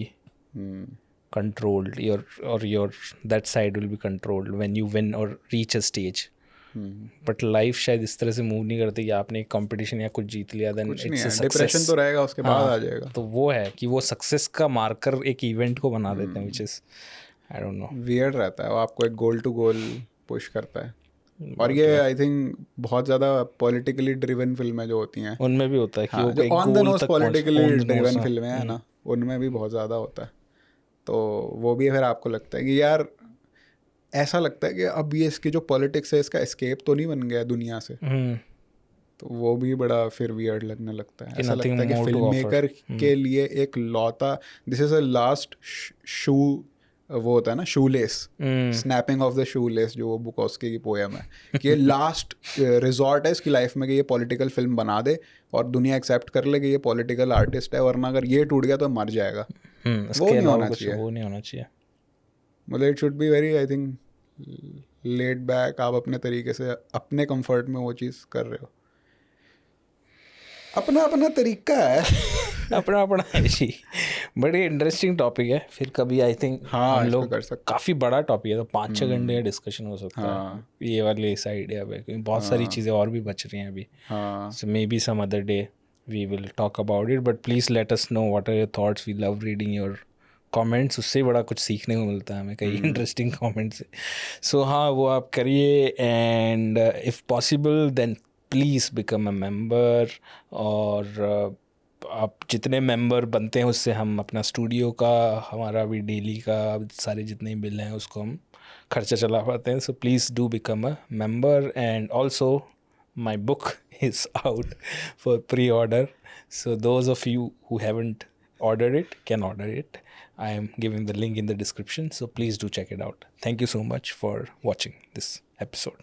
controlled, your that side will be controlled when you win or reach a stage. But life शायद इस तरह से move नहीं करती कि आपने एक competition या कुछ जीत लिया then it's a success. Depression तो रहेगा उसके बाद आ जाएगा। तो वो है कि वो सक्सेस का मार्कर एक इवेंट को बना देते हैं, which is I don't know, weird रहता है वो, आपको एक गोल टू गोल पुश करता है। और ये आई थिंक बहुत ज़्यादा पॉलिटिकली ड्रिवन फिल्में जो होती हैं उनमें भी होता है कि हाँ, वो जो एक ऑन द goal नोज तक politically on the driven nose, फिल्में हैं ना, उनमें भी बहुत ज़्यादा होता है। तो वो भी फिर आपको लगता है कि यार ऐसा लगता है कि अब ये इसकी जो पॉलिटिक्स है इसका एस्केप तो नहीं बन गया दुनिया से। तो वो भी बड़ा फिर वियर्ड लगने लगता है। ऐसा लगता है कि फिल्म मेकर के लिए एक लौता, दिस इज़ अ लास्ट शू वो होता है ना shoelace, snapping of the shoelace, जो वो बुकोस्की की पोयम है कि ये लास्ट रिजॉर्ट है इसकी लाइफ में कि ये पॉलिटिकल फिल्म बना दे और दुनिया एक्सेप्ट कर ले कि ये पॉलिटिकल आर्टिस्ट है, वरना अगर ये टूट गया तो मर जाएगा। वो नहीं होना चाहिए, वो नहीं होना चाहिए। मतलब it should be very, I think, laid back. आप अपने तरीके से अपने कंफर्ट में वो चीज़ कर रहे हो, अपना अपना तरीका है। अपना अपना है जी। बड़ी इंटरेस्टिंग टॉपिक है, फिर कभी आई थिंक हाँ, हम इसको लोग कर सकते। काफ़ी बड़ा टॉपिक है, तो 5-6 घंटे का डिस्कशन हो सकता है ये वाले इस आइडिया पे, क्योंकि बहुत सारी चीज़ें और भी बच रही हैं अभी। हाँ, So maybe some other day we will talk about it, but please let us know what are your thoughts. We love reading your comments. उससे बड़ा कुछ सीखने को मिलता है हमें कई इंटरेस्टिंग कमेंट्स से। सो हाँ, वो आप करिए, and if possible then please become a member. और आप जितने मेंबर बनते हैं उससे हम अपना स्टूडियो का, हमारा भी डेली का सारे जितने बिल हैं उसको हम खर्चा चला पाते हैं। So please do become a member, and also my book is out for pre-order, so those of you who haven't ordered it can order it. I am giving the link in the description, so please do check it out. Thank you so much for watching this episode.